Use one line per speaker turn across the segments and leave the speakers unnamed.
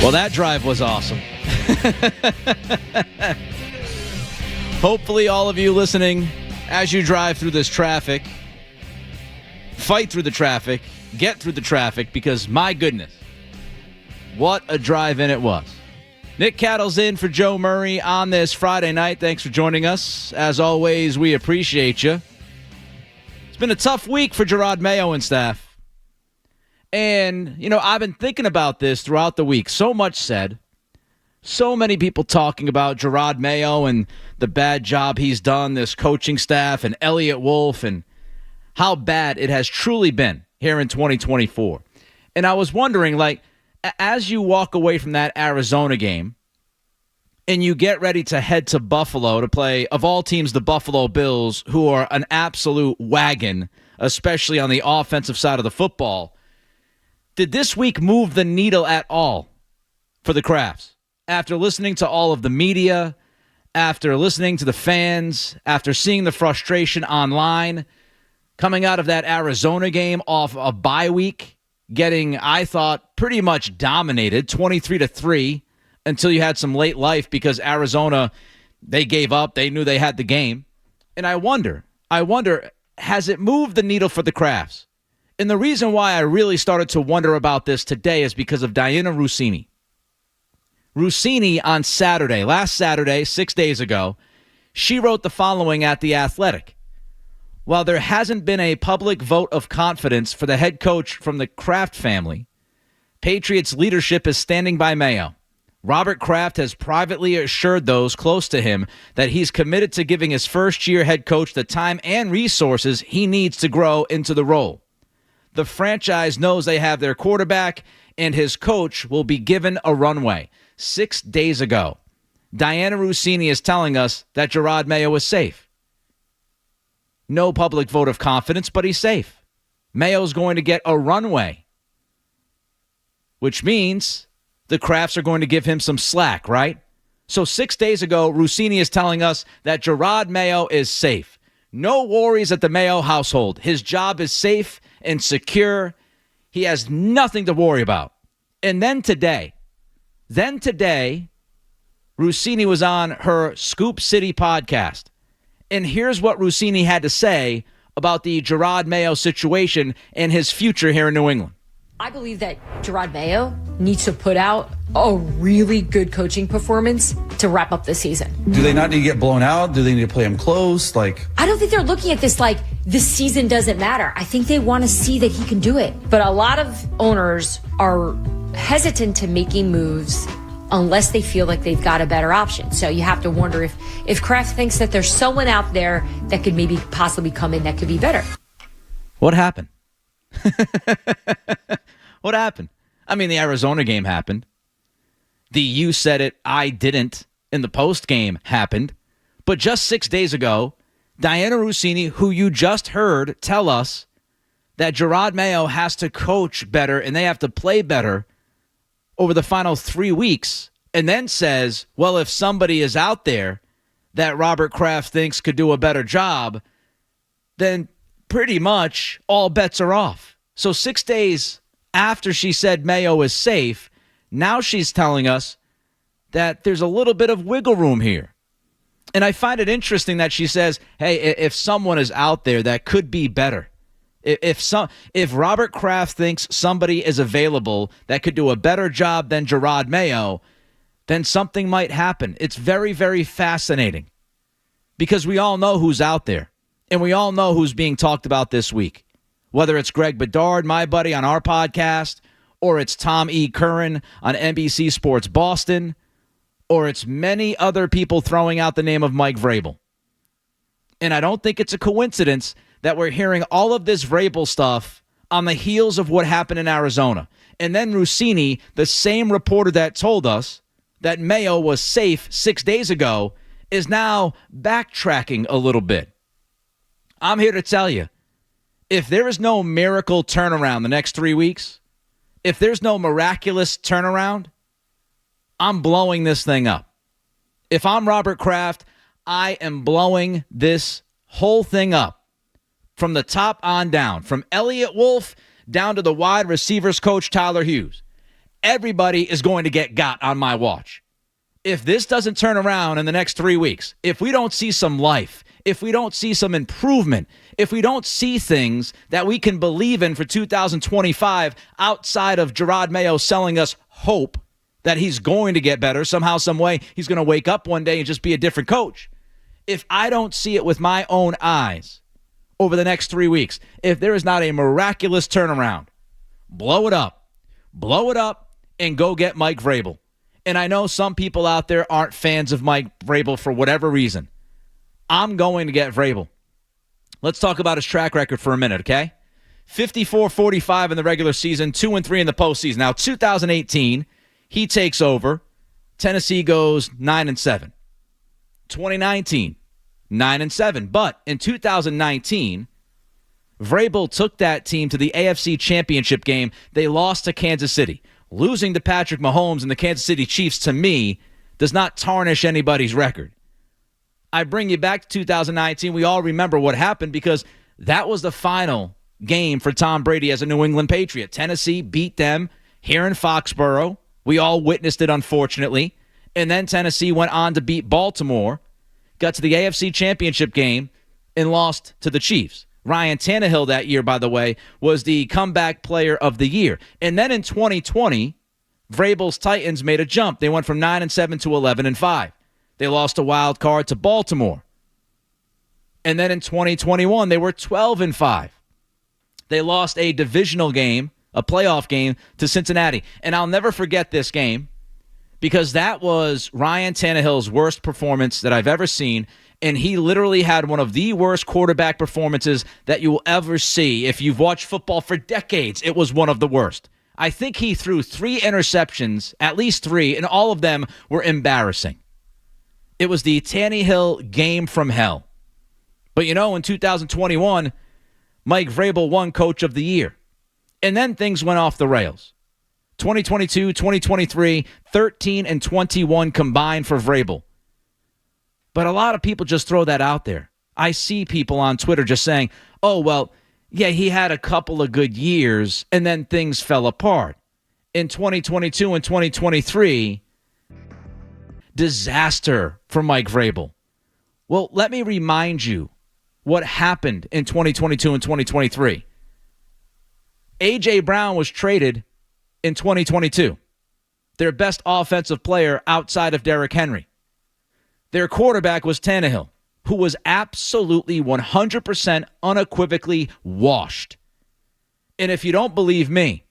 Well, that drive was awesome. Hopefully all of you listening, as you drive through this traffic, fight through the traffic, get through the traffic, because my goodness, what a drive-in it was. Nick Cattle's in for Joe Murray on this Friday night. Thanks for joining us. As always, we appreciate you. It's been a tough week for Gerard Mayo and staff. And, I've been thinking about this throughout the week. So much said. So many people talking about Gerard Mayo and the bad job he's done, this coaching staff, and Elliott Wolf, and how bad it has truly been here in 2024. And I was wondering, as you walk away from that Arizona game and you get ready to head to Buffalo to play, of all teams, the Buffalo Bills, who are an absolute wagon, especially on the offensive side of the football, did this week move the needle at all for the Crafts? After listening to all of the media, after listening to the fans, after seeing the frustration online, coming out of that Arizona game off a bye week, getting, I thought, pretty much dominated, 23-3, until you had some late life because Arizona, they gave up. They knew they had the game. And I wonder, has it moved the needle for the Crafts? And the reason why I really started to wonder about this today is because of Diana Russini. Russini on Saturday, last Saturday, 6 days ago, she wrote the following at The Athletic. While there hasn't been a public vote of confidence for the head coach from the Kraft family, Patriots leadership is standing by Mayo. Robert Kraft has privately assured those close to him that he's committed to giving his first-year head coach the time and resources he needs to grow into the role. The franchise knows they have their quarterback, and his coach will be given a runway. 6 days ago, Diana Russini is telling us that Gerard Mayo is safe. No public vote of confidence, but he's safe. Mayo's going to get a runway, which means the Crafts are going to give him some slack, right? So 6 days ago, Russini is telling us that Gerard Mayo is safe. No worries at the Mayo household. His job is safe and secure. He has nothing to worry about. And then today, Russini was on her Scoop City podcast. And here's what Russini had to say about the Gerard Mayo situation and his future here in New England.
I believe that Gerard Mayo needs to put out a really good coaching performance to wrap up the season.
Do they not need to get blown out? Do they need to play him close?
I don't think they're looking at this like this season doesn't matter. I think they want to see that he can do it. But a lot of owners are hesitant to making moves unless they feel like they've got a better option. So you have to wonder if Kraft thinks that there's someone out there that could maybe possibly come in that could be better.
What happened? What happened? I mean, the Arizona game happened. The you said it, I didn't in the post game happened. But just 6 days ago, Diana Russini, who you just heard tell us that Gerard Mayo has to coach better and they have to play better over the final 3 weeks, and then says, well, if somebody is out there that Robert Kraft thinks could do a better job, then pretty much all bets are off. So 6 days after she said Mayo is safe, now she's telling us that there's a little bit of wiggle room here. And I find it interesting that she says, hey, if someone is out there that could be better, if Robert Kraft thinks somebody is available that could do a better job than Gerard Mayo, then something might happen. It's very, very fascinating because we all know who's out there and we all know who's being talked about this week, whether it's Greg Bedard, my buddy on our podcast, or it's Tom E. Curran on NBC Sports Boston, or it's many other people throwing out the name of Mike Vrabel. And I don't think it's a coincidence that we're hearing all of this Vrabel stuff on the heels of what happened in Arizona. And then Russini, the same reporter that told us that Mayo was safe 6 days ago, is now backtracking a little bit. I'm here to tell you, if there is no miracle turnaround the next 3 weeks, if there's no miraculous turnaround, I'm blowing this thing up. If I'm Robert Kraft, I am blowing this whole thing up. From the top on down, from Elliott Wolf down to the wide receivers coach Tyler Hughes. Everybody is going to get got on my watch. If this doesn't turn around in the next 3 weeks, if we don't see some life, if we don't see some improvement, if we don't see things that we can believe in for 2025 outside of Gerard Mayo selling us hope that he's going to get better, somehow, some way, he's going to wake up one day and just be a different coach. If I don't see it with my own eyes over the next 3 weeks, if there is not a miraculous turnaround, blow it up, and go get Mike Vrabel. And I know some people out there aren't fans of Mike Vrabel for whatever reason. I'm going to get Vrabel. Let's talk about his track record for a minute, okay? 54-45 in the regular season, 2-3 in the postseason. Now, 2018, he takes over. Tennessee goes 9-7. 2019, 9-7. But in 2019, Vrabel took that team to the AFC Championship game. They lost to Kansas City. Losing to Patrick Mahomes and the Kansas City Chiefs, to me, does not tarnish anybody's record. I bring you back to 2019. We all remember what happened because that was the final game for Tom Brady as a New England Patriot. Tennessee beat them here in Foxborough. We all witnessed it, unfortunately. And then Tennessee went on to beat Baltimore, got to the AFC Championship game, and lost to the Chiefs. Ryan Tannehill that year, by the way, was the comeback player of the year. And then in 2020, Vrabel's Titans made a jump. They went from 9-7 to 11-5. They lost a wild card to Baltimore. And then in 2021, they were 12-5. They lost a divisional game, a playoff game, to Cincinnati. And I'll never forget this game because that was Ryan Tannehill's worst performance that I've ever seen. And he literally had one of the worst quarterback performances that you will ever see. If you've watched football for decades, it was one of the worst. I think he threw 3 interceptions, at least 3, and all of them were embarrassing. It was the Tannehill game from hell. But you know, in 2021, Mike Vrabel won Coach of the Year. And then things went off the rails. 2022, 2023, 13-21 combined for Vrabel. But a lot of people just throw that out there. I see people on Twitter just saying, oh, well, yeah, he had a couple of good years, and then things fell apart. In 2022 and 2023, disaster for Mike Vrabel. Well, let me remind you what happened in 2022 and 2023. A.J. Brown was traded in 2022. Their best offensive player outside of Derrick Henry. Their quarterback was Tannehill, who was absolutely 100% unequivocally washed. And if you don't believe me,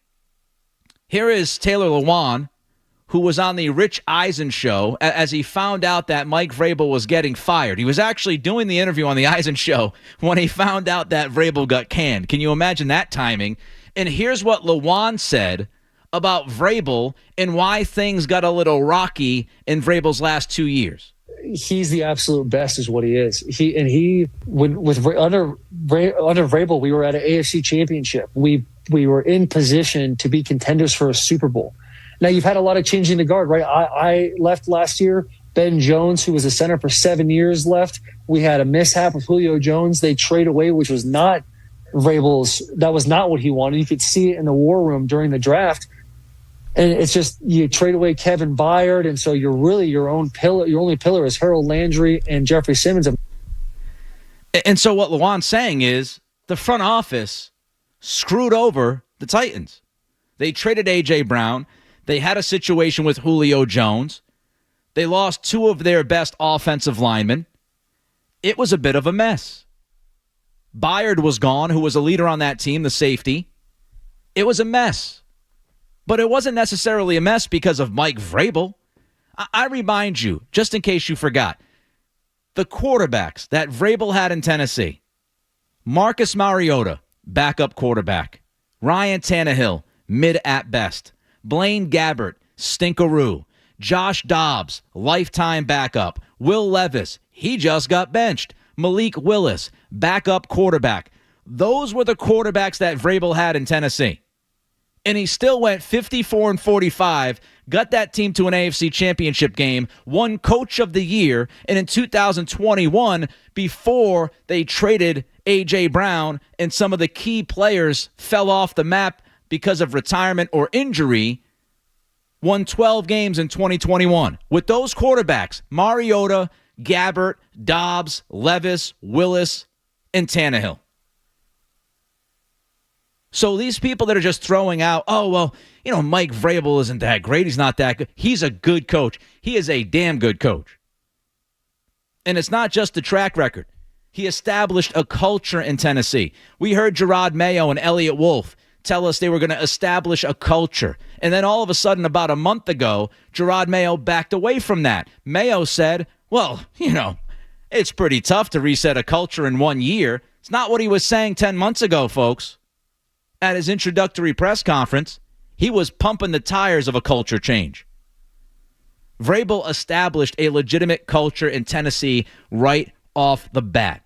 here is Taylor Lewan, who was on the Rich Eisen show as he found out that Mike Vrabel was getting fired. He was actually doing the interview on the Eisen show when he found out that Vrabel got canned. Can you imagine that timing? And here's what Lewan said about Vrabel and why things got a little rocky in Vrabel's last 2 years.
He's the absolute best is what he is. Under Vrabel, we were at an AFC championship. We were in position to be contenders for a Super Bowl. Now you've had a lot of changing the guard, right? I left last year. Ben Jones, who was a center for 7 years, left. We had a mishap with Julio Jones. They trade away, which was not Vrabel's. That was not what he wanted. You could see it in the war room during the draft. And it's just you trade away Kevin Byard, and so you're really your own pillar. Your only pillar is Harold Landry and Jeffrey Simmons.
And so what Lewan's saying is the front office screwed over the Titans. They traded A.J. Brown. They had a situation with Julio Jones. They lost 2 of their best offensive linemen. It was a bit of a mess. Byard was gone, who was a leader on that team, the safety. It was a mess. But it wasn't necessarily a mess because of Mike Vrabel. I remind you, just in case you forgot, the quarterbacks that Vrabel had in Tennessee: Marcus Mariota, backup quarterback; Ryan Tannehill, mid at best; Blaine Gabbert, stinkeroo; Josh Dobbs, lifetime backup; Will Levis, he just got benched; Malik Willis, backup quarterback. Those were the quarterbacks that Vrabel had in Tennessee. And he still went 54-45, got that team to an AFC championship game, won Coach of the Year, and in 2021, before they traded A.J. Brown and some of the key players fell off the map because of retirement or injury, won 12 games in 2021. With those quarterbacks, Mariota, Gabbert, Dobbs, Levis, Willis, and Tannehill. So these people that are just throwing out, oh, well, Mike Vrabel isn't that great. He's not that good. He's a good coach. He is a damn good coach. And it's not just the track record. He established a culture in Tennessee. We heard Gerard Mayo and Elliott Wolf tell us they were going to establish a culture. And then all of a sudden, about a month ago, Gerard Mayo backed away from that. Mayo said, well, it's pretty tough to reset a culture in 1 year. It's not what he was saying 10 months ago, folks. At his introductory press conference, he was pumping the tires of a culture change. Vrabel established a legitimate culture in Tennessee right off the bat.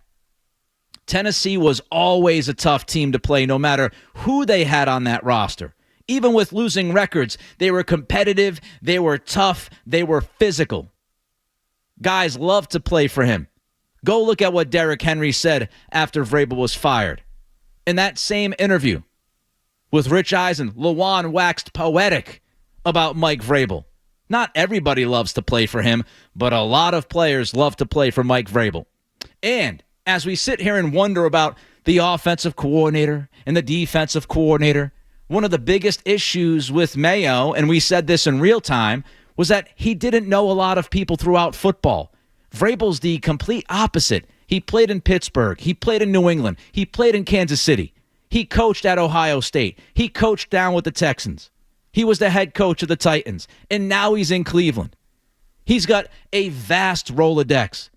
Tennessee was always a tough team to play no matter who they had on that roster. Even with losing records, they were competitive, they were tough, they were physical. Guys loved to play for him. Go look at what Derrick Henry said after Vrabel was fired. In that same interview with Rich Eisen, Lewan waxed poetic about Mike Vrabel. Not everybody loves to play for him, but a lot of players love to play for Mike Vrabel. And as we sit here and wonder about the offensive coordinator and the defensive coordinator, one of the biggest issues with Mayo, and we said this in real time, was that he didn't know a lot of people throughout football. Vrabel's the complete opposite. He played in Pittsburgh. He played in New England. He played in Kansas City. He coached at Ohio State. He coached down with the Texans. He was the head coach of the Titans. And now he's in Cleveland. He's got a vast Rolodex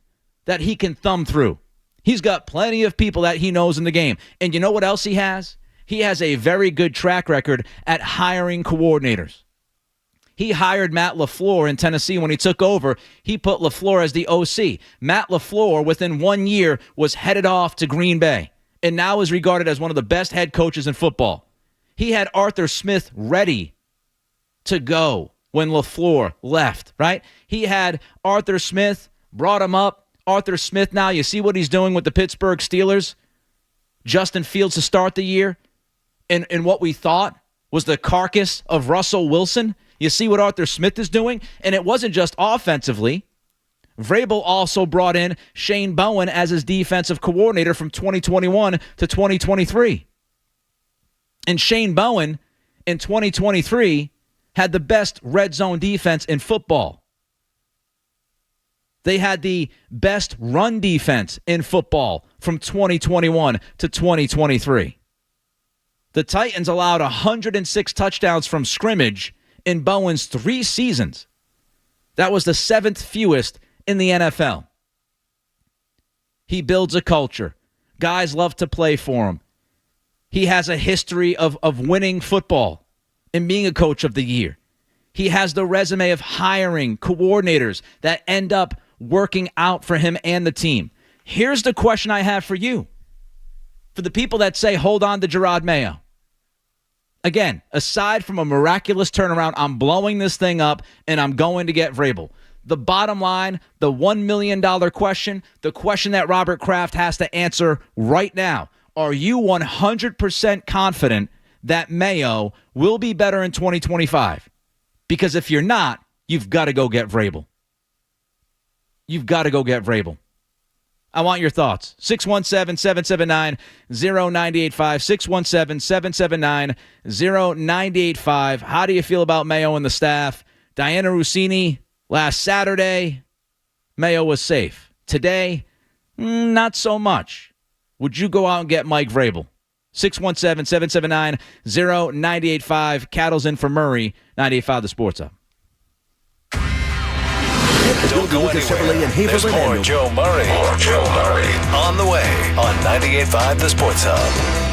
that he can thumb through. He's got plenty of people that he knows in the game. And you know what else he has? He has a very good track record at hiring coordinators. He hired Matt LaFleur in Tennessee when he took over. He put LaFleur as the OC. Matt LaFleur, within 1 year, was headed off to Green Bay and now is regarded as one of the best head coaches in football. He had Arthur Smith ready to go when LaFleur left, right? He had Arthur Smith, brought him up. Arthur Smith now, you see what he's doing with the Pittsburgh Steelers? Justin Fields to start the year in what we thought was the carcass of Russell Wilson. You see what Arthur Smith is doing? And it wasn't just offensively. Vrabel also brought in Shane Bowen as his defensive coordinator from 2021 to 2023. And Shane Bowen in 2023 had the best red zone defense in football. They had the best run defense in football from 2021 to 2023. The Titans allowed 106 touchdowns from scrimmage in Bowen's 3 seasons. That was the 7th fewest in the NFL. He builds a culture. Guys love to play for him. He has a history of winning football and being a coach of the year. He has the resume of hiring coordinators that end up working out for him and the team. Here's the question I have for you. For the people that say, hold on to Gerard Mayo. Again, aside from a miraculous turnaround, I'm blowing this thing up and I'm going to get Vrabel. The bottom line, the $1 million question, the question that Robert Kraft has to answer right now. Are you 100% confident that Mayo will be better in 2025? Because if you're not, you've got to go get Vrabel. You've got to go get Vrabel. I want your thoughts. 617-779-0985. 617-779-0985. How do you feel about Mayo and the staff? Diana Rossini, last Saturday, Mayo was safe. Today, not so much. Would you go out and get Mike Vrabel? 617-779-0985. Cattle's in for Murray, 98.5 The Sports Hub.
Don't go anywhere. There's more Joe Murray. On the way on 98.5 The Sports Hub.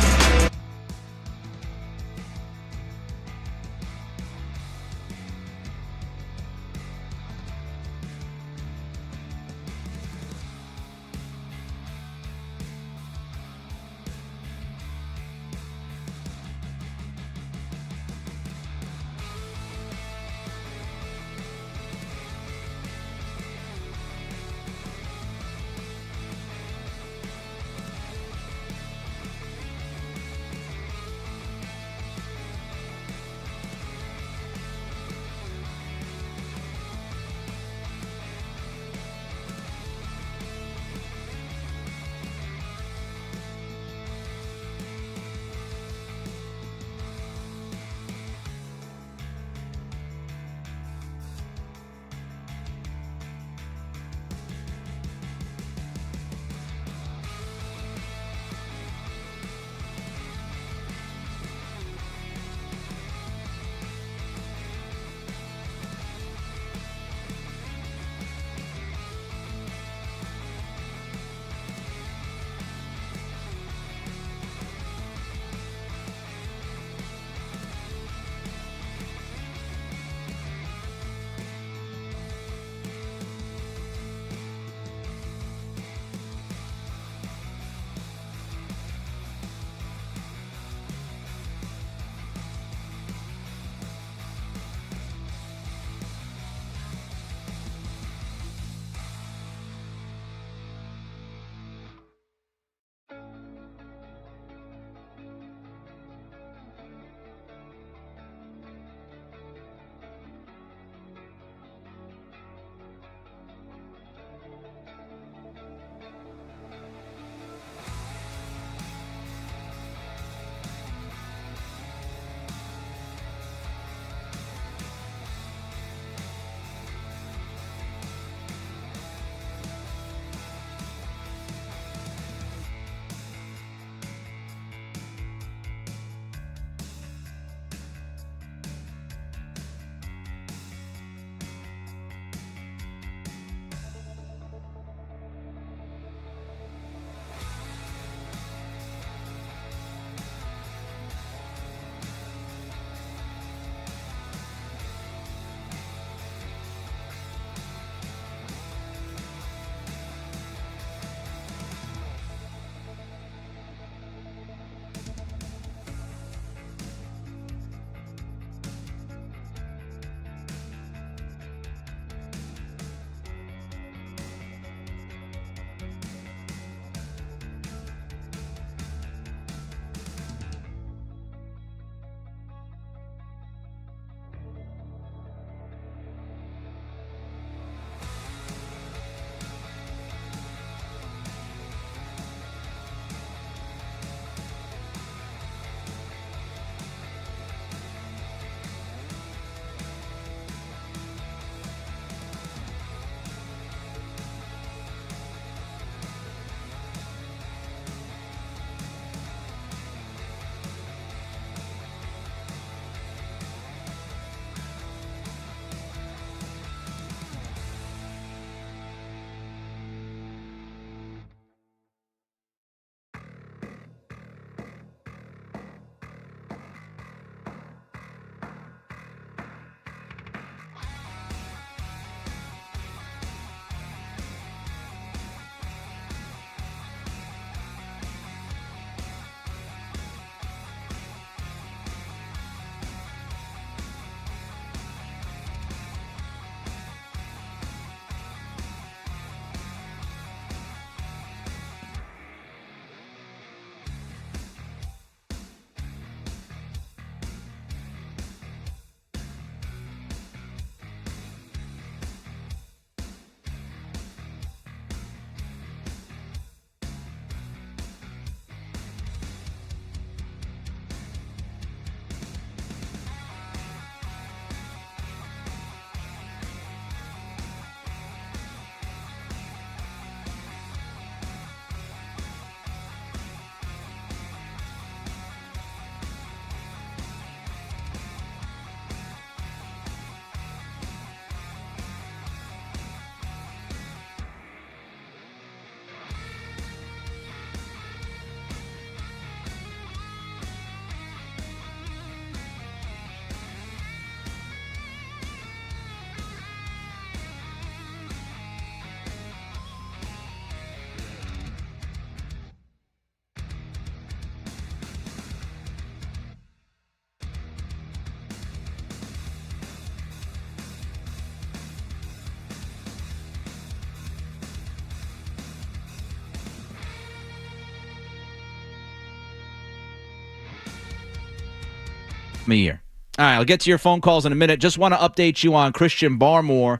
a year. All right, I'll get to your phone calls in a minute. Just want to update you on Christian Barmore.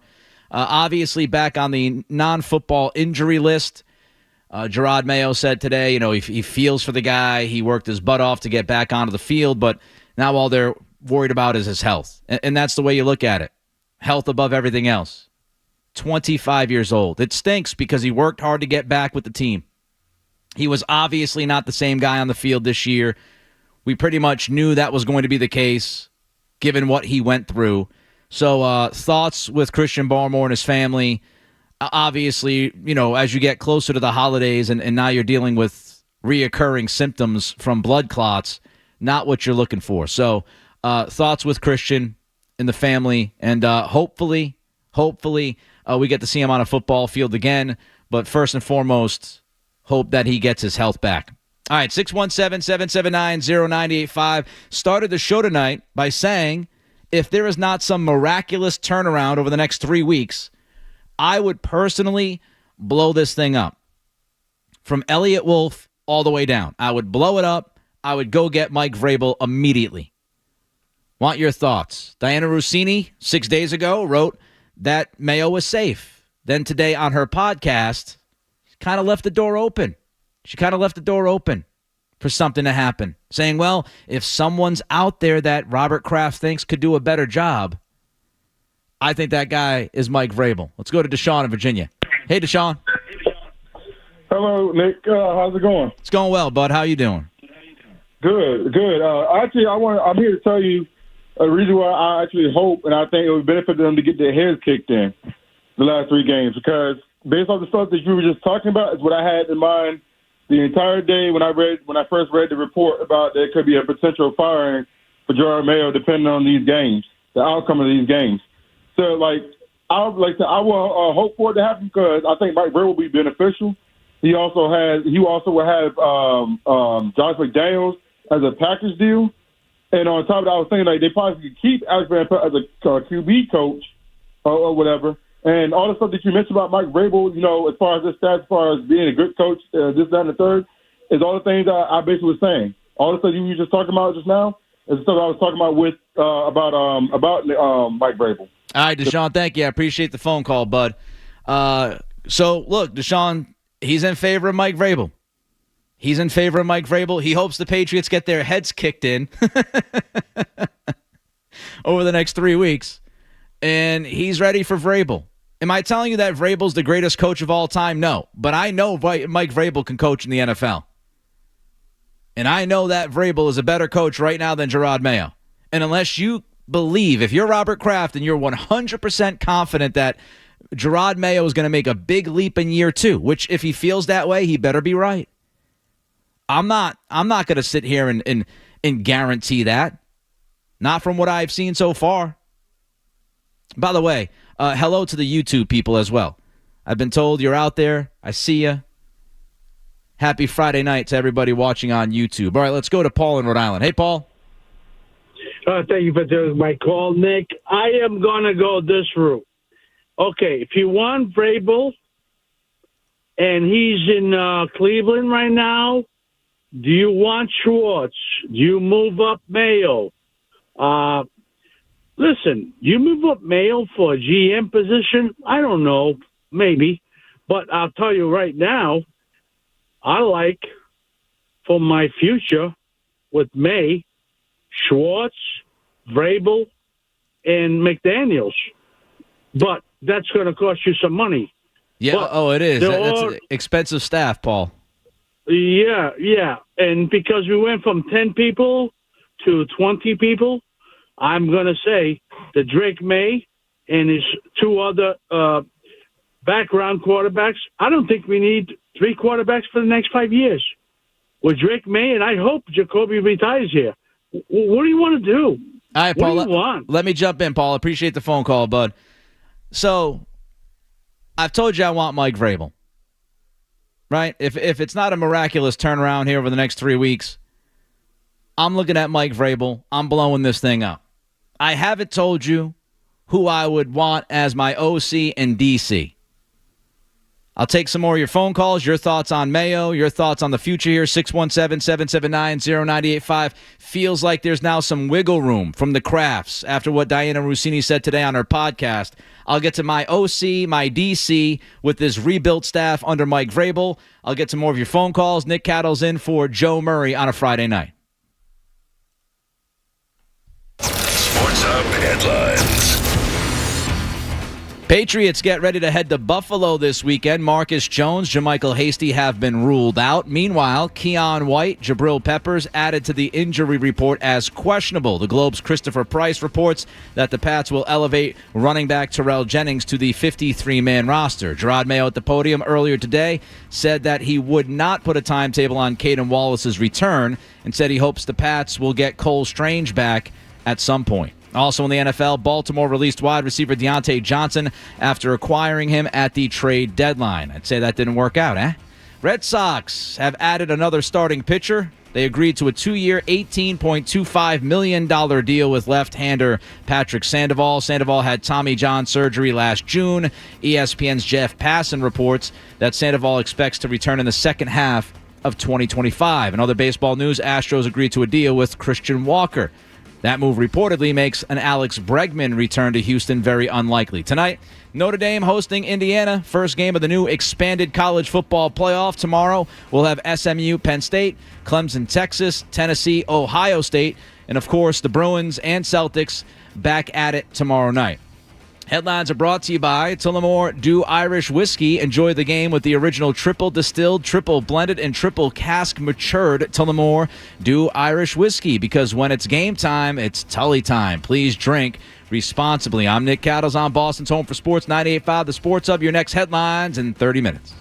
Obviously back on the non-football injury list. Gerard Mayo said today, he feels for the guy. He worked his butt off to get back onto the field, but now all they're worried about is his health. And that's the way you look at it. Health above everything else. 25 years old. It stinks because he worked hard to get back with the team. He was obviously not the same guy on the field this year. We pretty much knew that was going to be the case, given what he went through. So thoughts with Christian Barmore and his family. Obviously, as you get closer to the holidays and now you're dealing with reoccurring symptoms from blood clots, not what you're looking for. So thoughts with Christian and the family, and hopefully we get to see him on a football field again. But first and foremost, hope that he gets his health back. All right, 617-779-0985. Started the show tonight by saying if there is not some miraculous turnaround over the next 3 weeks, I would personally blow this thing up. From Elliott Wolf all the way down. I would blow it up. I would go get Mike Vrabel immediately. Want your thoughts? Diana Rossini, 6 days ago, wrote that Mayo was safe. Then today on her podcast, she kind of left the door open. She kind of left the door open for something to happen, saying, well, if someone's out there that Robert Kraft thinks could do a better job, I think that guy is Mike Vrabel. Let's go to Deshaun in Virginia. Hey, Deshaun.
Hello, Nick. How's it going?
It's going well, bud. How you doing?
Good. Actually, I'm here to tell you a reason why I actually hope and I think it would benefit them to get their heads kicked in the last 3 games, because based on the stuff that you were just talking about is what I had in mind the entire day when I first read the report about there could be a potential firing for Gerard Mayo depending on these games, the outcome of these games. So, I will hope for it to happen because I think Mike Vrabel will be beneficial. He also will have Josh McDaniels as a package deal, and on top of that, I was thinking they probably could keep Alex Van Pelt as a QB coach or whatever. And all the stuff that you mentioned about Mike Vrabel, as far as his stats, as far as being a good coach, this, that, and the third, is all the things I basically was saying. All the stuff you were just talking about just now is the stuff I was talking about about Mike Vrabel.
All right, Deshaun, thank you. I appreciate the phone call, bud. So, look, Deshaun, he's in favor of Mike Vrabel. He hopes the Patriots get their heads kicked in over the next 3 weeks, and he's ready for Vrabel. Am I telling you that Vrabel's the greatest coach of all time? No. But I know Mike Vrabel can coach in the NFL. And I know that Vrabel is a better coach right now than Gerard Mayo. And unless you believe, if you're Robert Kraft and you're 100% confident that Gerard Mayo is going to make a big leap in year 2, which if he feels that way, he better be right. I'm not going to sit here and guarantee that. Not from what I've seen so far. By the way, hello to the YouTube people as well. I've been told you're out there. I see you. Happy Friday night to everybody watching on YouTube. All right, let's go to Paul in Rhode Island. Hey, Paul.
Thank you for taking my call, Nick. I am going to go this route. Okay, if you want Vrabel and he's in Cleveland right now, do you want Schwartz? Do you move up Mayo? Listen, you move up Mayo for a GM position? I don't know, maybe. But I'll tell you right now, I like for my future with May, Schwartz, Vrabel, and McDaniels. But that's going to cost you some money.
Yeah, it is. That's expensive staff, Paul.
Yeah. And because we went from 10 people to 20 people, I'm going to say that Drake May and his 2 other background quarterbacks, I don't think we need 3 quarterbacks for the next 5 years. With Drake May, and I hope Jacoby retires here. What do you want to do?
All right, Paul,
what do you want?
Let me jump in, Paul. Appreciate the phone call, bud. So, I've told you I want Mike Vrabel. Right? If it's not a miraculous turnaround here over the next 3 weeks, I'm looking at Mike Vrabel. I'm blowing this thing up. I haven't told you who I would want as my OC and DC. I'll take some more of your phone calls, your thoughts on Mayo, your thoughts on the future here. 617-779-0985. Feels like there's now some wiggle room from the Crafts after what Diana Rossini said today on her podcast. I'll get to my OC, my DC with this rebuilt staff under Mike Vrabel. I'll get to more of your phone calls. Nick Cattle's in for Joe Murray on a Friday night.
Sports Hub headlines.
Patriots get ready to head to Buffalo this weekend. Marcus Jones, JaMychal Hasty have been ruled out. Meanwhile, Keon White, Jabril Peppers added to the injury report as questionable. The Globe's Christopher Price reports that the Pats will elevate running back Terrell Jennings to the 53-man roster. Gerard Mayo at the podium earlier today said that he would not put a timetable on Caden Wallace's return and said he hopes the Pats will get Cole Strange back at some point. Also in the NFL, Baltimore released wide receiver Deontay Johnson after acquiring him at the trade deadline. I'd say that didn't work out, eh? Red Sox have added another starting pitcher. They agreed to a 2-year, $18.25 million deal with left-hander Patrick Sandoval. Sandoval had Tommy John surgery last June. ESPN's Jeff Passan reports that Sandoval expects to return in the second half of 2025. In other baseball news, Astros agreed to a deal with Christian Walker. That move reportedly makes an Alex Bregman return to Houston very unlikely. Tonight, Notre Dame hosting Indiana. First game of the new expanded college football playoff. Tomorrow, we'll have SMU, Penn State, Clemson, Texas, Tennessee, Ohio State, and, of course, the Bruins and Celtics back at it tomorrow night. Headlines are brought to you by Tullamore Dew Irish Whiskey. Enjoy the game with the original triple distilled, triple blended, and triple cask matured Tullamore Dew Irish Whiskey. Because when it's game time, it's Tully time. Please drink responsibly. I'm Nick Cattles on Boston's Home for Sports 98.5. The Sports Hub. Your next headlines in 30 minutes.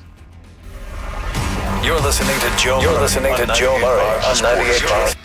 You're listening to Joe Murray on 98.5.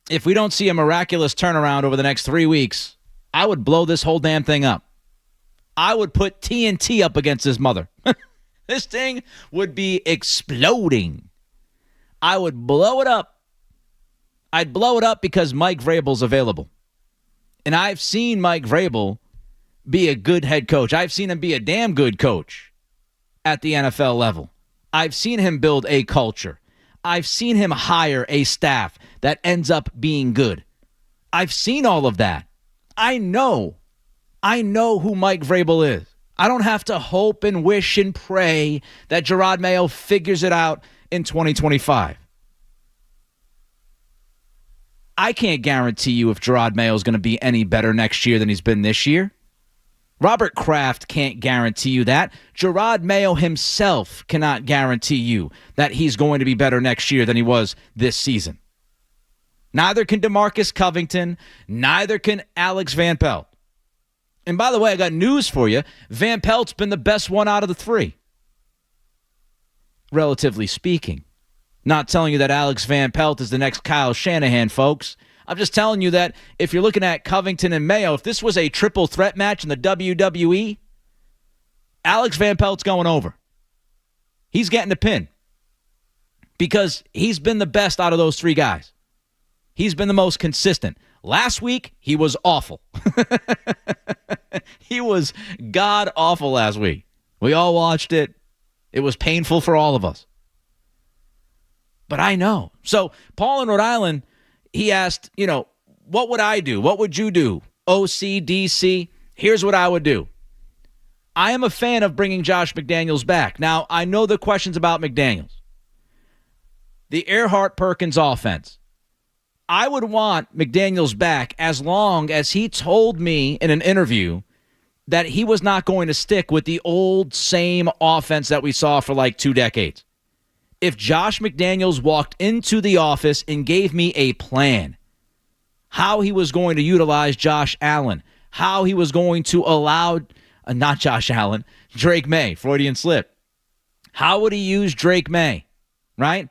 if we don't see a miraculous turnaround over the next 3 weeks, I would blow this whole damn thing up. I would put TNT up against his mother. This thing would be exploding. I would blow it up. I'd blow it up because Mike Vrabel's available. And I've seen Mike Vrabel be a good head coach. I've seen him be a damn good coach at the NFL level. I've seen him build a culture. I've seen him hire a staff that ends up being good. I've seen all of that. I know who Mike Vrabel is. I don't have to hope and wish and pray that Gerard Mayo figures it out in 2025. I can't guarantee you if Gerard Mayo is going to be any better next year than he's been this year. Robert Kraft can't guarantee you that. Gerard Mayo himself cannot guarantee you that he's going to be better next year than he was this season. Neither can DeMarcus Covington. Neither can Alex Van Pelt. And by the way, I got news for you. Van Pelt's been the best one out of the three, relatively speaking. Not telling you that Alex Van Pelt is the next Kyle Shanahan, folks. I'm just telling you that if you're looking at Covington and Mayo, if this was a triple threat match in the WWE, Alex Van Pelt's going over. He's getting the pin because he's been the best out of those three guys. He's been the most consistent. Last week, he was awful. He was god-awful last week. We all watched it. It was painful for all of us. But I know. So Paul in Rhode Island, he asked, what would I do? What would you do? OC, DC? Here's what I would do. I am a fan of bringing Josh McDaniels back. Now, I know the questions about McDaniels. The Earhart-Perkins offense. I would want McDaniels back as long as he told me in an interview that he was not going to stick with the old same offense that we saw for like 2 decades. If Josh McDaniels walked into the office and gave me a plan, how he was going to utilize Josh Allen, how he was going to allow, not Josh Allen, Drake May, Freudian slip. How would he use Drake May, right?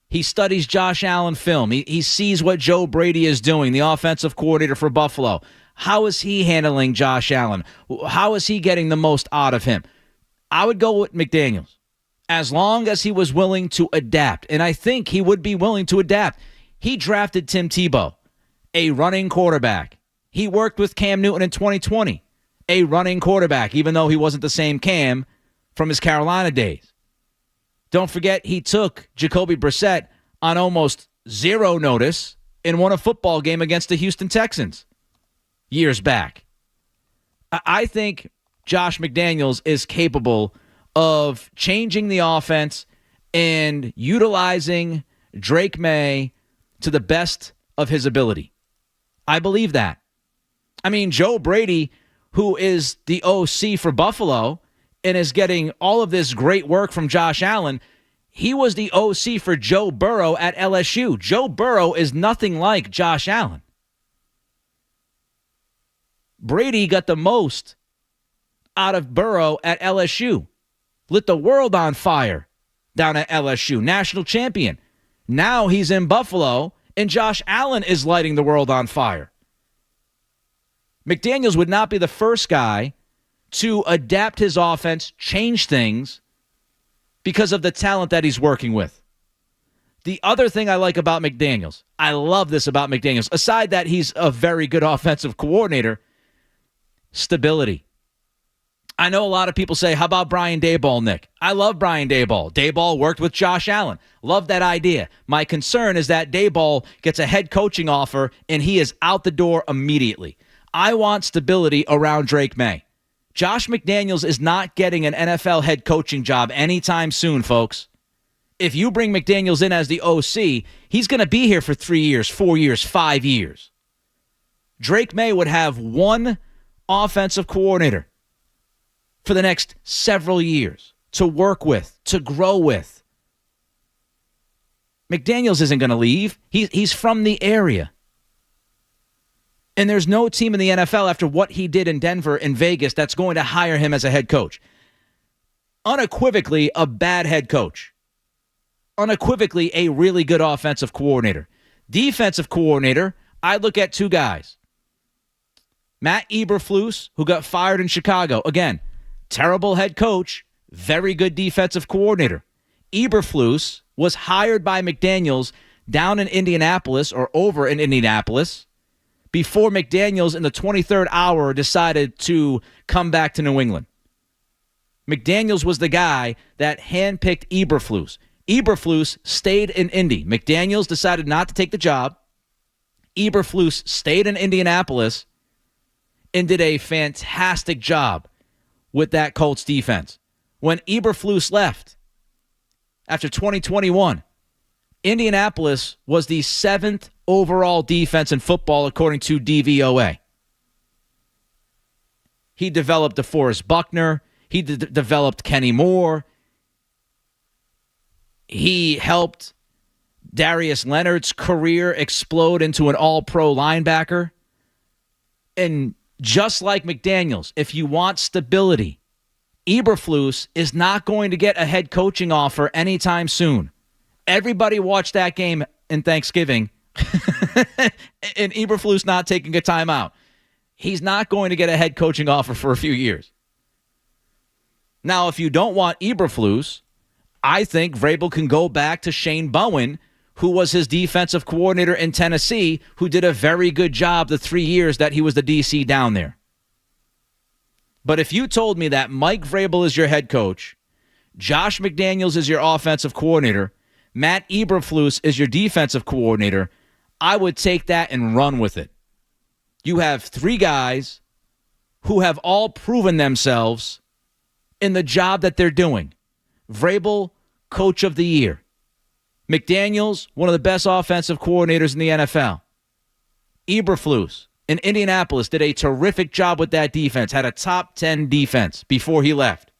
He studies Josh Allen film. He sees what Joe Brady is doing, the offensive coordinator for Buffalo. How is he handling Josh Allen? How is he getting the most out of him? I would go with McDaniels as long as he was willing to adapt. And I think he would be willing to adapt. He drafted Tim Tebow, a running quarterback. He worked with Cam Newton in 2020, a running quarterback, even though he wasn't the same Cam from his Carolina days. Don't forget, he took Jacoby Brissett on almost zero notice and won a football game against the Houston Texans years back. I think Josh McDaniels is capable of changing the offense and utilizing Drake May to the best of his ability. I believe that. I mean, Joe Brady, who is the OC for Buffalo and is getting all of this great work from Josh Allen, he was the OC for Joe Burrow at LSU. Joe Burrow is nothing like Josh Allen. Brady got the most out of Burrow at LSU. Lit the world on fire down at LSU. National champion. Now he's in Buffalo, and Josh Allen is lighting the world on fire. McDaniels would not be the first guy to adapt his offense, change things, because of the talent that he's working with. The other thing I like about McDaniels, I love this about McDaniels, aside that he's a very good offensive coordinator, stability. I know a lot of people say, how about Brian Daboll, Nick? I love Brian Daboll. Daboll worked with Josh Allen. Love that idea. My concern is that Daboll gets a head coaching offer and he is out the door immediately. I want stability around Drake May. Josh McDaniels is not getting an NFL head coaching job anytime soon, folks. If you bring McDaniels in as the OC, he's going to be here for 3 years, 4 years, 5 years. Drake May would have one offensive coordinator for the next several years to work with, to grow with. McDaniels isn't going to leave. He's from the area. And there's no team in the NFL after what he did in Denver and Vegas that's going to hire him as a head coach. Unequivocally, a bad head coach. Unequivocally, a really good offensive coordinator. Defensive coordinator, I look at two guys. Matt Eberflus, who got fired in Chicago. Again, terrible head coach, very good defensive coordinator. Eberflus was hired by McDaniels down in Indianapolis or over in Indianapolis before McDaniels in the 23rd hour decided to come back to New England. McDaniels was the guy that handpicked Eberflus. Eberflus stayed in Indy. McDaniels decided not to take the job. Eberflus stayed in Indianapolis and did a fantastic job with that Colts defense. When Eberflus left after 2021, Indianapolis was the 7th overall defense in football according to DVOA. He developed DeForest Buckner. He developed Kenny Moore. He helped Darius Leonard's career explode into an all-pro linebacker. And just like McDaniels, if you want stability, Eberflus is not going to get a head coaching offer anytime soon. Everybody watched that game in Thanksgiving and Eberflus not taking a timeout. He's not going to get a head coaching offer for a few years. Now, if you don't want Eberflus, I think Vrabel can go back to Shane Bowen, who was his defensive coordinator in Tennessee, who did a very good job the 3 years that he was the DC down there. But if you told me that Mike Vrabel is your head coach, Josh McDaniels is your offensive coordinator, Matt Eberflus is your defensive coordinator, I would take that and run with it. You have three guys who have all proven themselves in the job that they're doing. Vrabel, Coach of the Year. McDaniels, one of the best offensive coordinators in the NFL. Eberflus in Indianapolis did a terrific job with that defense, had a top 10 defense before he left.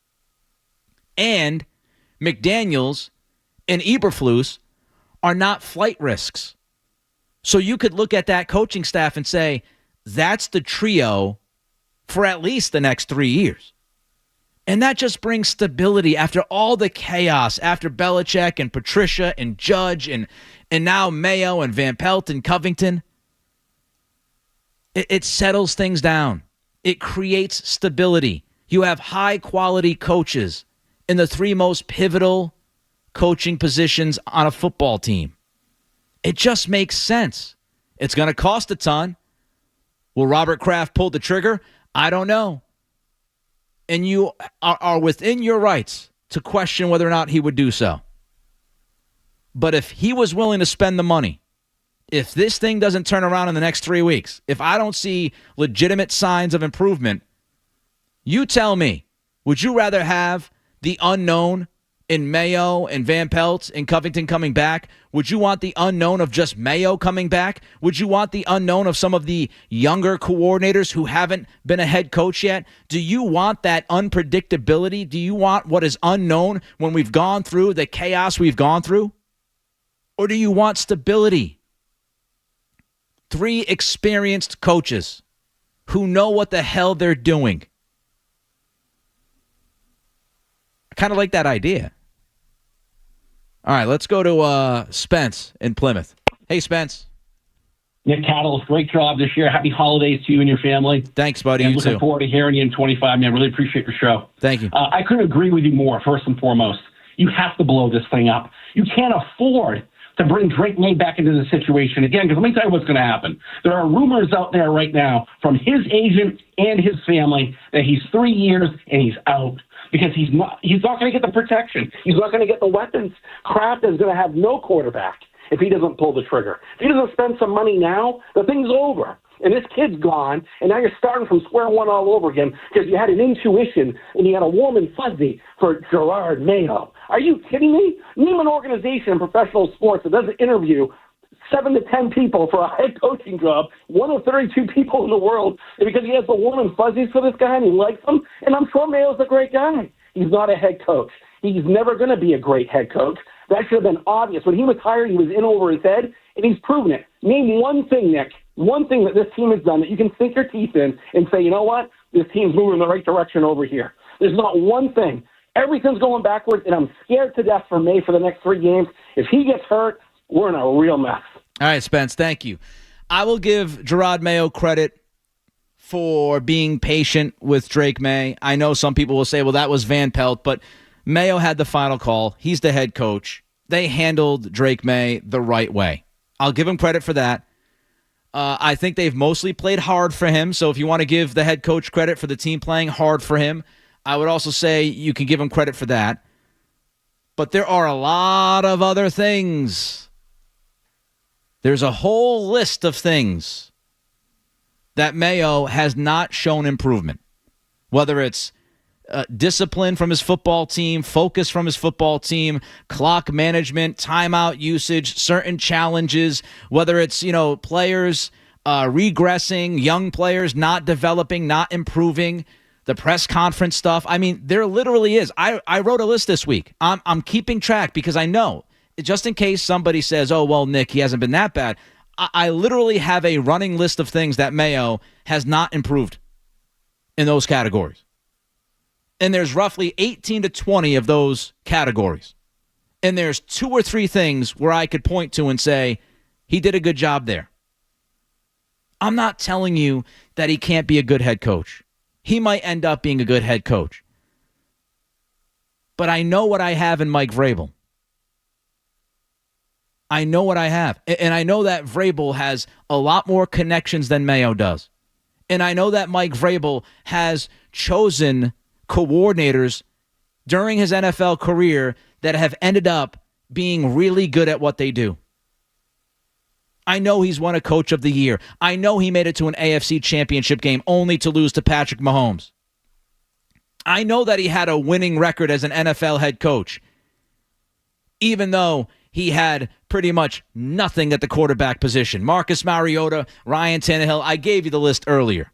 And McDaniels and Eberflus are not flight risks. So you could look at that coaching staff and say, that's the trio for at least the next 3 years. And that just brings stability after all the chaos, after Belichick and Patricia and Judge and now Mayo and Van Pelt and Covington. It settles things down. It creates stability. You have high-quality coaches in the three most pivotal coaching positions on a football team. It just makes sense. It's going to cost a ton. Will Robert Kraft pull the trigger? I don't know. And you are within your rights to question whether or not he would do so. But if he was willing to spend the money, if this thing doesn't turn around in the next 3 weeks, if I don't see legitimate signs of improvement, you tell me, would you rather have the unknown in Mayo and Van Pelt and Covington coming back? Would you want the unknown of just Mayo coming back? Would you want the unknown of some of the younger coordinators who haven't been a head coach yet? Do you want that unpredictability? Do you want what is unknown when we've gone through the chaos we've gone through? Or do you want stability? 3 experienced coaches who know what the hell they're doing. I kind of like that idea. All right, let's go to Spence in Plymouth. Hey, Spence.
Nick Cattles, great job this year. Happy holidays to you and your family.
Thanks, buddy.
And
you
looking
too.
forward to hearing you in 25. Man, I really appreciate your show.
Thank you.
I couldn't agree with you more, first and foremost. You have to blow this thing up. You can't afford to bring Drake May back into the situation again, because let me tell you what's going to happen. There are rumors out there right now from his agent and his family that he's 3 years and he's out. Because he's not going to get the protection. He's not going to get the weapons. Kraft is going to have no quarterback if he doesn't pull the trigger. If he doesn't spend some money now, the thing's over. And this kid's gone, and now you're starting from square one all over again because you had an intuition and you had a warm and fuzzy for Gerard Mayo. Are you kidding me? Name an organization in professional sports that doesn't interview 7 to 10 people for a head coaching job, one of 32 people in the world, and because he has the warm and fuzzies for this guy and he likes him, and I'm sure Mayo's a great guy. He's not a head coach. He's never going to be a great head coach. That should have been obvious. When he was hired, he was in over his head, and he's proven it. Name one thing, Nick, one thing that this team has done that you can sink your teeth in and say, you know what, this team's moving in the right direction over here. There's not one thing. Everything's going backwards, and I'm scared to death for May for the next 3 games. If he gets hurt, we're in a real mess.
All right, Spence, thank you. I will give Gerard Mayo credit for being patient with Drake May. I know some people will say, well, that was Van Pelt, but Mayo had the final call. He's the head coach. They handled Drake May the right way. I'll give him credit for that. I think they've mostly played hard for him, so if you want to give the head coach credit for the team playing hard for him, I would also say you can give him credit for that. But there are a lot of other things. There's a whole list of things that Mayo has not shown improvement, whether it's discipline from his football team, focus from his football team, clock management, timeout usage, certain challenges, whether it's, players regressing, young players not developing, not improving, the press conference stuff. I mean, there literally is. I wrote a list this week. I'm keeping track because I know, just in case somebody says, oh, well, Nick, he hasn't been that bad. I literally have a running list of things that Mayo has not improved in those categories. And there's roughly 18 to 20 of those categories. And there's 2 or 3 things where I could point to and say, he did a good job there. I'm not telling you that he can't be a good head coach. He might end up being a good head coach. But I know what I have in Mike Vrabel. I know what I have. And I know that Vrabel has a lot more connections than Mayo does. And I know that Mike Vrabel has chosen coordinators during his NFL career that have ended up being really good at what they do. I know he's won a Coach of the Year. I know he made it to an AFC Championship game only to lose to Patrick Mahomes. I know that he had a winning record as an NFL head coach, even though he had pretty much nothing at the quarterback position. Marcus Mariota, Ryan Tannehill, I gave you the list earlier.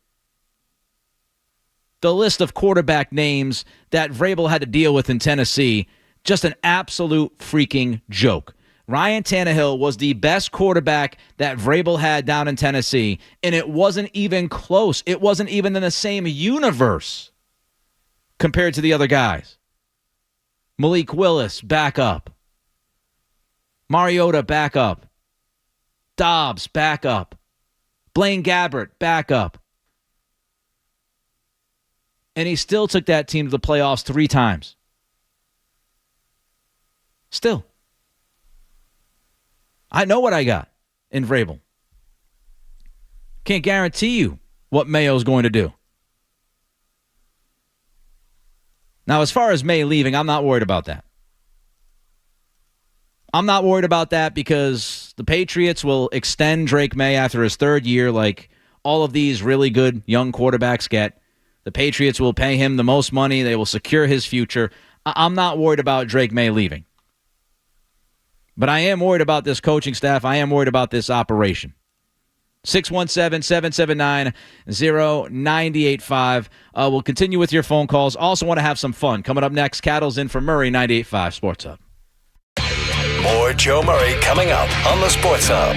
The list of quarterback names that Vrabel had to deal with in Tennessee, just an absolute freaking joke. Ryan Tannehill was the best quarterback that Vrabel had down in Tennessee, and it wasn't even close. It wasn't even in the same universe compared to the other guys. Malik Willis, back up. Mariota, back up. Dobbs, back up. Blaine Gabbert, back up. And he still took that team to the playoffs 3 times. Still. I know what I got in Vrabel. Can't guarantee you what Mayo's going to do. Now, as far as May leaving, I'm not worried about that. I'm not worried about that because the Patriots will extend Drake May after his 3rd year like all of these really good young quarterbacks get. The Patriots will pay him the most money. They will secure his future. I'm not worried about Drake May leaving. But I am worried about this coaching staff. I am worried about this operation. 617-779-0985. We'll continue with your phone calls. Also want to have some fun. Coming up next, Cattle's in for Murray, 98.5 Sports Hub.
More Joe Murray coming up on the Sports Hub.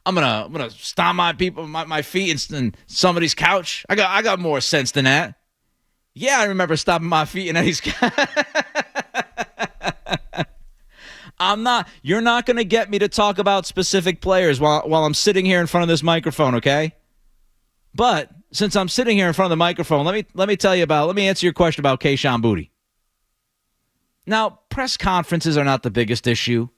I'm gonna stomp my feet in somebody's couch. I got more sense than that. Yeah, I remember stomping my feet in Eddie's couch. You're not going to get me to talk about specific players while I'm sitting here in front of this microphone, okay? But since I'm sitting here in front of the microphone, let me answer your question about Kayshon Boutte. Now, press conferences are not the biggest issue.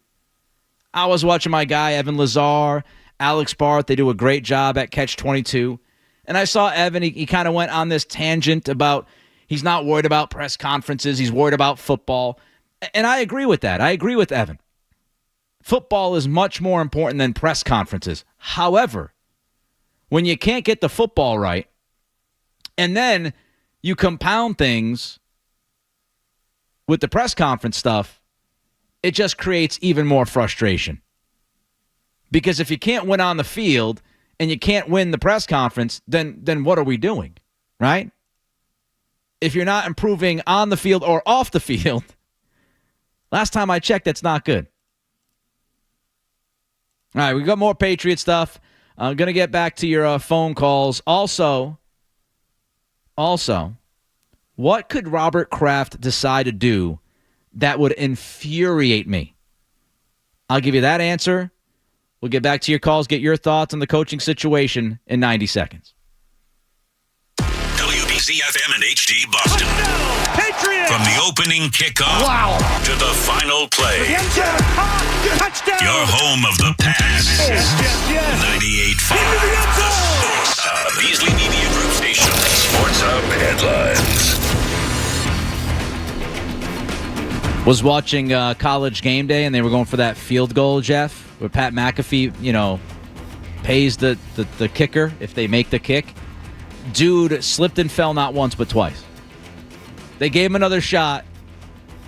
I was watching my guy, Evan Lazar, Alex Barth. They do a great job at Catch 22. And I saw Evan, he kind of went on this tangent about he's not worried about press conferences. He's worried about football. And I agree with that. I agree with Evan. Football is much more important than press conferences. However, when you can't get the football right, and then you compound things with the press conference stuff, it just creates even more frustration. Because if you can't win on the field and you can't win the press conference, then what are we doing, right? If you're not improving on the field or off the field, last time I checked, that's not good. All right, we got more Patriot stuff. I'm going to get back to your phone calls. Also, what could Robert Kraft decide to do that would infuriate me? I'll give you that answer. We'll get back to your calls, get your thoughts on the coaching situation in 90 seconds.
WBZ-FM and HD Boston.
Patriots!
From the opening kickoff to the final play.
Touchdown!
Your home of the pass.
Yes.
98.5. The Sports Hub. Beasley Media Group Station. Sports Hub headlines.
Was watching College Game Day, and they were going for that field goal, Jeff, where Pat McAfee, pays the kicker if they make the kick. Dude slipped and fell not once but twice. They gave him another shot,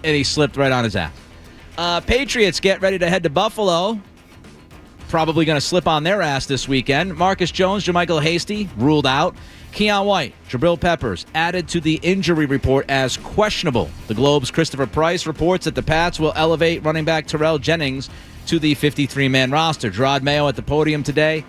and he slipped right on his ass. Patriots get ready to head to Buffalo. Probably going to slip on their ass this weekend. Marcus Jones, JaMychal Hasty, ruled out. Keon White, Jabril Peppers, added to the injury report as questionable. The Globe's Christopher Price reports that the Pats will elevate running back Terrell Jennings to the 53-man roster. Gerard Mayo at the podium today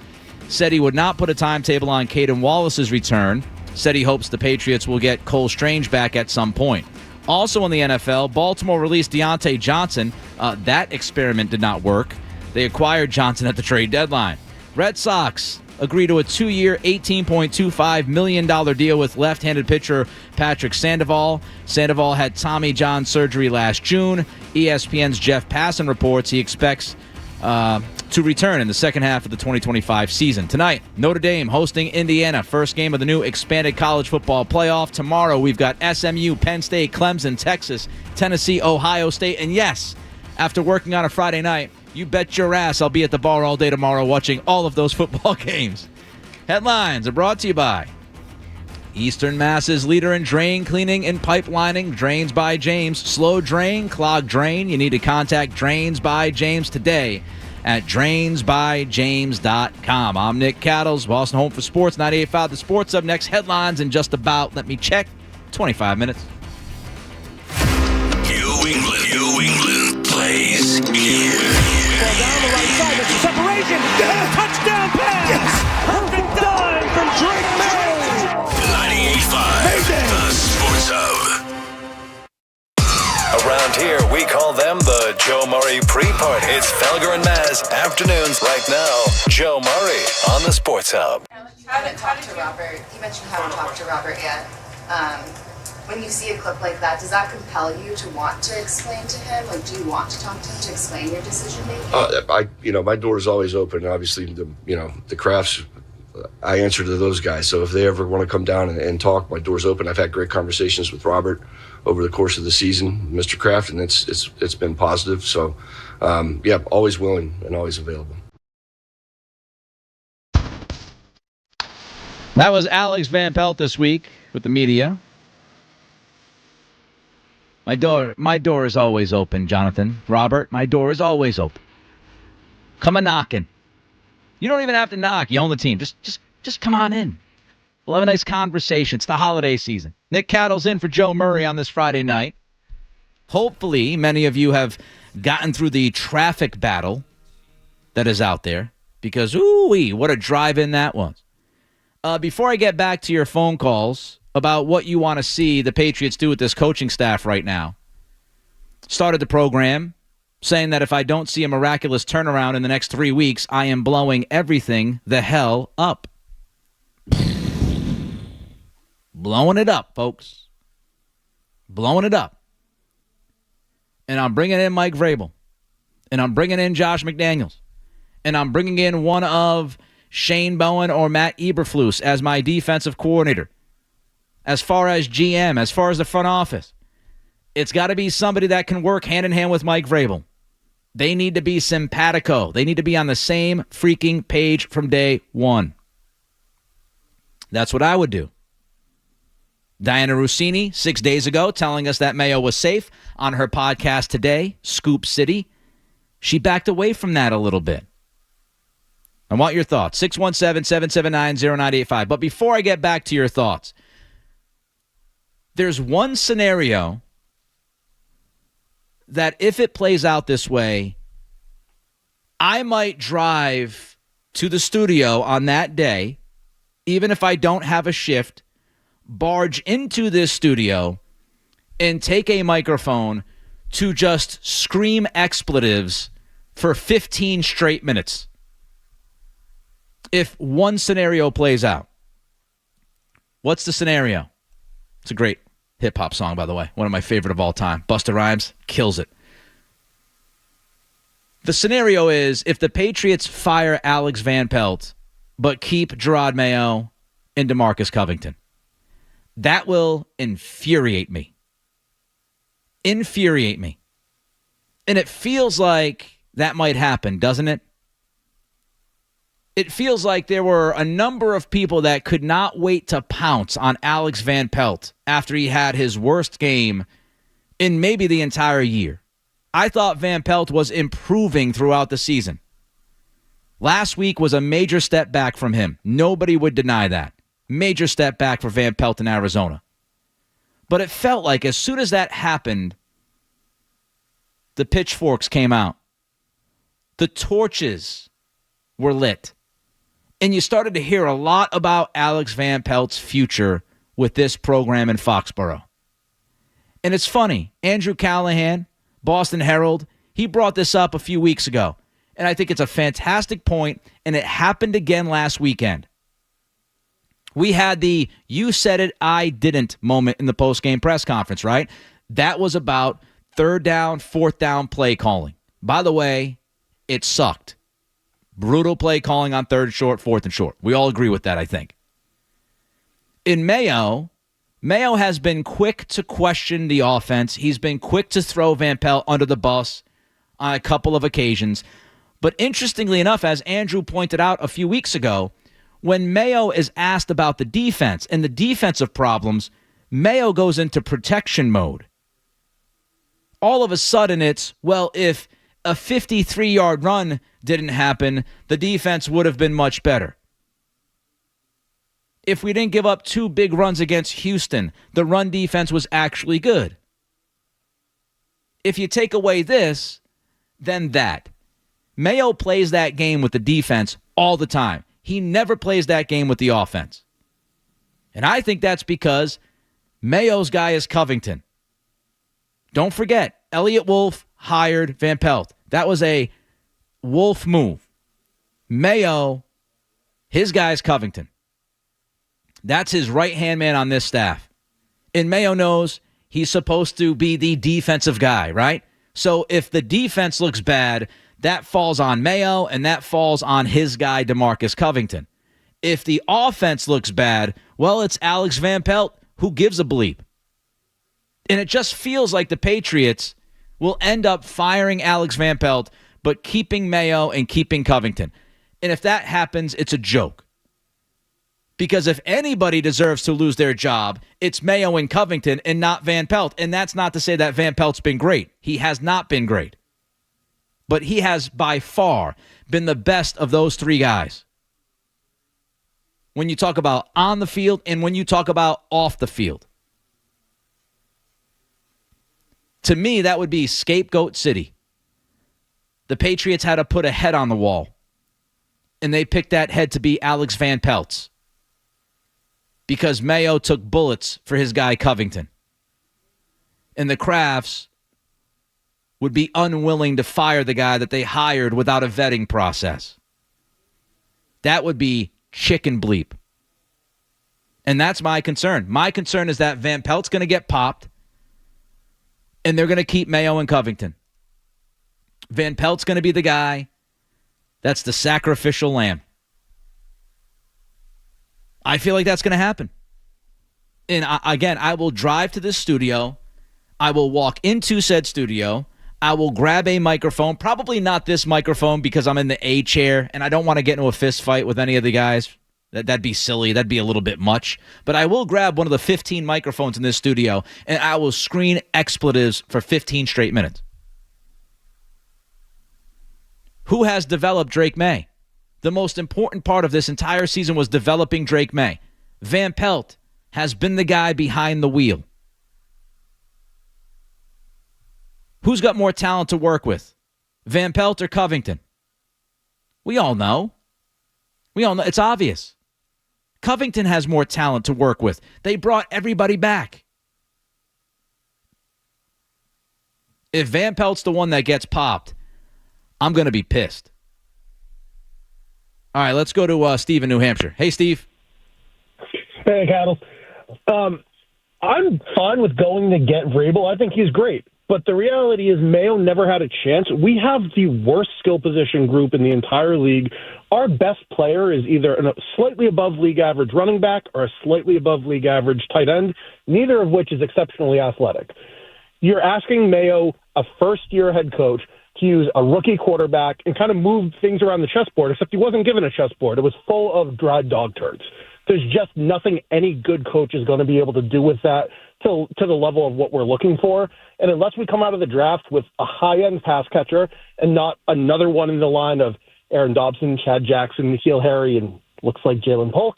said he would not put a timetable on Caden Wallace's return. Said he hopes the Patriots will get Cole Strange back at some point. Also in the NFL, Baltimore released Deontay Johnson. That experiment did not work. They acquired Johnson at the trade deadline. Red Sox agreed to a 2-year, $18.25 million deal with left-handed pitcher Patrick Sandoval. Sandoval had Tommy John surgery last June. ESPN's Jeff Passan reports he expects to return in the second half of the 2025 season. Tonight, Notre Dame hosting Indiana. First game of the new expanded college football playoff. Tomorrow, we've got SMU, Penn State, Clemson, Texas, Tennessee, Ohio State. And yes, after working on a Friday night, you bet your ass I'll be at the bar all day tomorrow watching all of those football games. Headlines are brought to you by Eastern Mass's leader in drain cleaning and pipelining, Drains by James. Slow drain, clogged drain. You need to contact Drains by James today at drainsbyjames.com. I'm Nick Cattles, Boston Home for Sports, 98.5 The Sports Up. Next, headlines in just about, let me check, 25 minutes.
New England plays here.
Ball down the right side, there's a separation. Touchdown pass. Yes. Perfect dive from Drake May.
98.5 The Sports Hub.
Around here, we call them the Joe Murray pre-party. It's Felger and Maz afternoons right now. Joe Murray on the Sports Hub.
Haven't talked to Robert. You mentioned you haven't talked to Robert yet. When you see a clip like that, does that compel you to want to explain to him? Like, do you want to talk to him to explain your decision making?
My door is always open. Obviously, the Crafts, I answer to those guys. So if they ever want to come down and talk, my door's open. I've had great conversations with Robert over the course of the season, Mr. Kraft, and it's been positive. So, always willing and always available.
That was Alex Van Pelt this week with the media. My door is always open, Jonathan. Robert, my door is always open. Come a knocking. You don't even have to knock. You own the team. Just come on in. We'll have a nice conversation. It's the holiday season. Nick Cattle's in for Joe Murray on this Friday night. Hopefully, many of you have gotten through the traffic battle that is out there. because, ooh-wee, what a drive-in that was. Before I get back to your phone calls about what you want to see the Patriots do with this coaching staff right now, started the program saying that if I don't see a miraculous turnaround in the next 3 weeks, I am blowing everything the hell up. Blowing it up, folks. Blowing it up. And I'm bringing in Mike Vrabel. And I'm bringing in Josh McDaniels. And I'm bringing in one of Shane Bowen or Matt Eberflus as my defensive coordinator. As far as GM, as far as the front office, it's got to be somebody that can work hand in hand with Mike Vrabel. They need to be simpatico. They need to be on the same freaking page from day one. That's what I would do. Diana Rossini, 6 days ago, telling us that Mayo was safe on her podcast today, Scoop City. She backed away from that a little bit. I want your thoughts. 617-779-0985. But before I get back to your thoughts, there's one scenario that if it plays out this way, I might drive to the studio on that day, even if I don't have a shift, barge into this studio and take a microphone to just scream expletives for 15 straight minutes. If one scenario plays out. What's the scenario? It's a great hip-hop song, by the way. One of my favorite of all time. Busta Rhymes kills it. The scenario is if the Patriots fire Alex Van Pelt but keep Gerard Mayo and DeMarcus Covington. That will infuriate me. Infuriate me. And it feels like that might happen, doesn't it? It feels like there were a number of people that could not wait to pounce on Alex Van Pelt after he had his worst game in maybe the entire year. I thought Van Pelt was improving throughout the season. Last week was a major step back from him. Nobody would deny that. Major step back for Van Pelt in Arizona. But it felt like as soon as that happened, the pitchforks came out. The torches were lit. And you started to hear a lot about Alex Van Pelt's future with this program in Foxborough. And it's funny. Andrew Callahan, Boston Herald, he brought this up a few weeks ago. And I think it's a fantastic point, and it happened again last weekend. We had the you said it, I didn't moment in the post-game press conference, right? That was about third down, fourth down play calling. By the way, it sucked. Brutal play calling on third and short, fourth and short. We all agree with that, I think. In Mayo has been quick to question the offense. He's been quick to throw Van Pelt under the bus on a couple of occasions. But interestingly enough, as Andrew pointed out a few weeks ago, when Mayo is asked about the defense and the defensive problems, Mayo goes into protection mode. All of a sudden it's, well, if a 53-yard run didn't happen, the defense would have been much better. If we didn't give up 2 big runs against Houston, the run defense was actually good. If you take away this, then that. Mayo plays that game with the defense all the time. He never plays that game with the offense. And I think that's because Mayo's guy is Covington. Don't forget, Elliott Wolf hired Van Pelt. That was a Wolf move. Mayo, his guy is Covington. That's his right-hand man on this staff. And Mayo knows he's supposed to be the defensive guy, right? So if the defense looks bad, that falls on Mayo, and that falls on his guy, DeMarcus Covington. If the offense looks bad, well, it's Alex Van Pelt. Who gives a bleep? And it just feels like the Patriots will end up firing Alex Van Pelt, but keeping Mayo and keeping Covington. And if that happens, it's a joke. Because if anybody deserves to lose their job, it's Mayo and Covington and not Van Pelt. And that's not to say that Van Pelt's been great. He has not been great. But he has by far been the best of those 3 guys. When you talk about on the field and when you talk about off the field. To me, that would be scapegoat city. The Patriots had to put a head on the wall and they picked that head to be Alex Van Pelt's because Mayo took bullets for his guy Covington. And the Crafts would be unwilling to fire the guy that they hired without a vetting process. That would be chicken bleep. And that's my concern. My concern is that Van Pelt's going to get popped, and they're going to keep Mayo and Covington. Van Pelt's going to be the guy that's the sacrificial lamb. I feel like that's going to happen. And again, I will drive to this studio. I will walk into said studio. I will grab a microphone, probably not this microphone because I'm in the A chair and I don't want to get into a fist fight with any of the guys. That'd be silly. That'd be a little bit much. But I will grab one of the 15 microphones in this studio and I will screen expletives for 15 straight minutes. Who has developed Drake May? The most important part of this entire season was developing Drake May. Van Pelt has been the guy behind the wheel. Who's got more talent to work with? Van Pelt or Covington? We all know. It's obvious. Covington has more talent to work with. They brought everybody back. If Van Pelt's the one that gets popped, I'm going to be pissed. All right, let's go to Steve in New Hampshire. Hey, Steve.
Hey, Cattle. I'm fine with going to get Vrabel. I think he's great. But the reality is Mayo never had a chance. We have the worst skill position group in the entire league. Our best player is either a slightly above league average running back or a slightly above league average tight end, neither of which is exceptionally athletic. You're asking Mayo, a first-year head coach, to use a rookie quarterback and kind of move things around the chessboard, except he wasn't given a chessboard. It was full of dried dog turds. There's just nothing any good coach is going to be able to do with that to the level of what we're looking for. And unless we come out of the draft with a high-end pass catcher and not another one in the line of Aaron Dobson, Chad Jackson, N'Keal Harry, and looks like Jalen Polk,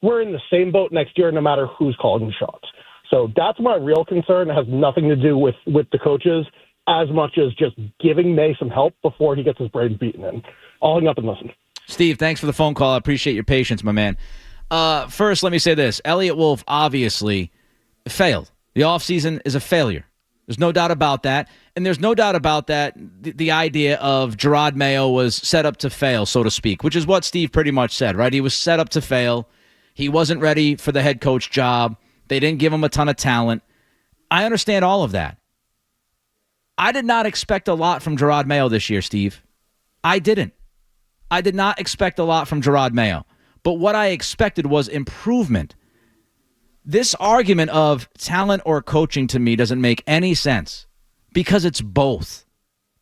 we're in the same boat next year no matter who's calling the shots. So that's my real concern. It has nothing to do with the coaches as much as just giving May some help before he gets his brains beaten in. I'll hang up and listen.
Steve, thanks for the phone call. I appreciate your patience, my man. First, let me say this. Elliott Wolf obviously failed. The offseason is a failure. There's no doubt about that. And there's no doubt about that the idea of Gerard Mayo was set up to fail, so to speak, which is what Steve pretty much said, right? He was set up to fail. He wasn't ready for the head coach job. They didn't give him a ton of talent. I understand all of that. I did not expect a lot from Gerard Mayo this year, Steve. I didn't. I did not expect a lot from Gerard Mayo. But what I expected was improvement. This argument of talent or coaching to me doesn't make any sense because it's both.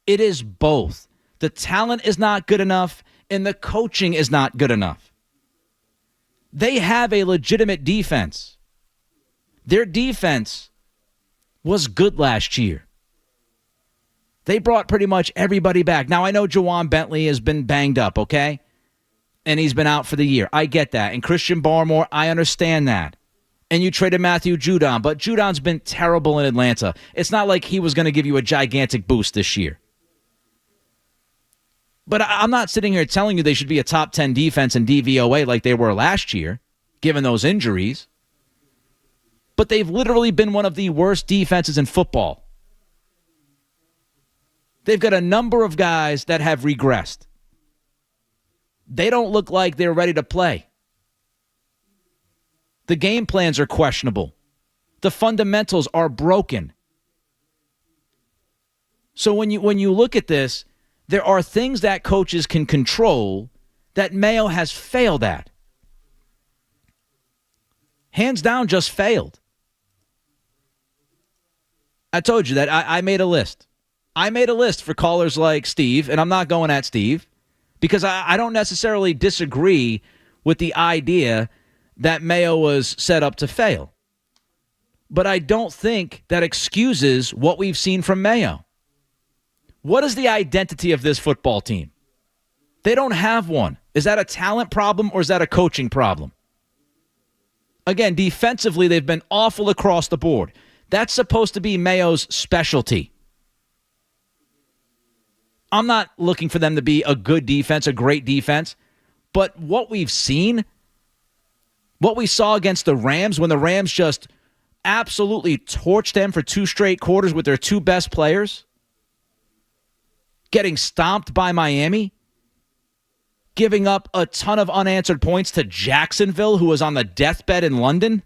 It is both. The talent is not good enough and the coaching is not good enough. They have a legitimate defense. Their defense was good last year. They brought pretty much everybody back. Now, I know Jawan Bentley has been banged up, okay? And he's been out for the year. I get that. And Christian Barmore, I understand that. And you traded Matthew Judon, but Judon's been terrible in Atlanta. It's not like he was going to give you a gigantic boost this year. But I'm not sitting here telling you they should be a top 10 defense in DVOA like they were last year, given those injuries. But they've literally been one of the worst defenses in football. They've got a number of guys that have regressed. They don't look like they're ready to play. The game plans are questionable. The fundamentals are broken. So when you look at this, there are things that coaches can control that Mayo has failed at. Hands down, just failed. I told you that I made a list. I made a list for callers like Steve, and I'm not going at Steve, because I don't necessarily disagree with the idea that Mayo was set up to fail. But I don't think that excuses what we've seen from Mayo. What is the identity of this football team? They don't have one. Is that a talent problem or is that a coaching problem? Again, defensively, they've been awful across the board. That's supposed to be Mayo's specialty. I'm not looking for them to be a good defense, a great defense. But what we've seen, what we saw against the Rams when the Rams just absolutely torched them for 2 straight quarters with their 2 best players, getting stomped by Miami, giving up a ton of unanswered points to Jacksonville, who was on the deathbed in London,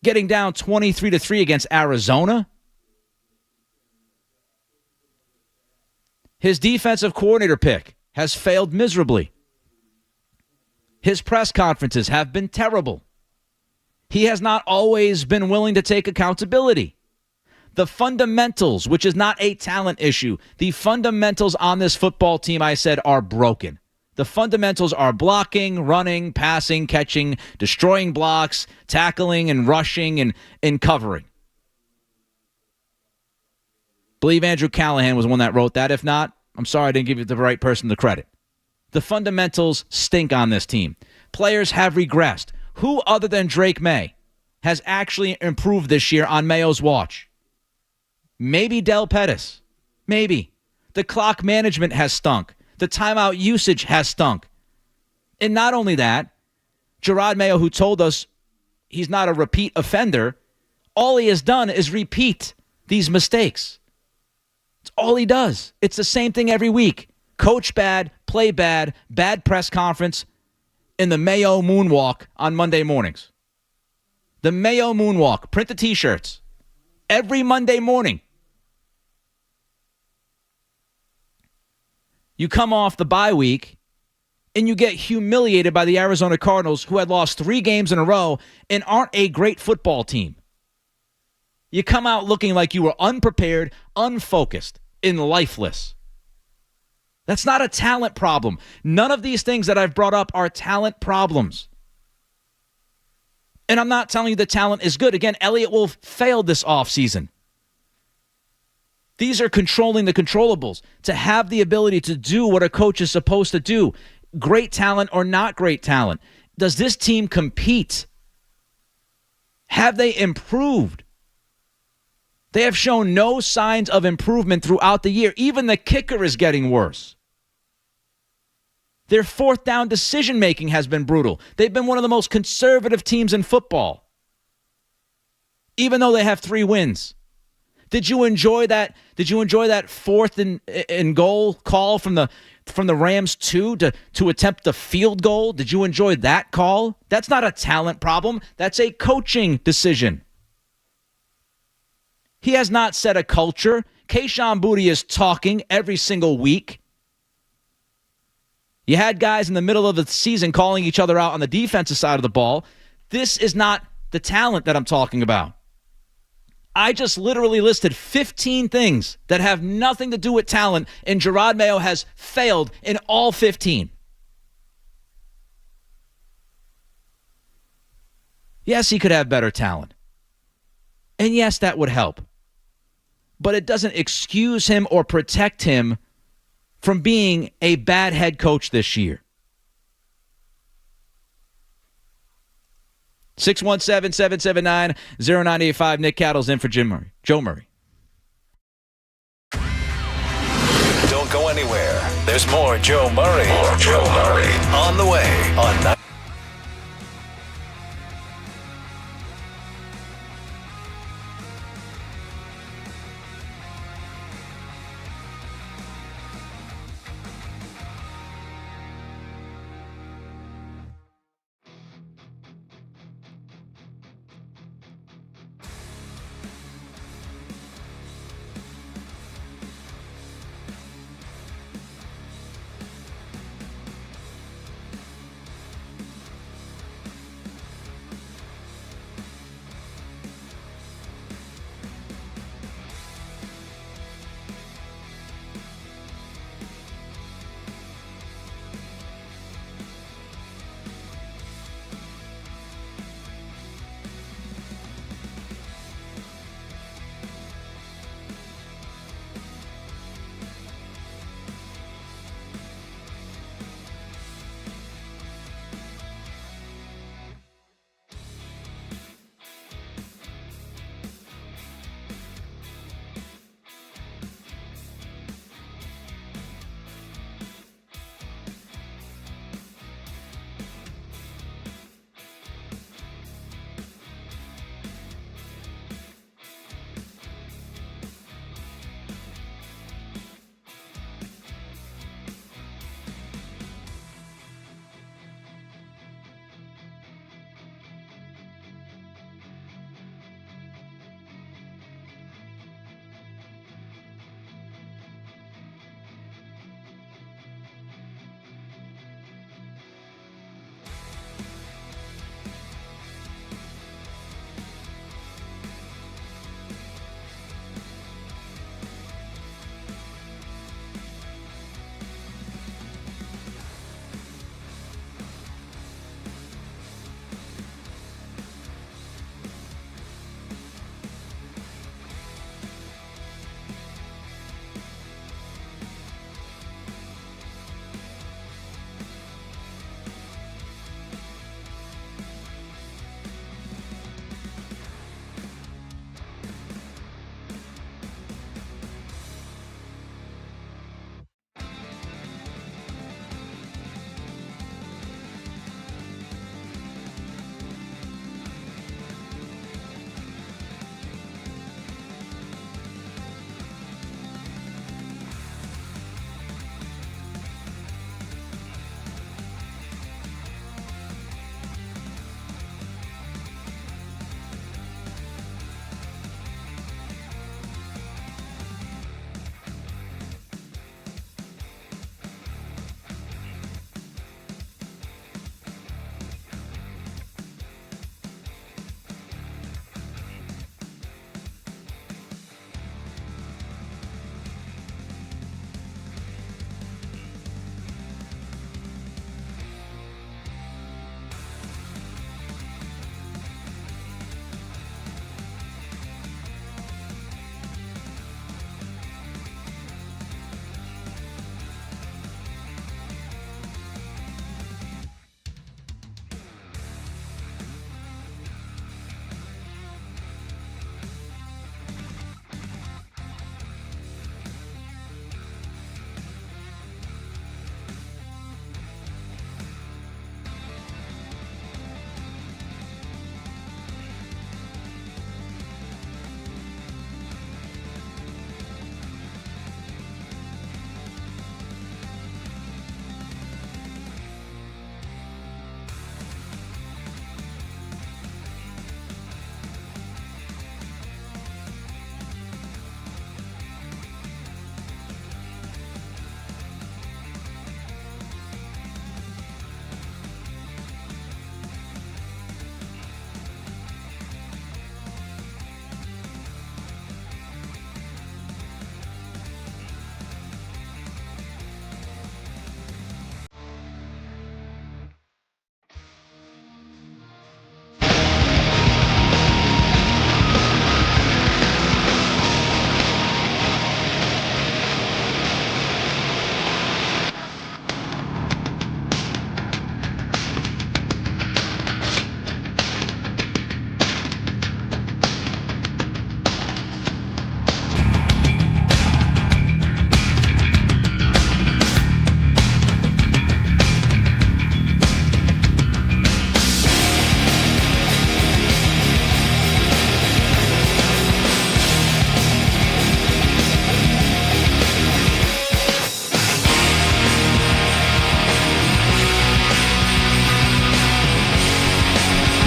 getting down 23-3 against Arizona. His defensive coordinator pick has failed miserably. His press conferences have been terrible. He has not always been willing to take accountability. The fundamentals, which is not a talent issue, the fundamentals on this football team, I said, are broken. The fundamentals are blocking, running, passing, catching, destroying blocks, tackling and rushing and covering. Believe Andrew Callahan was the one that wrote that. If not, I'm sorry I didn't give you the right person the credit. The fundamentals stink on this team. Players have regressed. Who other than Drake May has actually improved this year on Mayo's watch? Maybe Del Pettis. Maybe. The clock management has stunk. The timeout usage has stunk. And not only that, Gerard Mayo, who told us he's not a repeat offender, all he has done is repeat these mistakes. It's all he does. It's the same thing every week. Coach bad, play bad, bad press conference, and the Mayo moonwalk on Monday mornings. The Mayo moonwalk. Print the T-shirts. Every Monday morning. You come off the bye week, and you get humiliated by the Arizona Cardinals, who had lost 3 games in a row and aren't a great football team. You come out looking like you were unprepared, unfocused, and lifeless. That's not a talent problem. None of these things that I've brought up are talent problems. And I'm not telling you the talent is good. Again, Elliott Wolf failed this offseason. These are controlling the controllables. To have the ability to do what a coach is supposed to do, great talent or not great talent. Does this team compete? Have they improved? They have shown no signs of improvement throughout the year. Even the kicker is getting worse. Their 4th down decision-making has been brutal. They've been one of the most conservative teams in football, even though they have 3 wins. Did you enjoy that? Did you enjoy that 4th and goal call from the Rams 2 to attempt the field goal? Did you enjoy that call? That's not a talent problem. That's a coaching decision. He has not set a culture. Kayshon Boutte is talking every single week. You had guys in the middle of the season calling each other out on the defensive side of the ball. This is not the talent that I'm talking about. I just literally listed 15 things that have nothing to do with talent, and Gerard Mayo has failed in all 15. Yes, he could have better talent. And yes, that would help. But it doesn't excuse him or protect him from being a bad head coach this year. 617-779-0985. Nick Cattle's in for Joe Murray.
Don't go anywhere. There's more Joe Murray. On the way on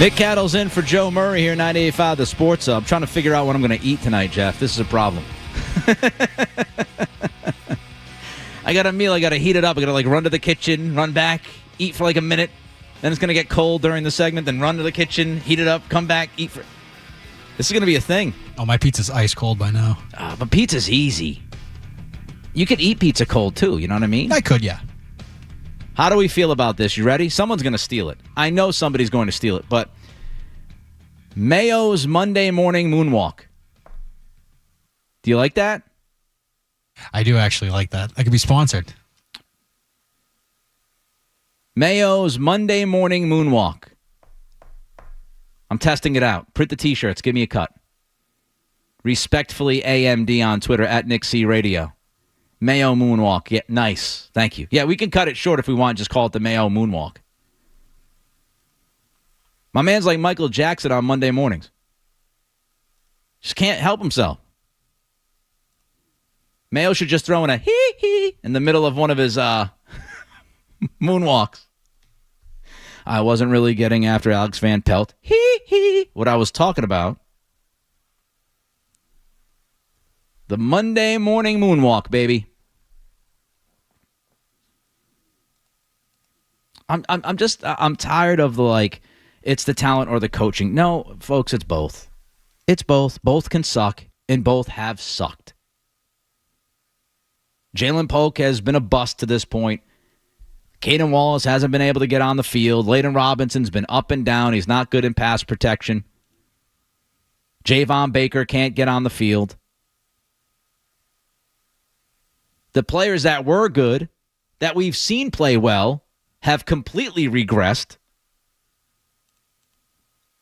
Nick Cattle's in for Joe Murray here, 98.5 The Sports Hub. I'm trying to figure out what I'm going to eat tonight, Jeff. This is a problem. I got a meal. I got to heat it up. I got to run to the kitchen, run back, eat for a minute. Then it's going to get cold during the segment. Then run to the kitchen, heat it up, come back, eat for. This is going to be a thing.
Oh, my pizza's ice cold by now.
But pizza's easy. You could eat pizza cold too. You know what I mean?
I could, yeah.
How do we feel about this? You ready? Someone's going to steal it. I know somebody's going to steal it, but Mayo's Monday morning moonwalk. Do you like that?
I do actually like that. I could be sponsored.
Mayo's Monday morning moonwalk. I'm testing it out. Print the T-shirts. Give me a cut. Respectfully AMD on Twitter at Nick C Radio. Mayo moonwalk. Yeah, nice. Thank you. Yeah, we can cut it short if we want. Just call it the Mayo moonwalk. My man's like Michael Jackson on Monday mornings. Just can't help himself. Mayo should just throw in a hee-hee in the middle of one of his moonwalks. I wasn't really getting after Alex Van Pelt. Hee-hee. What I was talking about. The Monday morning moonwalk, baby. I'm tired of it's the talent or the coaching. No, folks, it's both. It's both. Both can suck, and both have sucked. Jalen Polk has been a bust to this point. Caden Wallace hasn't been able to get on the field. Layden Robinson's been up and down. He's not good in pass protection. Javon Baker can't get on the field. The players that were good, that we've seen play well, have completely regressed.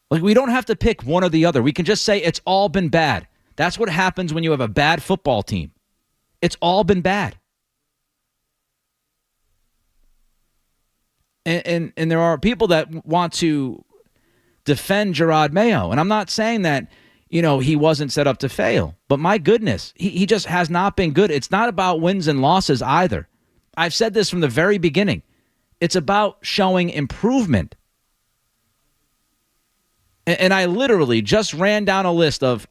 We don't have to pick one or the other. We can just say it's all been bad. That's what happens when you have a bad football team. It's all been bad. And there are people that want to defend Gerard Mayo. And I'm not saying that, he wasn't set up to fail. But my goodness, he just has not been good. It's not about wins and losses either. I've said this from the very beginning. It's about showing improvement. And I literally just ran down a list of,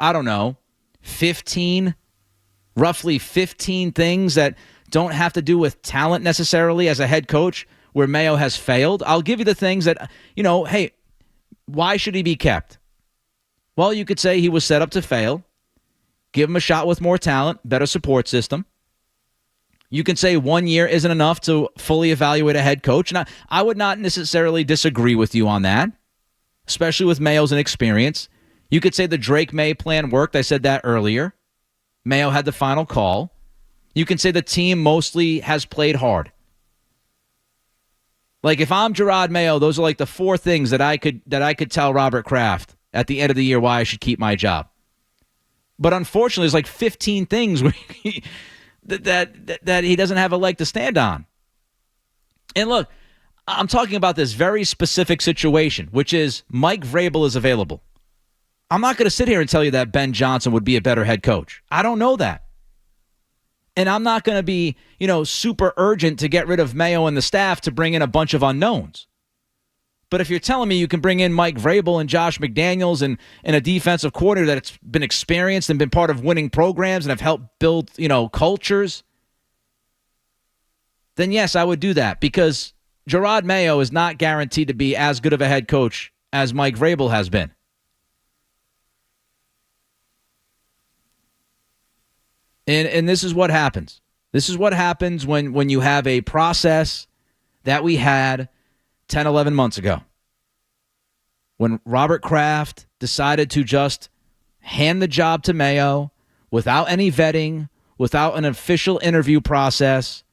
roughly 15 things that don't have to do with talent necessarily as a head coach where Mayo has failed. I'll give you the things that, hey, why should he be kept? Well, you could say he was set up to fail. Give him a shot with more talent, better support system. You can say 1 year isn't enough to fully evaluate a head coach. And I would not necessarily disagree with you on that, especially with Mayo's inexperience. You could say the Drake May plan worked. I said that earlier. Mayo had the final call. You can say the team mostly has played hard. If I'm Gerard Mayo, those are the four things that I could tell Robert Kraft at the end of the year why I should keep my job. But unfortunately, there's 15 things where that he doesn't have a leg to stand on. And look, I'm talking about this very specific situation, which is Mike Vrabel is available. I'm not going to sit here and tell you that Ben Johnson would be a better head coach. I don't know that. And I'm not going to be, super urgent to get rid of Mayo and the staff to bring in a bunch of unknowns. But if you're telling me you can bring in Mike Vrabel and Josh McDaniels and a defensive coordinator that's been experienced and been part of winning programs and have helped build, cultures, then yes, I would do that because Gerard Mayo is not guaranteed to be as good of a head coach as Mike Vrabel has been. And this is what happens. This is what happens when you have a process that we had 10, 11 months ago. When Robert Kraft decided to just hand the job to Mayo without any vetting, without an official interview process,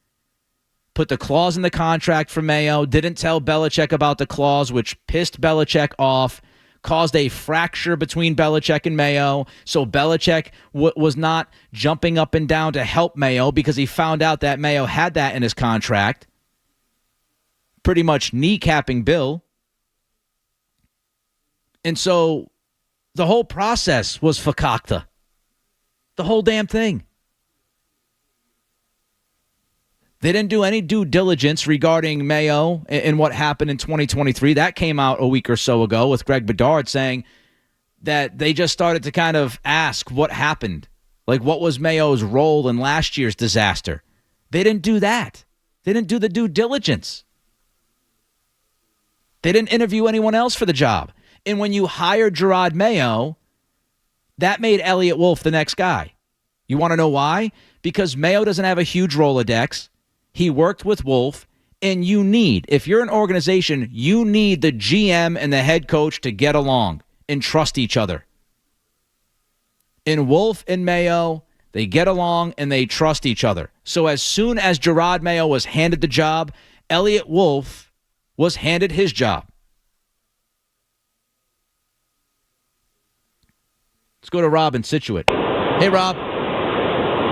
put the clause in the contract for Mayo, didn't tell Belichick about the clause, which pissed Belichick off, caused a fracture between Belichick and Mayo, so Belichick was not jumping up and down to help Mayo because he found out that Mayo had that in his contract, pretty much kneecapping Bill. And so the whole process was fakakta. The whole damn thing. They didn't do any due diligence regarding Mayo and what happened in 2023. That came out a week or so ago with Greg Bedard saying that they just started to kind of ask what happened. Like, what was Mayo's role in last year's disaster? They didn't do that. They didn't do the due diligence. They didn't interview anyone else for the job. And when you hired Gerard Mayo, that made Elliott Wolf the next guy. You want to know why? Because Mayo doesn't have a huge Rolodex. He worked with Wolf, and if you're an organization, you need the GM and the head coach to get along and trust each other. And Wolf and Mayo, they get along and they trust each other. So as soon as Gerard Mayo was handed the job, Elliott Wolf was handed his job. Let's go to Rob in Scituate. Hey, Rob.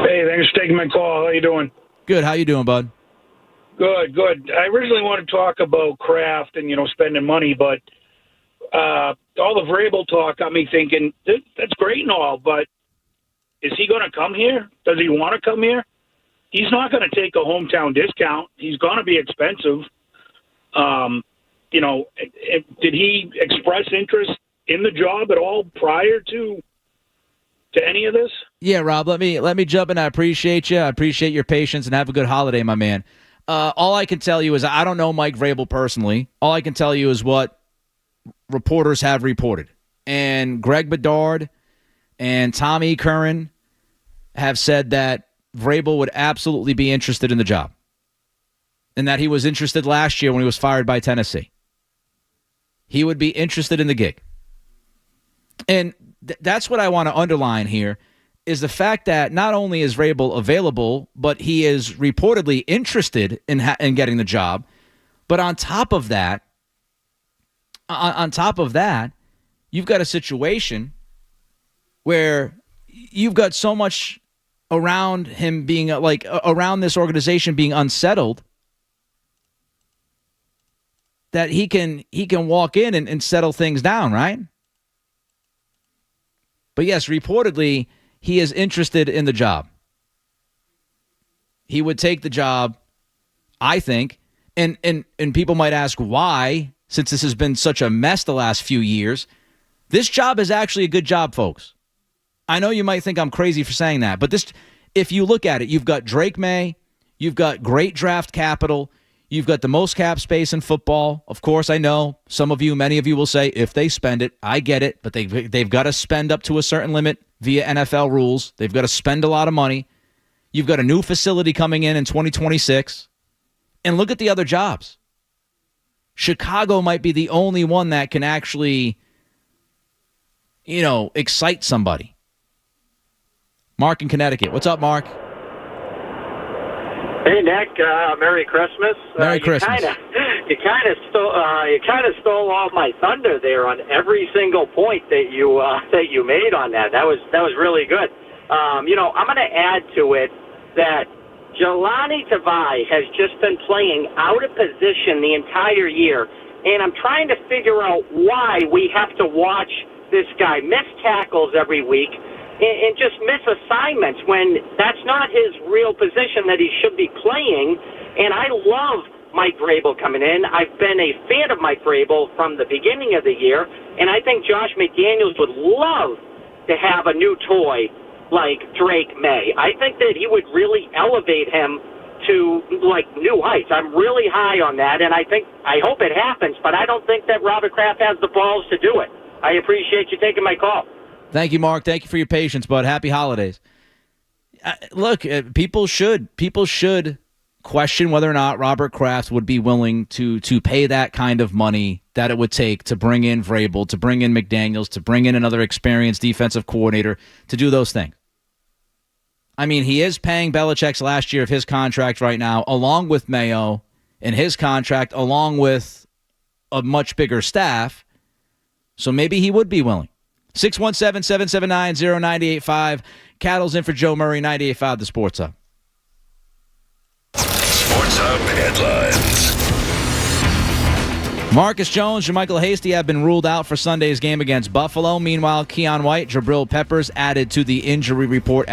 Hey, thanks for taking my call. How you doing?
Good. How you doing, bud?
Good. I originally wanted to talk about Kraft and, spending money, but all the Vrabel talk got me thinking, that's great and all, but is he going to come here? Does he want to come here? He's not going to take a hometown discount. He's going to be expensive. Did he express interest in the job at all prior to any of this?
Yeah, Rob, let me jump in. I appreciate you. I appreciate your patience, and have a good holiday, my man. All I can tell you is I don't know Mike Vrabel personally. All I can tell you is what reporters have reported. And Greg Bedard and Tommy Curran have said that Vrabel would absolutely be interested in the job, and that he was interested last year when he was fired by Tennessee. He would be interested in the gig. And that's what I want to underline here, is the fact that not only is Vrabel available, but he is reportedly interested in getting the job. But on top of that, you've got a situation where you've got so much around him being around this organization being unsettled that he can walk in and settle things down, right? But yes, reportedly, he is interested in the job. He would take the job, I think, and people might ask why, since this has been such a mess the last few years. This job is actually a good job, folks. I know you might think I'm crazy for saying that, but if you look at it, you've got Drake May, you've got great draft capital, you've got the most cap space in football. Of course, I know many of you will say, if they spend it, I get it, but they've got to spend up to a certain limit via NFL rules. They've got to spend a lot of money. You've got a new facility coming in 2026. And look at the other jobs. Chicago might be the only one that can actually, excite somebody. Mark in Connecticut. What's up, Mark?
Hey, Nick. Merry Christmas.
Merry Christmas.
You kind of stole all my thunder there on every single point that you made on that. That was really good. I'm going to add to it that Jelani Tavai has just been playing out of position the entire year, and I'm trying to figure out why we have to watch this guy miss tackles every week and just miss assignments when that's not his real position that he should be playing. And I love Mike Vrabel coming in. I've been a fan of Mike Vrabel from the beginning of the year, and I think Josh McDaniels would love to have a new toy like Drake May. I think that he would really elevate him to new heights. I'm really high on that, and I hope it happens, but I don't think that Robert Kraft has the balls to do it. I appreciate you taking my call.
Thank you, Mark. Thank you for your patience, bud. Happy holidays. Look, people should question whether or not Robert Kraft would be willing to pay that kind of money that it would take to bring in Vrabel, to bring in McDaniels, to bring in another experienced defensive coordinator, to do those things. I mean, he is paying Belichick's last year of his contract right now, along with Mayo and his contract, along with a much bigger staff. So maybe he would be willing. 617-779-0985. Cattle's in for Joe Murray, 98.5 The Sports Hub.
Sports Hub headlines.
Marcus Jones and Michael Hasty have been ruled out for Sunday's game against Buffalo. Meanwhile, Keon White, Jabril Peppers added to the injury report.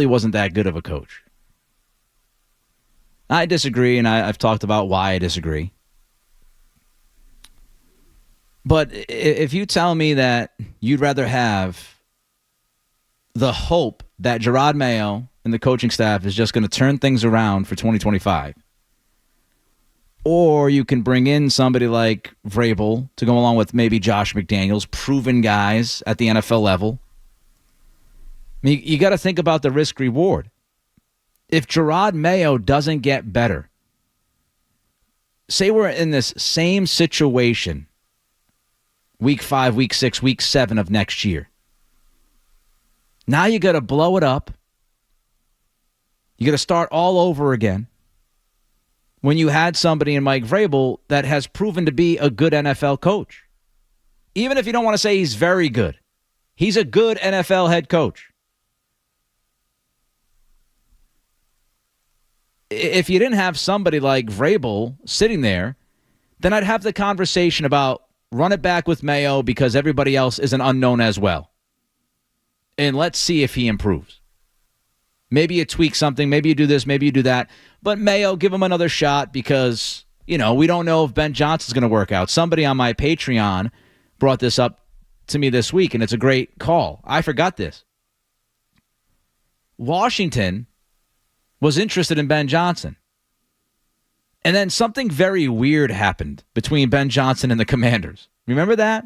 He wasn't that good of a coach. I disagree, and I've talked about why I disagree. But if you tell me that you'd rather have the hope that Gerard Mayo and the coaching staff is just going to turn things around for 2025, or you can bring in somebody like Vrabel to go along with maybe Josh McDaniels, proven guys at the NFL level, I mean, you got to think about the risk-reward. If Gerard Mayo doesn't get better, say we're in this same situation week 5, week 6, week 7 of next year. Now you got to blow it up. You got to start all over again when you had somebody in Mike Vrabel that has proven to be a good NFL coach. Even if you don't want to say he's very good, he's a good NFL head coach. If you didn't have somebody like Vrabel sitting there, then I'd have the conversation about run it back with Mayo because everybody else is an unknown as well. And let's see if he improves. Maybe you tweak something, maybe you do this, maybe you do that. But Mayo, give him another shot because, we don't know if Ben Johnson's going to work out. Somebody on my Patreon brought this up to me this week, and it's a great call. I forgot this. Washington was interested in Ben Johnson. And then something very weird happened between Ben Johnson and the Commanders. Remember that?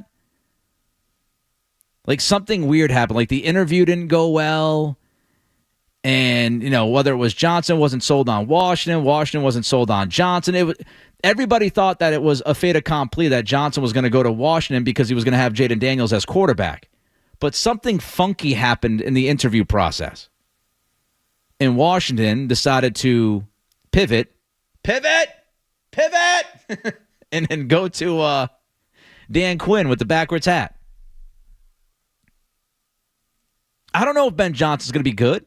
Like something weird happened. Like the interview didn't go well. And, whether it was Johnson wasn't sold on Washington wasn't sold on Johnson. Everybody thought that it was a fait accompli that Johnson was going to go to Washington because he was going to have Jaden Daniels as quarterback. But something funky happened in the interview process. And Washington decided to pivot, and then go to Dan Quinn with the backwards hat. I don't know if Ben Johnson's going to be good.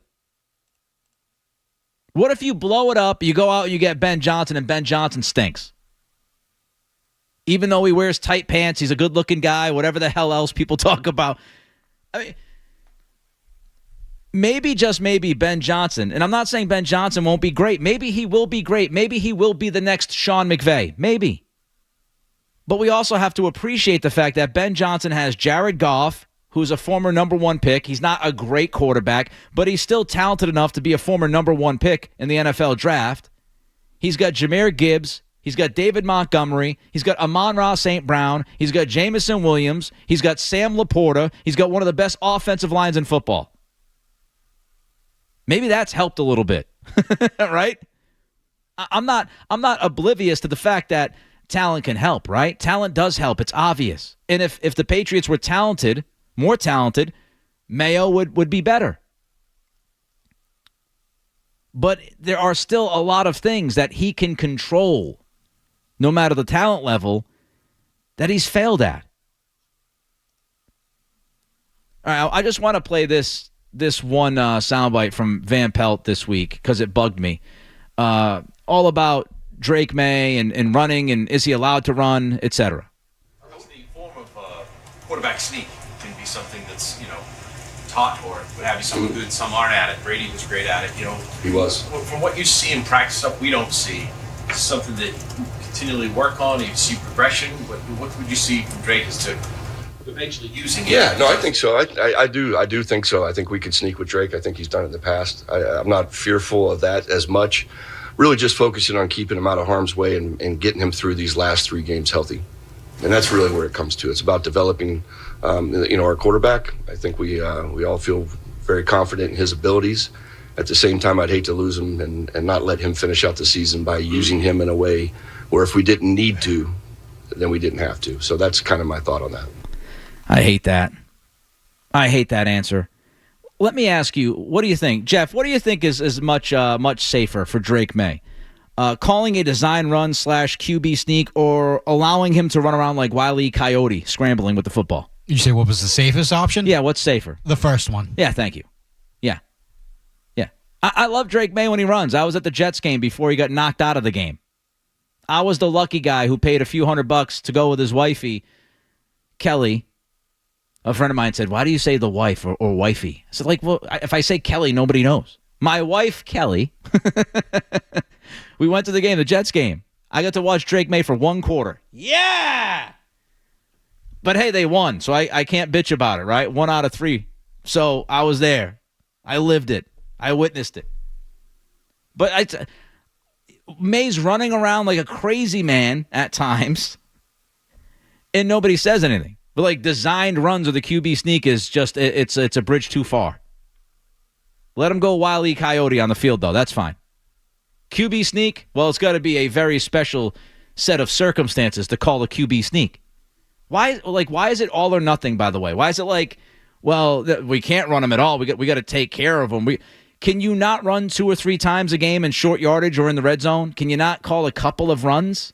What if you blow it up, you go out and you get Ben Johnson, and Ben Johnson stinks? Even though he wears tight pants, he's a good-looking guy, whatever the hell else people talk about. I mean, maybe, just maybe, Ben Johnson, and I'm not saying Ben Johnson won't be great. Maybe he will be great. Maybe he will be the next Sean McVay. Maybe. But we also have to appreciate the fact that Ben Johnson has Jared Goff, who's a former number 1 pick. He's not a great quarterback, but he's still talented enough to be a former number 1 pick in the NFL draft. He's got Jahmyr Gibbs. He's got David Montgomery. He's got Amon-Ra St. Brown. He's got Jamison Williams. He's got Sam Laporta. He's got one of the best offensive lines in football. Maybe that's helped a little bit, right? I'm not oblivious to the fact that talent can help, right? Talent does help. It's obvious. And if the Patriots were talented, more talented, Mayo would be better. But there are still a lot of things that he can control, no matter the talent level, that he's failed at. All right, I just want to play this one soundbite from Van Pelt this week because it bugged me. All about Drake May and running, and is he allowed to run, etc.
The form of quarterback sneak can be something that's, taught or what have you. Some are good, some aren't at it. Brady was great at it,
He was.
From what you see in practice, stuff we don't see, is something that you continually work on. You see progression. What would you see from Drake as to eventually using it?
Yeah, no, I think so. I do think so. I think we could sneak with Drake. I think he's done it in the past. I'm not fearful of that as much. Really just focusing on keeping him out of harm's way and getting him through these last 3 games healthy. And that's really where it comes to. It's about developing, our quarterback. I think we all feel very confident in his abilities. At the same time, I'd hate to lose him and not let him finish out the season by using him in a way where if we didn't need to, then we didn't have to. So that's kind of my thought on that.
I hate that. I hate that answer. Let me ask you, what do you think? Jeff, what do you think is much safer for Drake May? Calling a design run / QB sneak or allowing him to run around like Wile E. Coyote scrambling with the football?
You say what was the safest option?
Yeah, what's safer?
The first one.
Yeah, thank you. Yeah. I love Drake May when he runs. I was at the Jets game before he got knocked out of the game. I was the lucky guy who paid a few $100 to go with his wifey, Kelly, A friend of mine said, why do you say the wife or wifey? I said, well, if I say Kelly, nobody knows. My wife, Kelly, we went to the game, the Jets game. I got to watch Drake May for 1 quarter. Yeah! But, hey, they won, so I can't bitch about it, right? 1 out of 3. So I was there. I lived it. I witnessed it. But May's running around like a crazy man at times, and nobody says anything. But, designed runs of the QB sneak is just, it's a bridge too far. Let him go Wile E. Coyote on the field, though. That's fine. QB sneak, well, it's got to be a very special set of circumstances to call a QB sneak. Why is it all or nothing, by the way? Why is it we can't run him at all. We got to take care of him. Can you not run 2 or 3 times a game in short yardage or in the red zone? Can you not call a couple of runs?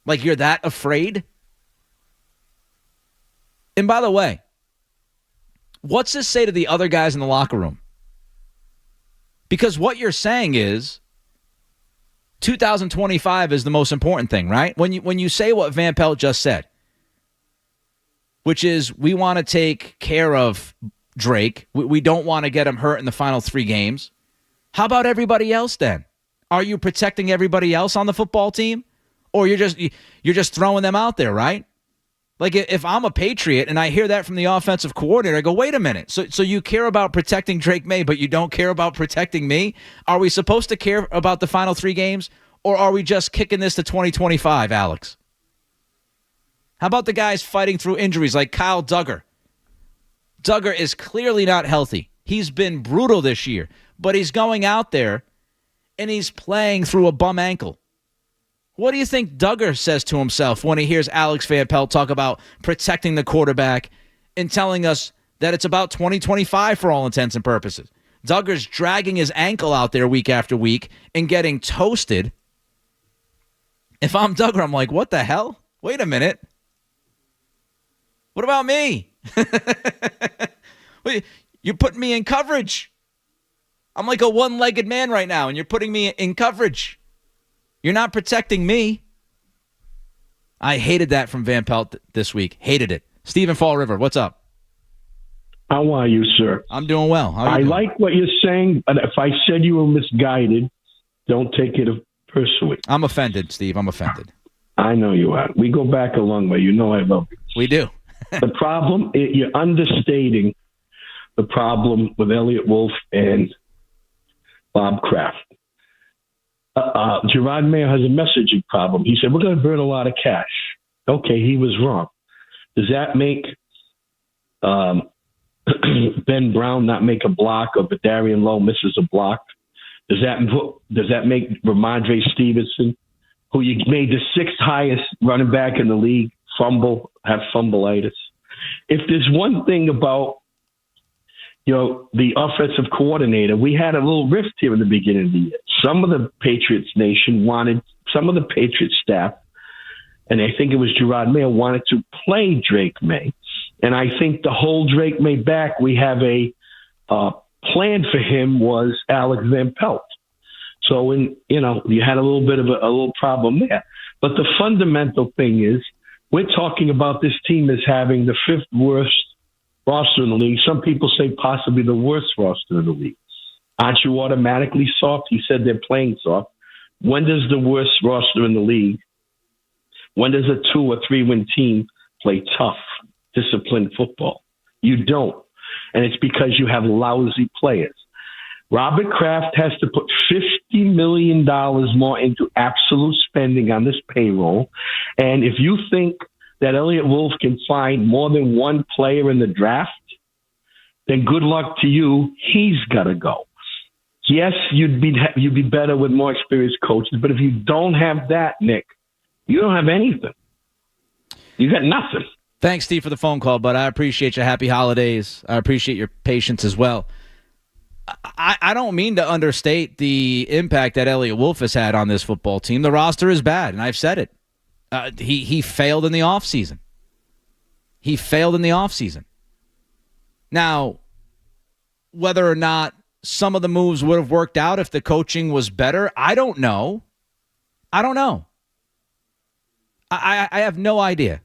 You're that afraid? And by the way, what's this say to the other guys in the locker room? Because what you're saying is 2025 is the most important thing, right? When you say what Van Pelt just said, which is we want to take care of Drake. We don't want to get him hurt in the final 3 games. How about everybody else then? Are you protecting everybody else on the football team? Or you're just throwing them out there, right? If I'm a Patriot and I hear that from the offensive coordinator, I go, wait a minute. So you care about protecting Drake May, but you don't care about protecting me? Are we supposed to care about the final 3 games? Or are we just kicking this to 2025, Alex? How about the guys fighting through injuries like Kyle Duggar? Duggar is clearly not healthy. He's been brutal this year, but he's going out there and he's playing through a bum ankle. What do you think Duggar says to himself when he hears Alex Van Pelt talk about protecting the quarterback and telling us that it's about 2025 for all intents and purposes? Duggar's dragging his ankle out there week after week and getting toasted. If I'm Duggar, I'm like, what the hell? Wait a minute. What about me? You're putting me in coverage. I'm like a one-legged man right now, and you're putting me in coverage. You're not protecting me. I hated that from Van Pelt this week. Hated it. Stephen Fall River, what's up?
How are you, sir?
I'm doing well. How are you
I
doing?
like what you're saying, but if I said you were misguided, don't take it personally.
I'm offended, Steve. I'm offended.
I know you are. We go back a long way. You know I love you.
We do.
The problem, you're understating the problem with Elliott Wolf and Bob Kraft. Gerard Mayer has a messaging problem. He said, we're going to burn a lot of cash. Okay, he was wrong. Does that make Ben Brown not make a block or Badarian Lowe misses a block? Does that make Ramondre Stevenson, who you made the 6th highest running back in the league, have fumbleitis? If there's one thing about the offensive coordinator, we had a little rift here in the beginning of the year. Some of the Patriots nation some of the Patriots staff, and I think it was Gerard Mayer, wanted to play Drake May. And I think the whole Drake May back, we have a plan for him was Alex Van Pelt. So you had a little bit of a little problem there. But the fundamental thing is, we're talking about this team as having the 5th worst roster in the league. Some people say possibly the worst roster in the league. Aren't you automatically soft? He said they're playing soft. When does the worst roster in the league, when does a 2 or 3 win team play tough, disciplined football? You don't. And it's because you have lousy players. Robert Kraft has to put $50 million more into absolute spending on this payroll. And if you think that Elliott Wolf can find more than one player in the draft, then good luck to you. He's got to go. Yes, you'd be better with more experienced coaches, but if you don't have that, Nick, you don't have anything. You got nothing.
Thanks, Steve, for the phone call, but I appreciate you. Happy holidays. I appreciate your patience as well. I don't mean to understate the impact that Elliott Wolf has had on this football team. The roster is bad, and I've said it. He failed in the offseason. He failed in the offseason. Now, whether or not some of the moves would have worked out if the coaching was better, I don't know. I have no idea.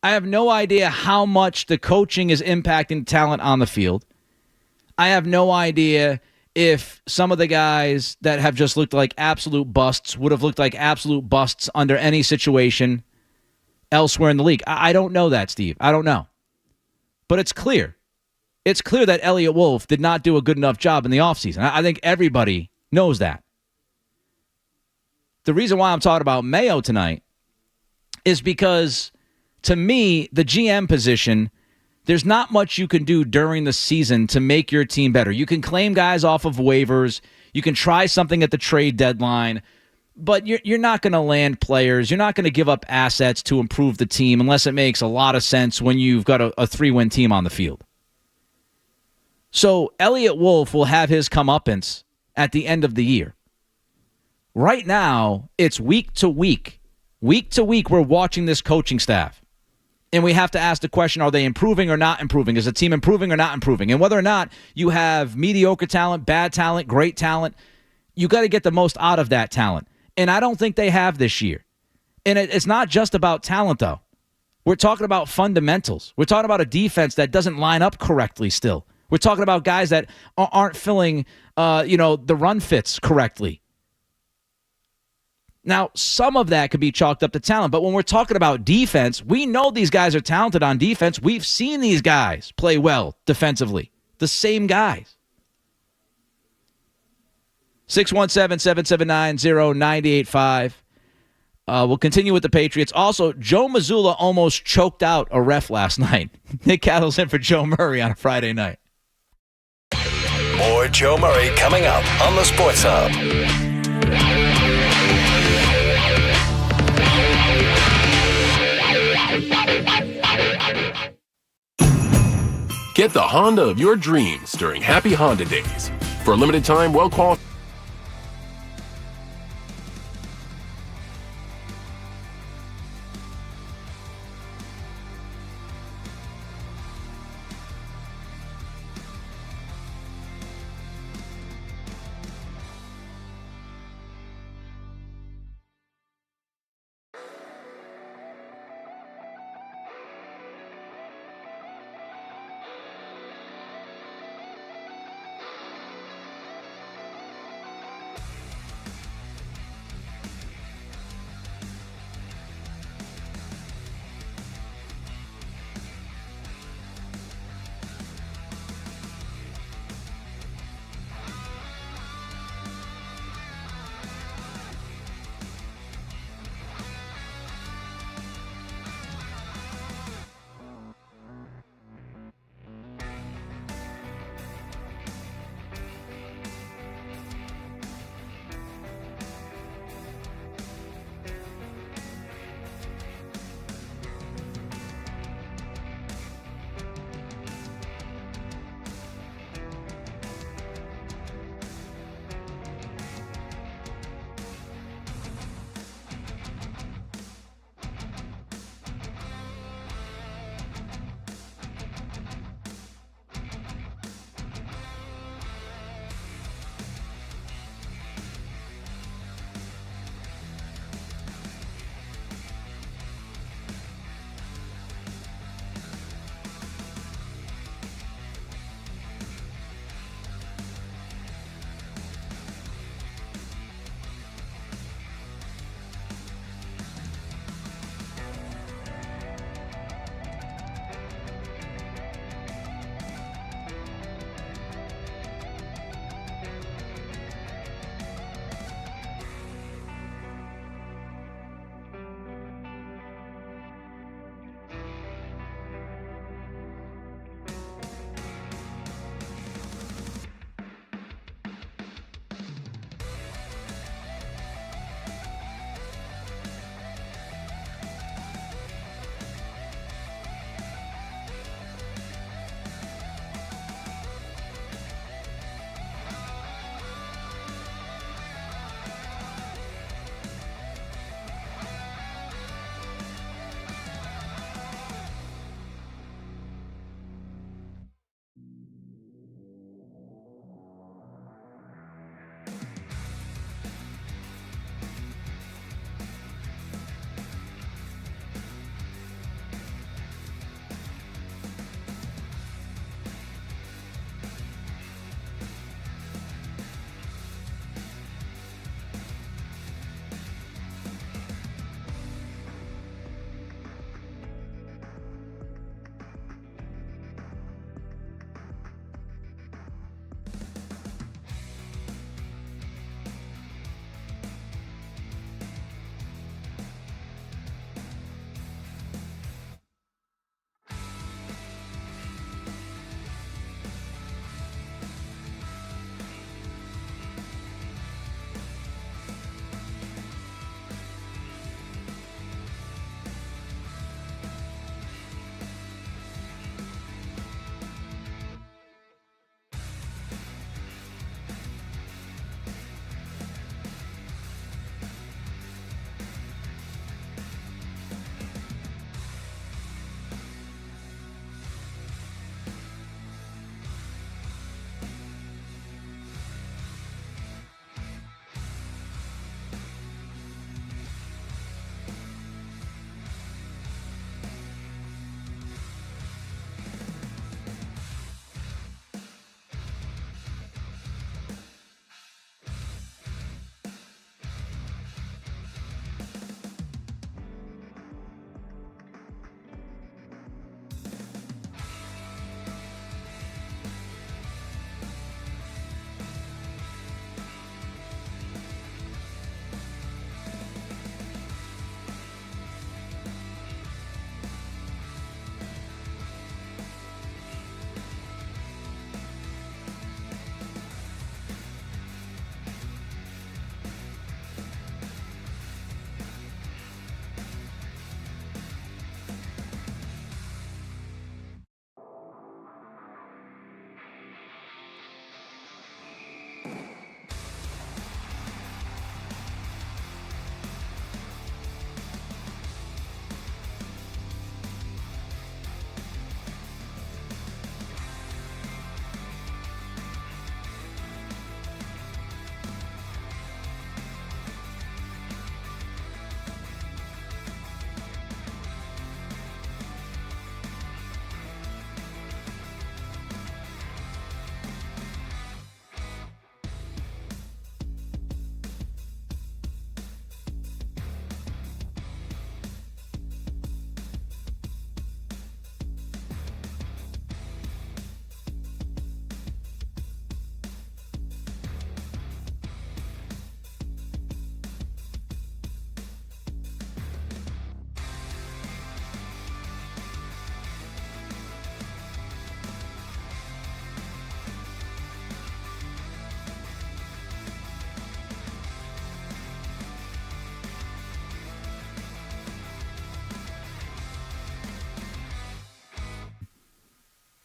I have no idea how much the coaching is impacting talent on the field. I have no idea if some of the guys that have just looked like absolute busts would have looked like absolute busts under any situation elsewhere in the league. I don't know that, Steve. I don't know. But it's clear. It's clear that Elliott Wolf did not do a good enough job in the offseason. I think everybody knows that. The reason why I'm talking about Mayo tonight is because, to me, the GM position, there's not much you can do during the season to make your team better. You can claim guys off of waivers. You can try something at the trade deadline. But you're not going to land players. You're not going to give up assets to improve the team unless it makes a lot of sense when you've got a 3-win team on the field. So Elliott Wolf will have his comeuppance at the end of the year. Right now, it's week to week. Week to week, we're watching this coaching staff. And we have to ask the question, are they improving or not improving? Is the team improving or not improving? And whether or not you have mediocre talent, bad talent, great talent, you got to get the most out of that talent. And I don't think they have this year. And it's not just about talent, though. We're talking about fundamentals. We're talking about a defense that doesn't line up correctly still. We're talking about guys that aren't filling, the run fits correctly. Now, some of that could be chalked up to talent, but when we're talking about defense, we know these guys are talented on defense. We've seen these guys play well defensively. The same guys. 617-779-0985. We'll continue with the Patriots. Also, Joe Mazzulla almost choked out a ref last night. Nick Cattle's in for Joe Murray on a Friday night.
More Joe Murray coming up on the Sports Hub.
Get the Honda of your dreams during Happy Honda Days. For a limited time, well-qualified.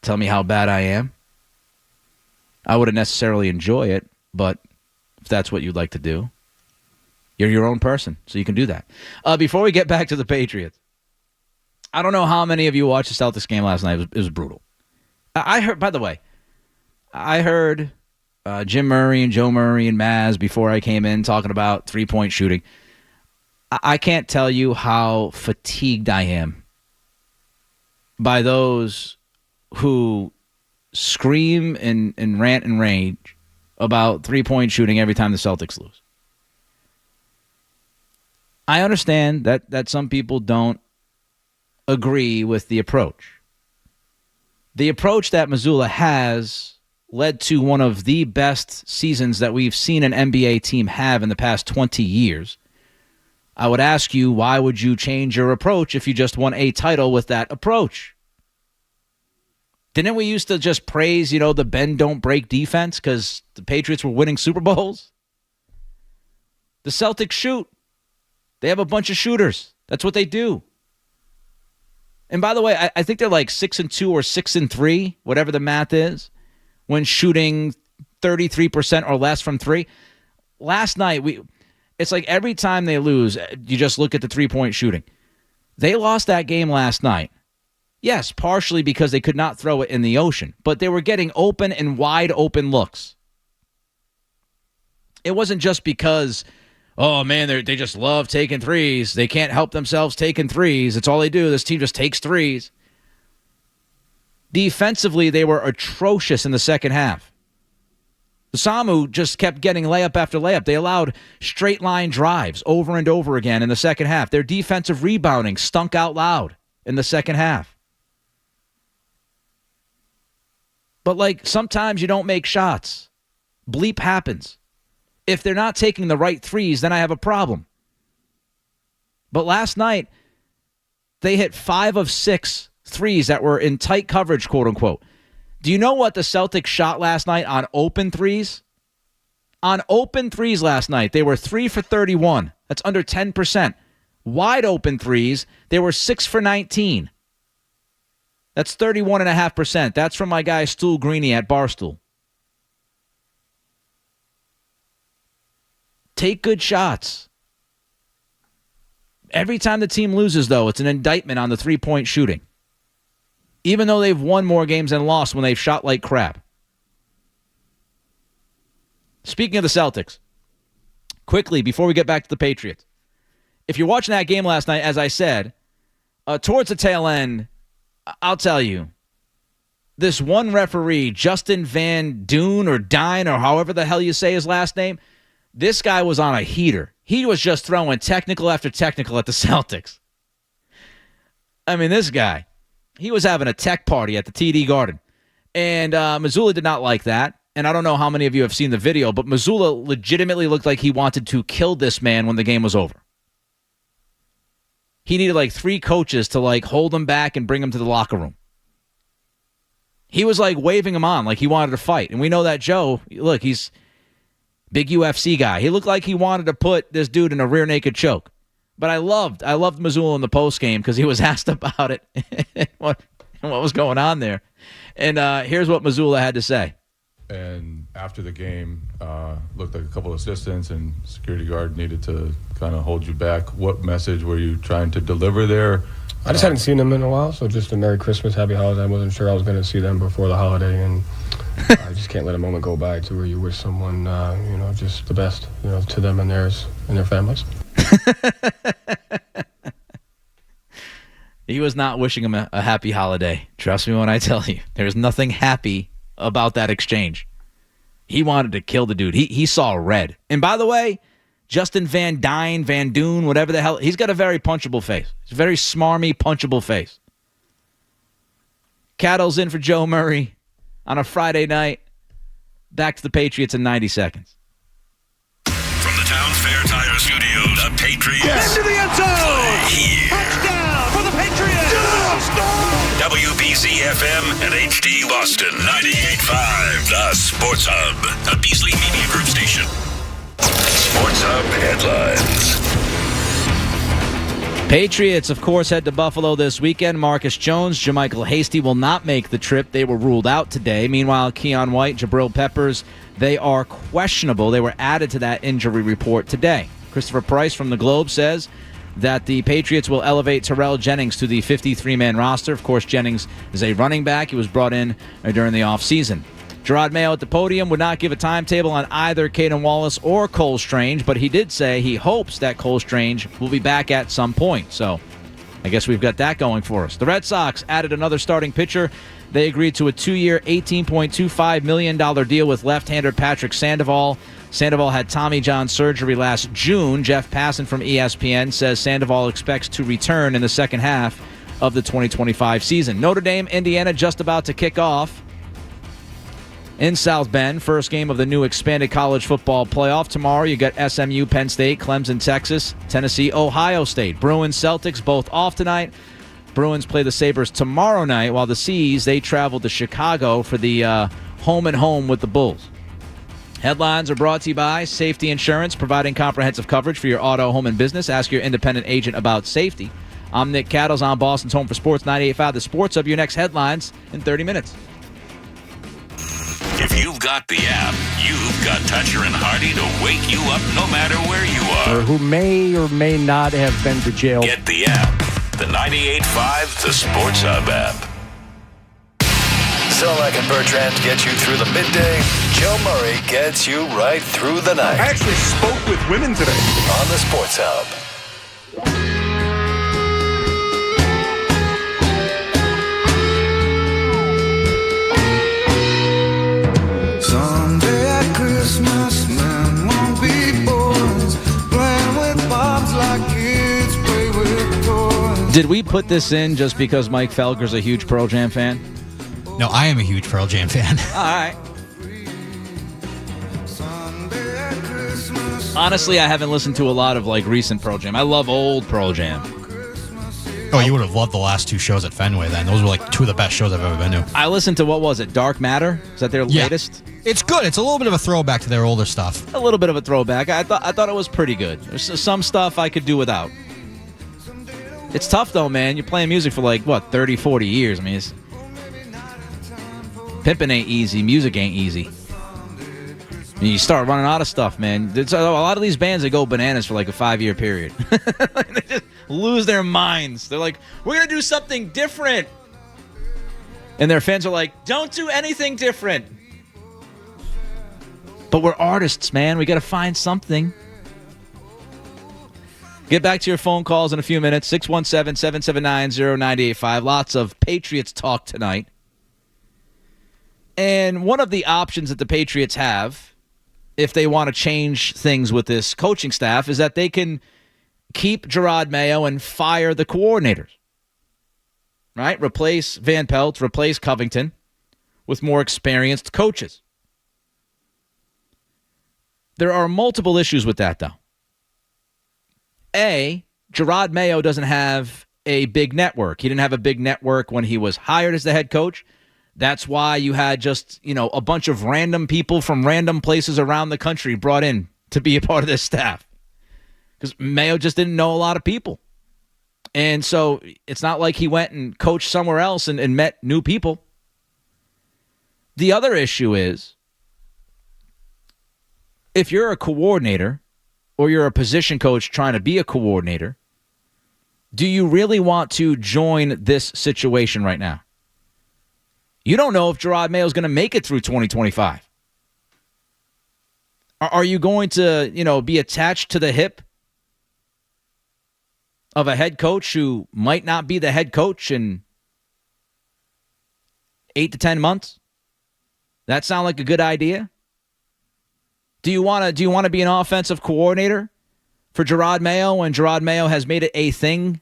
tell me how bad I am. I wouldn't necessarily enjoy it, but if that's what you'd like to do, you're your own person, so you can do that. Before we get back to the Patriots, I don't know how many of you watched the Celtics game last night. It was brutal. I heard, by the way, Jim Murray and Joe Murray and Maz before I came in talking about three-point shooting. I can't tell you how fatigued I am by those who scream and rant and rage about three-point shooting every time the Celtics lose. I understand that some people don't agree with the approach. The approach that Mazzulla has led to one of the best seasons that we've seen an NBA team have in the past 20 years. I would ask you, why would you change your approach if you just won a title with that approach? Didn't we used to just praise, the bend don't break defense because the Patriots were winning Super Bowls? The Celtics shoot. They have a bunch of shooters. That's what they do. And by the way, I think they're like 6-2 or 6-3, whatever the math is, when shooting 33% or less from three. Last night, it's like every time they lose, you just look at the three-point shooting. They lost that game last night. Yes, partially because they could not throw it in the ocean, but they were getting open and wide open looks. It wasn't just because, oh man, they just love taking threes. They can't help themselves taking threes. It's all they do. This team just takes threes. Defensively, they were atrocious in the second half. Samu just kept getting layup after layup. They allowed straight line drives over and over again in the second half. Their defensive rebounding stunk out loud in the second half. But sometimes you don't make shots. Bleep happens. If they're not taking the right threes, then I have a problem. But last night, they hit 5 of 6 threes that were in tight coverage, quote unquote. Do you know what the Celtics shot last night on open threes? On open threes last night, they were 3 for 31. That's under 10%. Wide open threes, they were 6 for 19. That's 31.5%. That's from my guy Stool Greeny at Barstool. Take good shots. Every time the team loses, though, it's an indictment on the three-point shooting. Even though they've won more games than lost when they've shot like crap. Speaking of the Celtics, quickly, before we get back to the Patriots, if you're watching that game last night, as I said, towards the tail end, I'll tell you, this one referee, Justin Van Doon or Dine or however the hell you say his last name, this guy was on a heater. He was just throwing technical after technical at the Celtics. I mean, this guy, he was having a tech party at the TD Garden. And Mazzulla did not like that. And I don't know how many of you have seen the video, but Mazzulla legitimately looked like he wanted to kill this man when the game was over. He needed 3 coaches to hold him back and bring him to the locker room. He was waving him on like he wanted to fight. And we know that Joe, look, he's big UFC guy. He looked like he wanted to put this dude in a rear naked choke. But I loved Mazzulla in the postgame because he was asked about it and what was going on there. And here's what Mazzulla had to say.
And after the game, looked like a couple of assistants and security guard needed to kind of hold you back. What message were you trying to deliver there?
I just hadn't seen them in a while, so just a Merry Christmas, Happy Holidays. I wasn't sure I was going to see them before the holiday, and I just can't let a moment go by to where you wish someone, just the best, to them and theirs and their families.
He was not wishing him a happy holiday. Trust me when I tell you. There's nothing happy about that exchange. He wanted to kill the dude. He saw red. And by the way, Justin Van Doon, whatever the hell, he's got a very punchable face. It's a very smarmy, punchable face. Cattle's in for Joe Murray on a Friday night. Back to the Patriots in 90 seconds.
From the Town Fair Tire Studios, the Patriots.
Into the end zone!
Here.
Touchdown for the Patriots!
WBZ FM and HD Boston 98.5, the Sports Hub, a Beasley Media Group station. Sports Hub headlines.
Patriots, of course, head to Buffalo this weekend. Marcus Jones, JaMychal Hasty will not make the trip. They were ruled out today. Meanwhile, Keon White, Jabril Peppers, they are questionable. They were added to that injury report today. Christopher Price from the Globe says that the Patriots will elevate Terrell Jennings to the 53-man roster. Of course, Jennings is a running back. He was brought in during the offseason. Gerard Mayo at the podium would not give a timetable on either Caden Wallace or Cole Strange, but he did say he hopes that Cole Strange will be back at some point. So I guess we've got that going for us. The Red Sox added another starting pitcher. They agreed to a 2-year, $18.25 million deal with left-hander Patrick Sandoval. Sandoval had Tommy John surgery last June. Jeff Passan from ESPN says Sandoval expects to return in the second half of the 2025 season. Notre Dame, Indiana just about to kick off in South Bend. First game of the new expanded college football playoff. Tomorrow you got SMU, Penn State, Clemson, Texas, Tennessee, Ohio State. Bruins, Celtics both off tonight. Bruins play the Sabres tomorrow night, while the Seas, they travel to Chicago for the home-and-home with the Bulls. Headlines are brought to you by Safety Insurance, providing comprehensive coverage for your auto, home, and business. Ask your independent agent about safety. I'm Nick Cattles on Boston's Home for Sports 98.5. The Sports Hub, your next headlines in 30 minutes.
If you've got the app, you've got Toucher and Hardy to wake you up no matter where you are.
Or who may or may not have been to jail.
Get the app. The 98.5 The Sports Hub app.
Zolak and Bertrand get you through the midday. Joe Murray gets you right through the night.
I actually spoke with women today.
On the Sports Hub.
Someday at Christmas, man won't be boys. Playing with bombs like kids play with toys.
Did we put this in just because Mike Felger's a huge Pearl Jam fan?
No, I am a huge Pearl Jam fan.
All right. Honestly, I haven't listened to a lot of recent Pearl Jam. I love old Pearl Jam.
Oh, you would have loved the last two shows at Fenway then. Those were two of the best shows I've ever been to.
I listened to, what was it, Dark Matter? Is that their latest?
It's good. It's a little bit of a throwback to their older stuff.
A little bit of a throwback. I thought it was pretty good. There's some stuff I could do without. It's tough, though, man. You're playing music for 30, 40 years. I mean, pimping ain't easy. Music ain't easy. I mean, you start running out of stuff, man. There's a lot of these bands that go bananas for a 5-year period. They just lose their minds. They're like, we're going to do something different. And their fans are like, don't do anything different. But we're artists, man. We got to find something. Get back to your phone calls in a few minutes. 617-779-0985. Lots of Patriots talk tonight. And one of the options that the Patriots have, if they want to change things with this coaching staff, is that they can keep Gerard Mayo and fire the coordinators. Right? Replace Van Pelt, replace Covington with more experienced coaches. There are multiple issues with that, though. A, Gerard Mayo doesn't have a big network. He didn't have a big network when he was hired as the head coach. That's why you had just, a bunch of random people from random places around the country brought in to be a part of this staff. Because Mayo just didn't know a lot of people. And so it's not like he went and coached somewhere else and met new people. The other issue is, if you're a coordinator or you're a position coach trying to be a coordinator, do you really want to join this situation right now? You don't know if Gerard Mayo is going to make it through 2025. Are you going to, be attached to the hip of a head coach who might not be the head coach in 8 to 10 months? That sound like a good idea? Do you want to be an offensive coordinator for Gerard Mayo when Gerard Mayo has made it a thing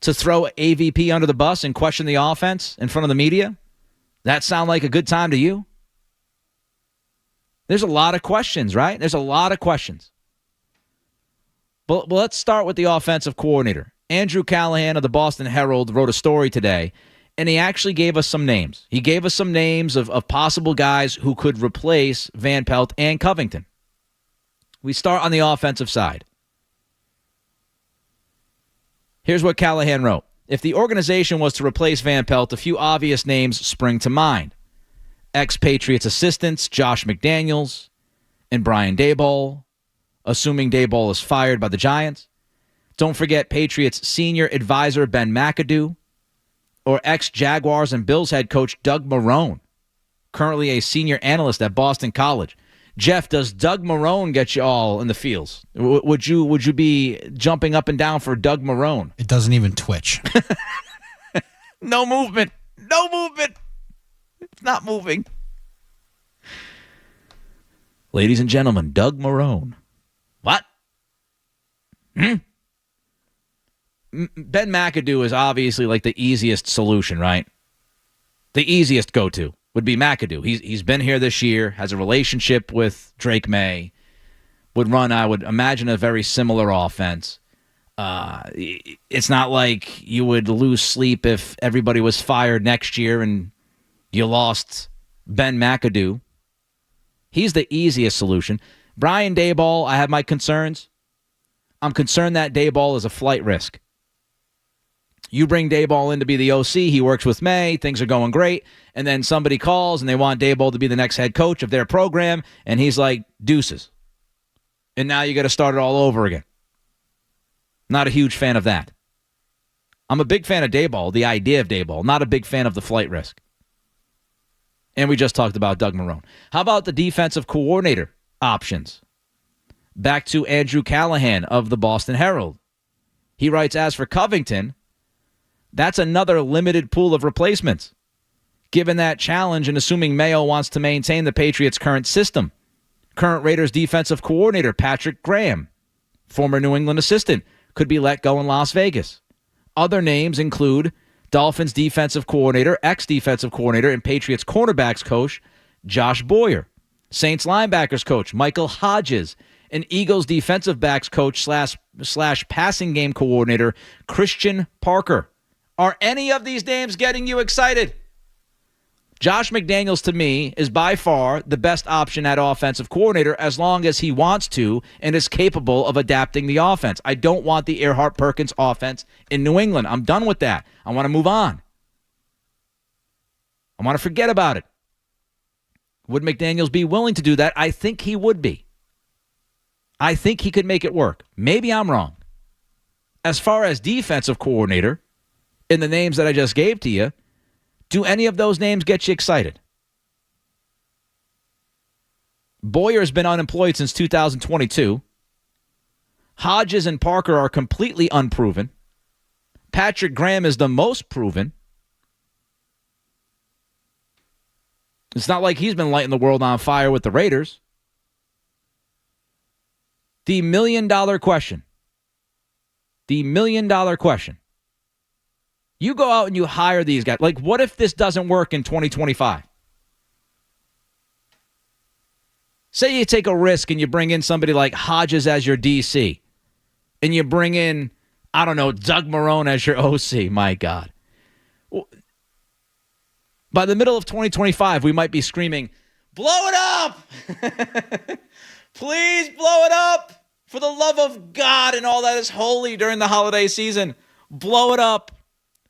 to throw AVP under the bus and question the offense in front of the media? That sound like a good time to you? There's a lot of questions, right? There's a lot of questions. But let's start with the offensive coordinator. Andrew Callahan of the Boston Herald wrote a story today, and he actually gave us some names. He gave us some names of possible guys who could replace Van Pelt and Covington. We start on the offensive side. Here's what Callahan wrote. If the organization was to replace Van Pelt, a few obvious names spring to mind. Ex-Patriots assistants Josh McDaniels and Brian Daboll, assuming Daboll is fired by the Giants. Don't forget Patriots senior advisor Ben McAdoo, or ex-Jaguars and Bills head coach Doug Marrone, currently a senior analyst at Boston College. Jeff, does Doug Marrone get you all in the fields? Would you be jumping up and down for Doug Marrone?
It doesn't even twitch.
No movement. No movement. It's not moving. Ladies and gentlemen, Doug Marrone. What? Ben McAdoo is obviously like the easiest solution, right? The easiest go-to would be McAdoo. He's been here this year, has a relationship with Drake May, would run, I would imagine, a very similar offense. It's not like you would lose sleep if everybody was fired next year and you lost Ben McAdoo. He's the easiest solution. Brian Daboll, I have my concerns. I'm concerned that Daboll is a flight risk. You bring Daboll in to be the OC. He works with May. Things are going great. And then somebody calls and they want Daboll to be the next head coach of their program. And he's like, deuces. And now you got to start it all over again. Not a huge fan of that. I'm a big fan of Daboll, the idea of Daboll. Not a big fan of the flight risk. And we just talked about Doug Marrone. How about the defensive coordinator options? Back to Andrew Callahan of the Boston Herald. He writes, as for Covington, that's another limited pool of replacements. Given that challenge and assuming Mayo wants to maintain the Patriots' current system, current Raiders defensive coordinator Patrick Graham, former New England assistant, could be let go in Las Vegas. Other names include Dolphins defensive coordinator, ex-defensive coordinator, and Patriots cornerbacks coach Josh Boyer, Saints linebackers coach Michael Hodges, and Eagles defensive backs coach slash passing game coordinator Christian Parker. Are any of these names getting you excited? Josh McDaniels, to me, is by far the best option at offensive coordinator as long as he wants to and is capable of adapting the offense. I don't want the Earhart-Perkins offense in New England. I'm done with that. I want to move on. I want to forget about it. Would McDaniels be willing to do that? I think he would be. I think he could make it work. Maybe I'm wrong. As far as defensive coordinator, in the names that I just gave to you, do any of those names get you excited? Boyer's been unemployed since 2022. Hodges and Parker are completely unproven. Patrick Graham is the most proven. It's not like he's been lighting the world on fire with the Raiders. The million-dollar question. The million-dollar question. You go out and you hire these guys. Like, what if this doesn't work in 2025? Say you take a risk and you bring in somebody like Hodges as your DC. And you bring in, I don't know, Doug Marrone as your OC. My God. By the middle of 2025, we might be screaming, blow it up! Please blow it up! For the love of God and all that is holy during the holiday season. Blow it up.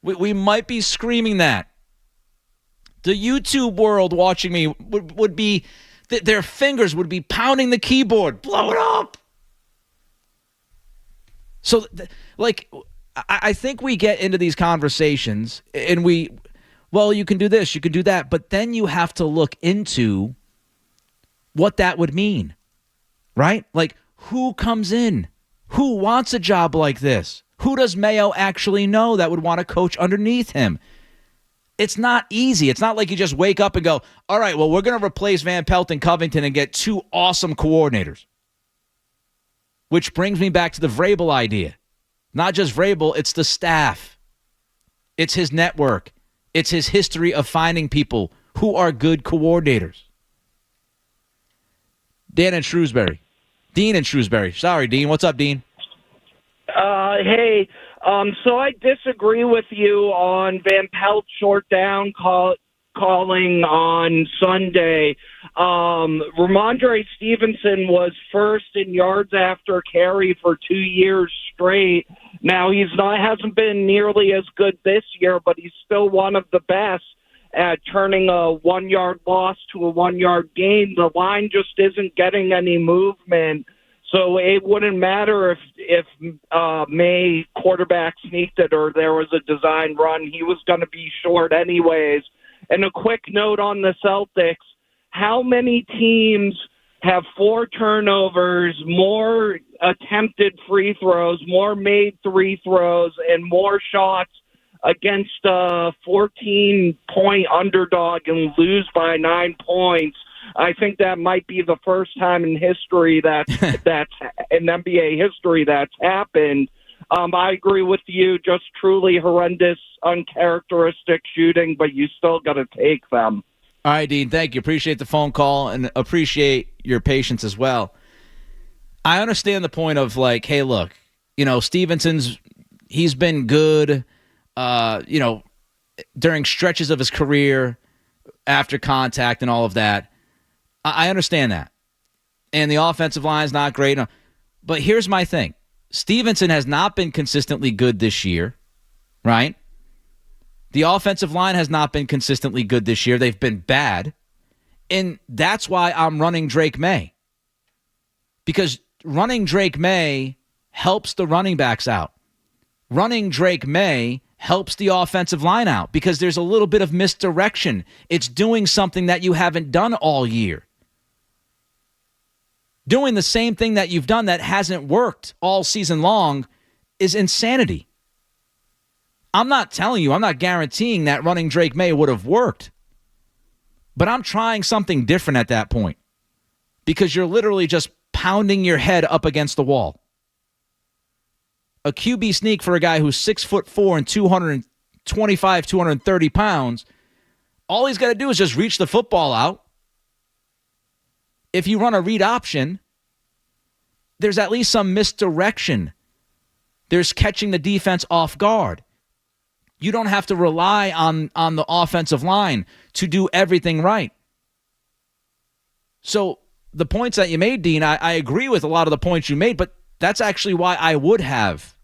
We might be screaming that. The YouTube world watching me would be, their fingers would be pounding the keyboard. Blow it up. So, I think we get into these conversations and you can do this, you can do that, but then you have to look into what that would mean, right? Like, who comes in? Who wants a job like this? Who does Mayo actually know that would want to coach underneath him? It's not easy. It's not like you just wake up and go, all right, well, we're going to replace Van Pelt and Covington and get two awesome coordinators. Which brings me back to the Vrabel idea. Not just Vrabel, it's the staff. It's his network. It's his history of finding people who are good coordinators. Dean in Shrewsbury. Sorry, Dean. What's up, Dean?
Hey, so I disagree with you on Van Pelt short down calling on Sunday. Ramondre Stevenson was first in yards after carry for 2 years straight, Now, hasn't been nearly as good this year, but he's still one of the best at turning a 1-yard loss to a 1-yard gain. The line just isn't getting any movement. So it wouldn't matter if May quarterback sneaked it or there was a design run. He was going to be short anyways. And a quick note on the Celtics, how many teams have 4 turnovers, more attempted free throws, more made free throws, and more shots against a 14-point underdog and lose by 9 points? I think that might be the first time in history that's in NBA history that's happened. I agree with you. Just truly horrendous, uncharacteristic shooting, but you still got to take them.
All right, Dean, thank you. Appreciate the phone call and appreciate your patience as well. I understand the point of like, hey, look, Stevenson's, he's been good, during stretches of his career after contact and all of that. I understand that. And the offensive line is not great. But here's my thing. Stevenson has not been consistently good this year, right? The offensive line has not been consistently good this year. They've been bad. And that's why I'm running Drake May. Because running Drake May helps the running backs out. Running Drake May helps the offensive line out because there's a little bit of misdirection. It's doing something that you haven't done all year. Doing the same thing that you've done that hasn't worked all season long is insanity. I'm not guaranteeing that running Drake May would have worked. But I'm trying something different at that point because you're literally just pounding your head up against the wall. A QB sneak for a guy who's 6'4" and 225, 230 pounds, all he's got to do is just reach the football out. If you run a read option, there's at least some misdirection. There's catching the defense off guard. You don't have to rely on the offensive line to do everything right. So the points that you made, Dean, I agree with a lot of the points you made, but that's actually why I would have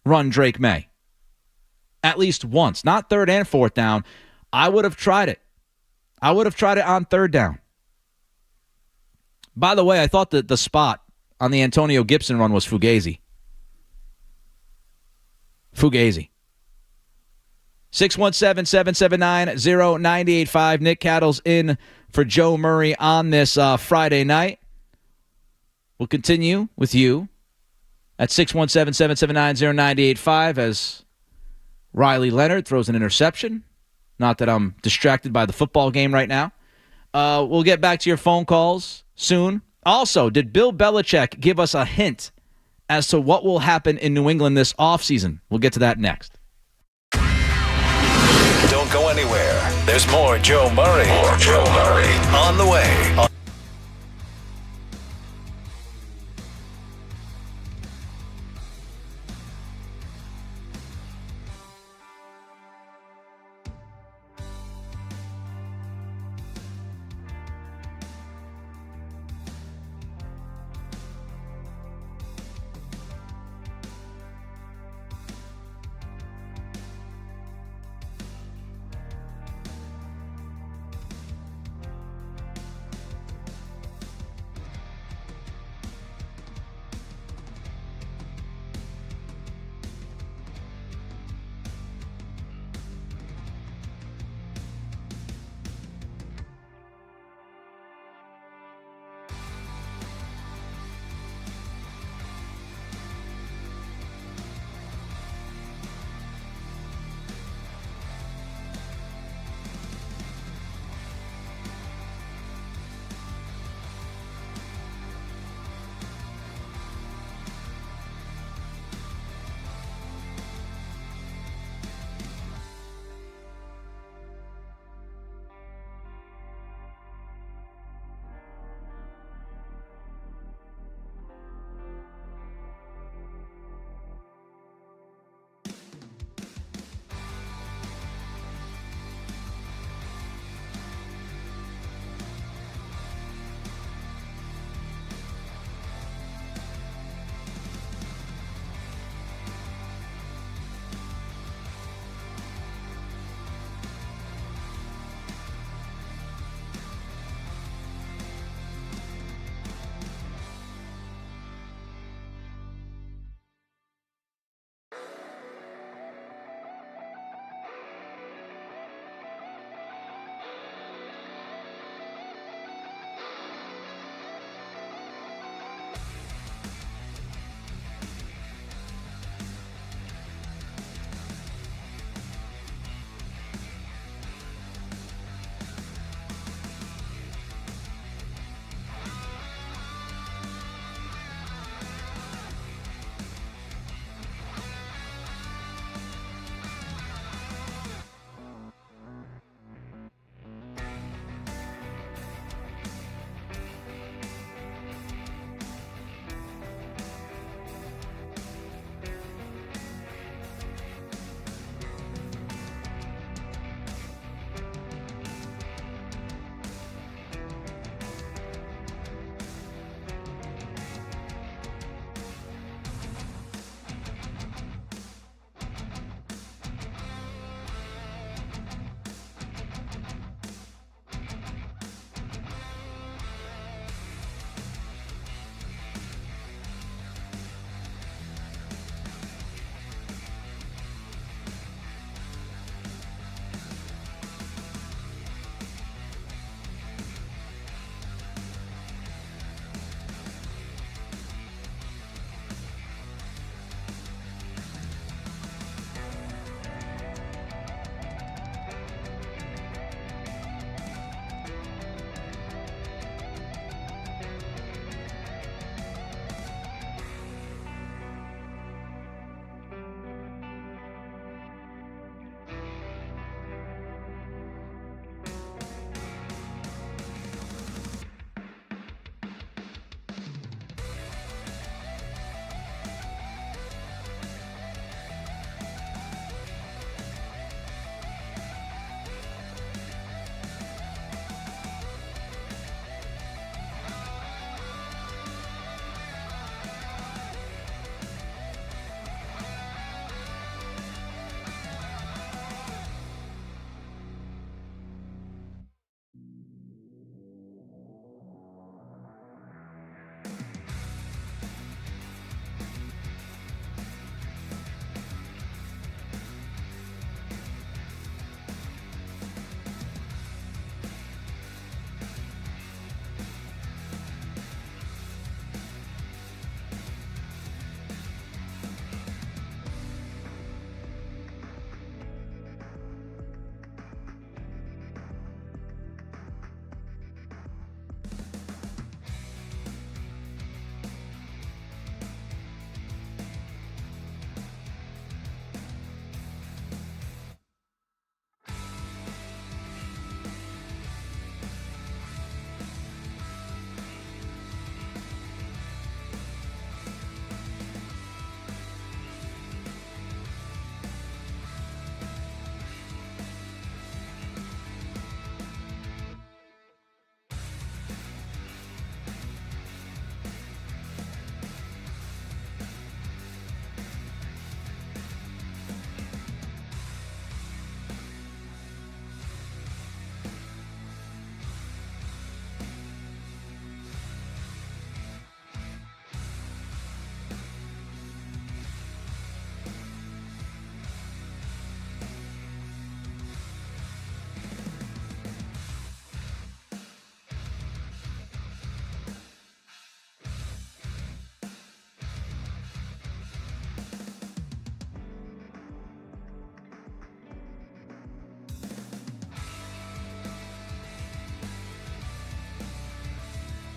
run Drake May. At least once. Not third and fourth down. I would have tried it. I would have tried it on third down. By the way, I thought that the spot on the Antonio Gibson run was Fugazi. 617-779-0985. Nick Cattle's in for Joe Murray on this Friday night. We'll continue with you at 617-779-0985 as Riley Leonard throws an interception. Not that I'm distracted by the football game right now. We'll get back to your phone calls soon. Also, did Bill Belichick give us a hint as to what will happen in New England this offseason? We'll get to that next.
Don't go anywhere. There's more Joe Murray. On the way.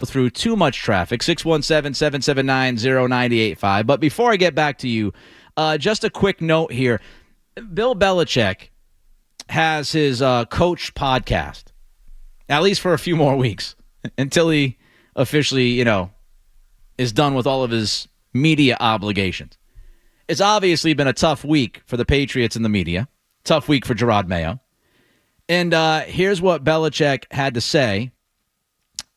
through too much traffic. 617-779-0985. But before I get back to you, just a quick note here. Bill Belichick has his coach podcast, at least for a few more weeks, until he officially, is done with all of his media obligations. It's obviously been a tough week for the Patriots and the media. Tough week for Gerard Mayo. And here's what Belichick had to say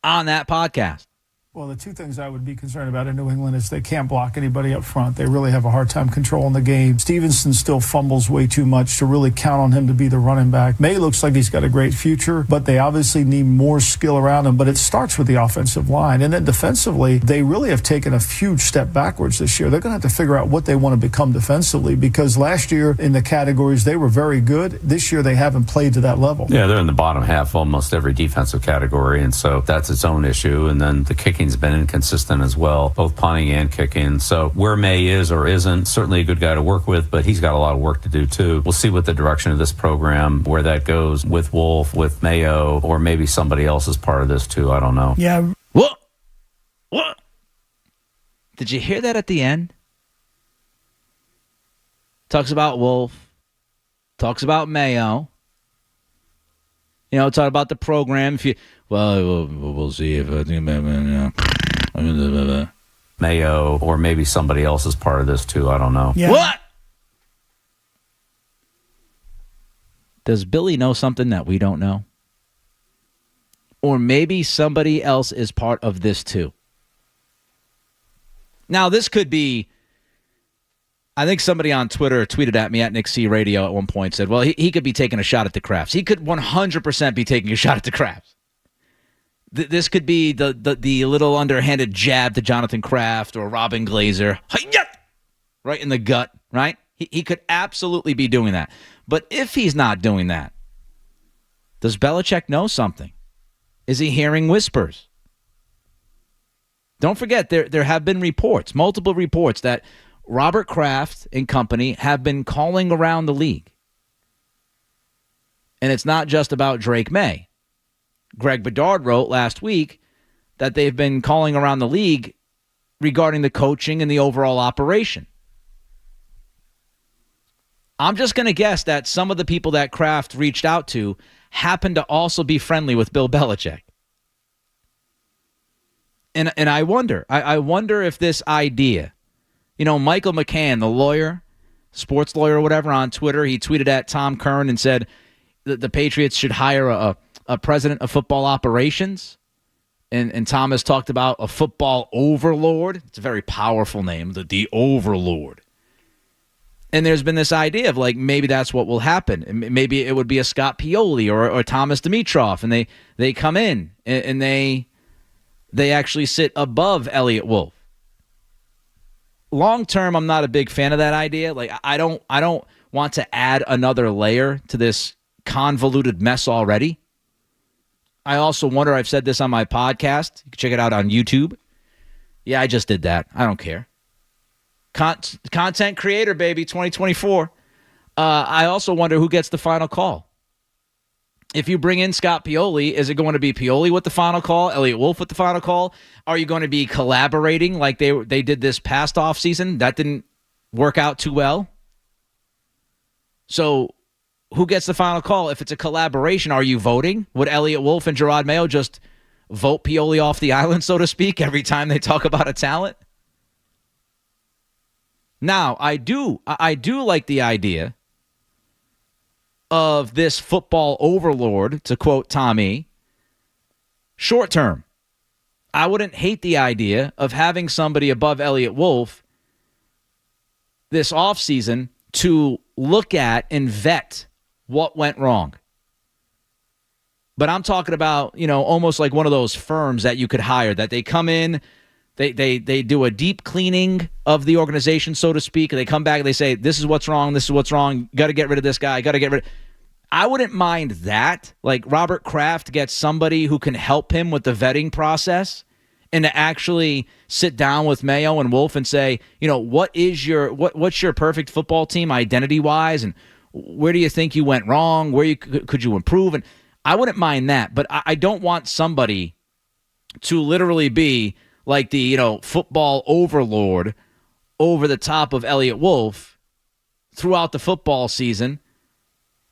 on that podcast.
Well, the two things I would be concerned about in New England is they can't block anybody up front. They really have a hard time controlling the game. Stevenson still fumbles way too much to really count on him to be the running back. May looks like he's got a great future, but they obviously need more skill around him. But it starts with the offensive line. And then defensively, they really have taken a huge step backwards this year. They're going to have to figure out what they want to become defensively, because last year in the categories, they were very good. This year, they haven't played to that level.
Yeah, they're in the bottom half almost every defensive category, and so that's its own issue. And then the kicking's been inconsistent as well, both punting and kicking. So where May is or isn't, certainly a good guy to work with, but he's got a lot of work to do too. We'll see what the direction of this program, where that goes with Wolf, with Mayo, or maybe somebody else is part of this too. I don't know.
Yeah.
What? Did you hear that at the end? Talks about Wolf. Talks about Mayo. Talk about the program. If you, we'll see if I think
Mayo, or maybe somebody else is part of this too. I don't know.
Yeah.
What? Does Billy know something that we don't know? Or maybe somebody else is part of this too. Now, this could be, I think somebody on Twitter tweeted at me at Nick C Radio at one point, said, well, he could be taking a shot at the Crafts. He could 100% be taking a shot at the Crafts. This could be the little underhanded jab to Jonathan Kraft or Robin Glazer. Right in the gut, right? He could absolutely be doing that. But if he's not doing that, does Belichick know something? Is he hearing whispers? Don't forget, there have been reports, multiple reports, that Robert Kraft and company have been calling around the league. And it's not just about Drake May. Greg Bedard wrote last week that they've been calling around the league regarding the coaching and the overall operation. I'm just going to guess that some of the people that Kraft reached out to happen to also be friendly with Bill Belichick. And I wonder if this idea, Michael McCann, the lawyer, sports lawyer or whatever, on Twitter, he tweeted at Tom Curran and said that the Patriots should hire a president of football operations. And Tom has talked about a football overlord. It's a very powerful name, the overlord. And there's been this idea of maybe that's what will happen. Maybe it would be a Scott Pioli or Thomas Dimitroff, and they come in and they actually sit above Elliott Wolf. Long term, I'm not a big fan of that idea. I don't want to add another layer to this convoluted mess already. I also wonder, I've said this on my podcast. You can check it out on YouTube. Yeah, I just did that. I don't care. Content creator, baby, 2024. I also wonder who gets the final call. If you bring in Scott Pioli, is it going to be Pioli with the final call, Elliott Wolf with the final call? Are you going to be collaborating like they did this past offseason? That didn't work out too well. So who gets the final call? If it's a collaboration, are you voting? Would Elliott Wolf and Gerard Mayo just vote Pioli off the island, so to speak, every time they talk about a talent? Now, I do like the idea of this football overlord, to quote Tommy, short term. I wouldn't hate the idea of having somebody above Elliott Wolf this offseason to look at and vet what went wrong. But I'm talking about, almost like one of those firms that you could hire, that they come in, they do a deep cleaning of the organization, so to speak, and they come back and they say, this is what's wrong, got to get rid of this guy, I wouldn't mind that. Like Robert Kraft gets somebody who can help him with the vetting process, and to actually sit down with Mayo and Wolf and say, what's your perfect football team identity-wise, and where do you think you went wrong? Where could you improve? And I wouldn't mind that, but I don't want somebody to literally be like the, football overlord over the top of Elliott Wolf throughout the football season,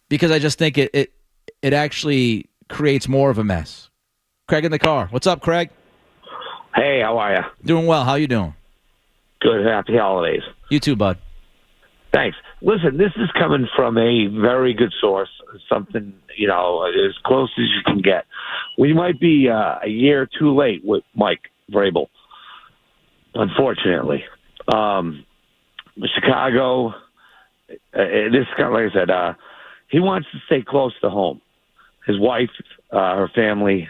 because I just think it actually creates more of a mess. Craig in the car. What's up, Craig?
Hey, how are you?
Doing well. How you doing?
Good. Happy holidays.
You too, bud.
Thanks. Listen, this is coming from a very good source, something, as close as you can get. We might be a year too late with Mike Vrabel, unfortunately. Chicago, this is kind of like I said, he wants to stay close to home. His wife, her family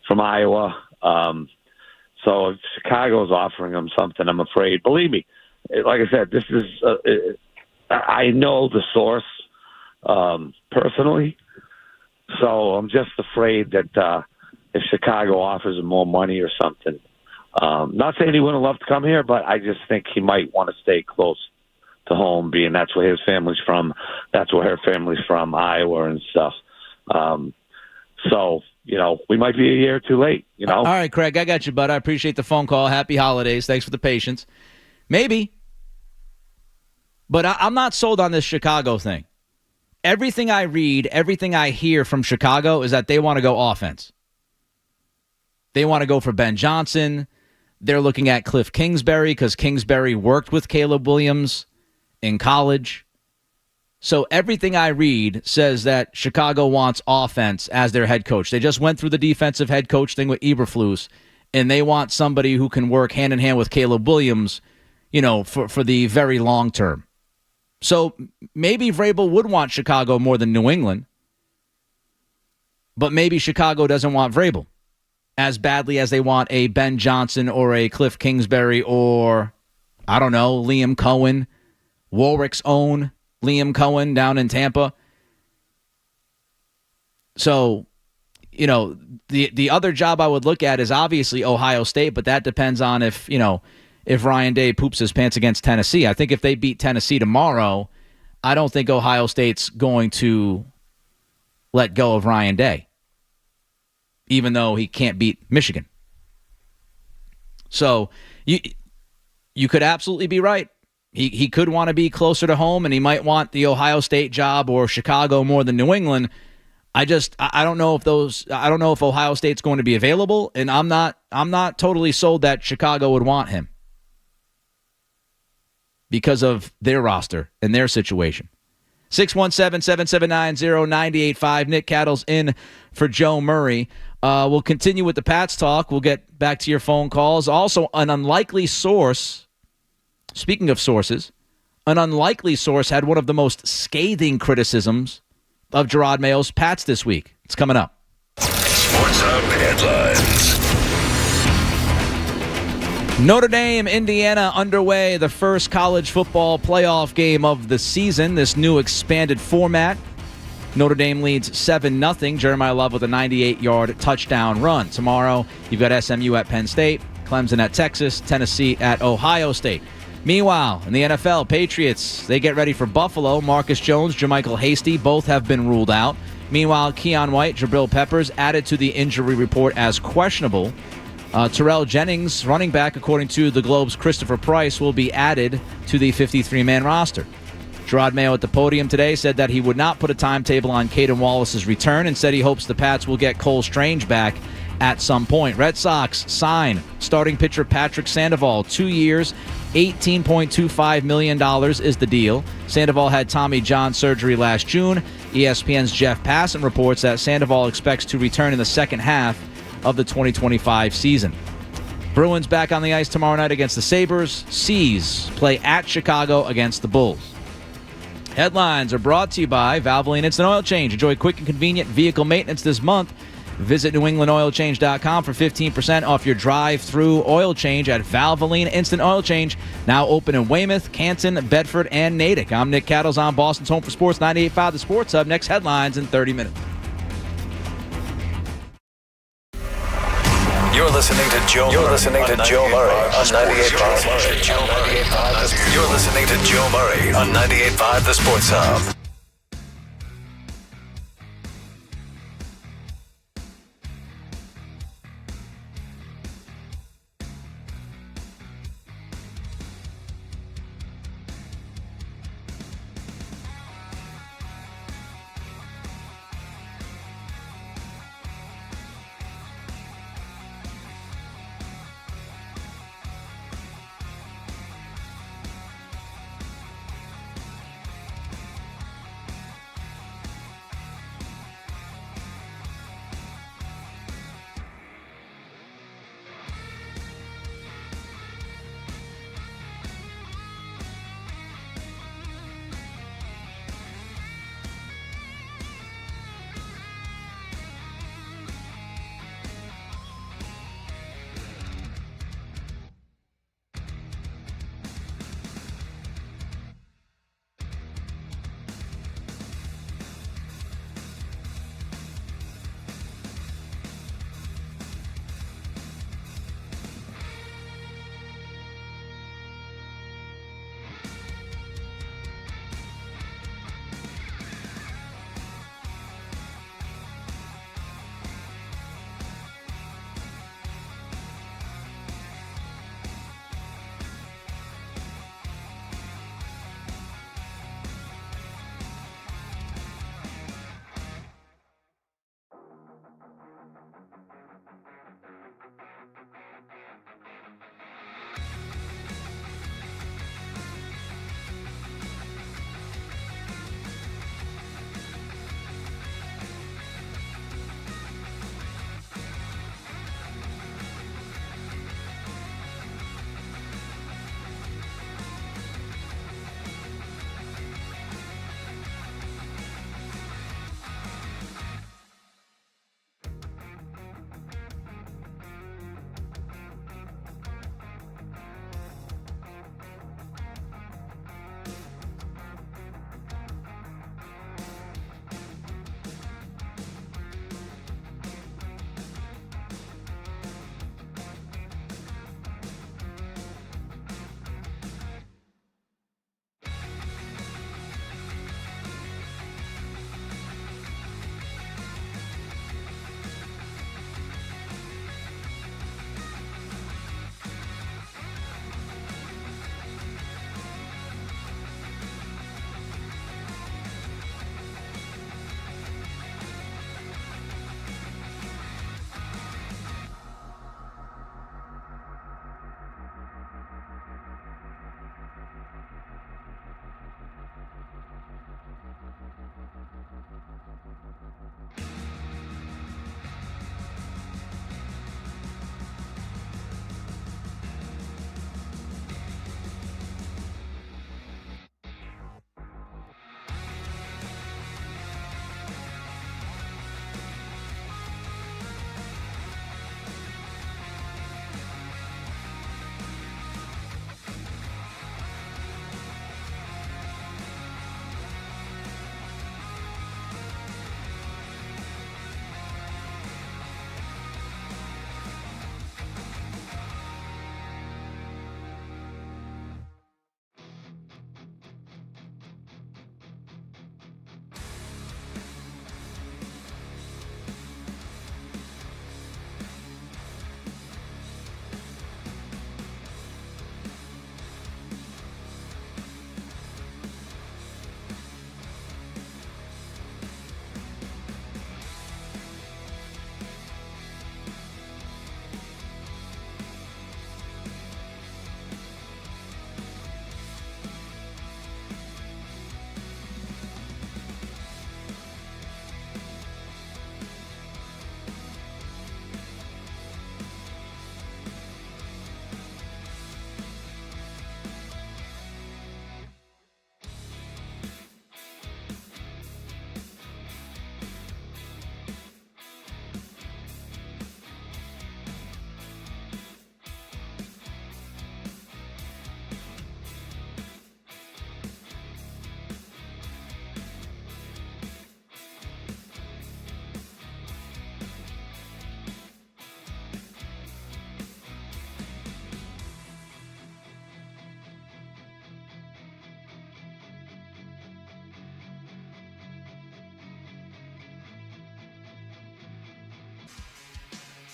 from Iowa. So if Chicago's offering him something, I'm afraid. Believe me, like I said, this is I know the source personally, so I'm just afraid that if Chicago offers him more money or something, not saying he wouldn't love to come here, but I just think he might want to stay close to home, being that's where his family's from, that's where her family's from, Iowa and stuff. So, we might be a year too late,
All right, Craig, I got you, bud. I appreciate the phone call. Happy holidays. Thanks for the patience. Maybe. But I'm not sold on this Chicago thing. Everything I read, everything I hear from Chicago is that they want to go offense. They want to go for Ben Johnson. They're looking at Cliff Kingsbury because Kingsbury worked with Caleb Williams in college. So everything I read says that Chicago wants offense as their head coach. They just went through the defensive head coach thing with Eberflus, and they want somebody who can work hand in hand with Caleb Williams, for the very long term. So maybe Vrabel would want Chicago more than New England, but maybe Chicago doesn't want Vrabel as badly as they want a Ben Johnson or a Cliff Kingsbury or, I don't know, Liam Cohen, Warwick's own Liam Cohen down in Tampa. So, the other job I would look at is obviously Ohio State, but that depends on if Ryan Day poops his pants against Tennessee. I think if they beat Tennessee tomorrow, I don't think Ohio State's going to let go of Ryan Day, even though he can't beat Michigan. So you could absolutely be right. He could want to be closer to home, and he might want the Ohio State job or Chicago more than New England. I don't know if Ohio State's going to be available, and I'm not totally sold that Chicago would want him because of their roster and their situation. 617-779-0985. Nick Cattle's in for Joe Murray. We'll continue with the Pats talk. We'll get back to your phone calls. Also, an unlikely source, speaking of sources, an unlikely source had one of the most scathing criticisms of Gerard Mayo's Pats this week. It's coming up.
Sports Hub headlines.
Notre Dame, Indiana underway, the first college football playoff game of the season, this new expanded format. Notre Dame leads 7-0. Jeremiah Love with a 98-yard touchdown run. Tomorrow, you've got SMU at Penn State, Clemson at Texas, Tennessee at Ohio State. Meanwhile, in the NFL, Patriots, they get ready for Buffalo. Marcus Jones, JaMychal Hasty, both have been ruled out. Meanwhile, Keon White, Jabril Peppers added to the injury report as questionable. Terrell Jennings, running back, according to the Globe's Christopher Price, will be added to the 53-man roster. Gerard Mayo at the podium today said that he would not put a timetable on Caden Wallace's return and said he hopes the Pats will get Cole Strange back at some point. Red Sox sign starting pitcher Patrick Sandoval, 2 years, $18.25 million is the deal. Sandoval had Tommy John surgery last June. ESPN's Jeff Passan reports that Sandoval expects to return in the second half of the 2025 season. Bruins back on the ice tomorrow night against the Sabres. Seas play at Chicago against the Bulls. Headlines are brought to you by Valvoline Instant Oil Change. Enjoy quick and convenient vehicle maintenance this month. Visit NewEnglandOilChange.com for 15% off your drive-through oil change at Valvoline Instant Oil Change. Now open in Weymouth, Canton, Bedford, and Natick. I'm Nick Cattles on Boston's Home for Sports 98.5 The Sports Hub. Next headlines in 30 minutes.
You're listening to Joe Murray on 98.5. You're listening to Joe Murray on 98.5 The Sports Hub.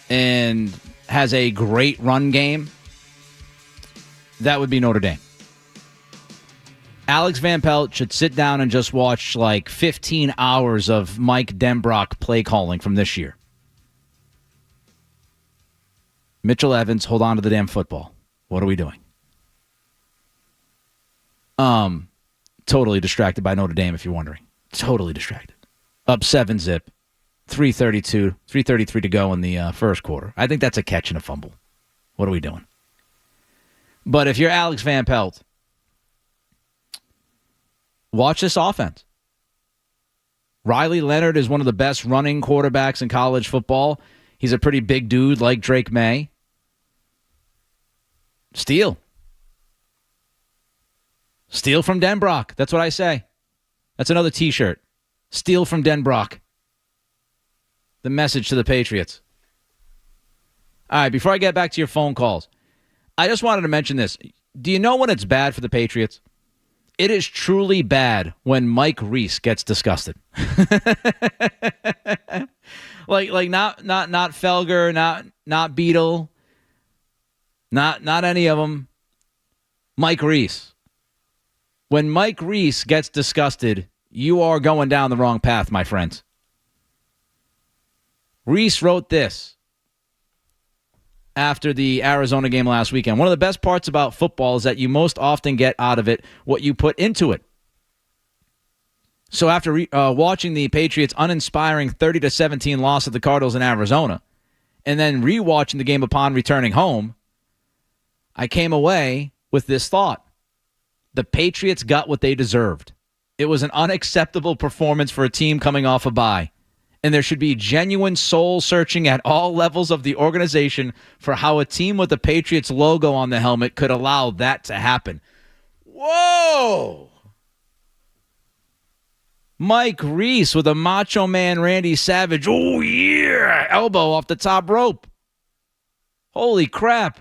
and has a great run game, that would be Notre Dame. Alex Van Pelt should sit down and just watch like 15 hours of Mike Denbrock play calling from this year. Mitchell Evans, hold on to the damn football. What are we doing? Totally distracted by Notre Dame, if you're wondering. Totally distracted. Up 7-0. 3:33 to go in the first quarter. I think that's a catch and a fumble. What are we doing? But if you're Alex Van Pelt, watch this offense. Riley Leonard is one of the best running quarterbacks in college football. He's a pretty big dude like Drake May. Steal from Denbrock. That's what I say. That's another T-shirt. Steal from Denbrock. The message to the Patriots. All right, before I get back to your phone calls, I just wanted to mention this. Do you know when it's bad for the Patriots? It is truly bad when Mike Reese gets disgusted. like not Felger, not Beadle, not any of them. Mike Reese. When Mike Reese gets disgusted, you are going down the wrong path, my friends. Reese wrote this after the Arizona game last weekend. One of the best parts about football is that you most often get out of it what you put into it. So after watching the Patriots' uninspiring 30-17 loss at the Cardinals in Arizona, and then rewatching the game upon returning home, I came away with this thought. The Patriots got what they deserved. It was an unacceptable performance for a team coming off a bye. And there should be genuine soul-searching at all levels of the organization for how a team with the Patriots logo on the helmet could allow that to happen. Whoa! Mike Reese with a Macho Man Randy Savage. Oh, yeah! Elbow off the top rope. Holy crap.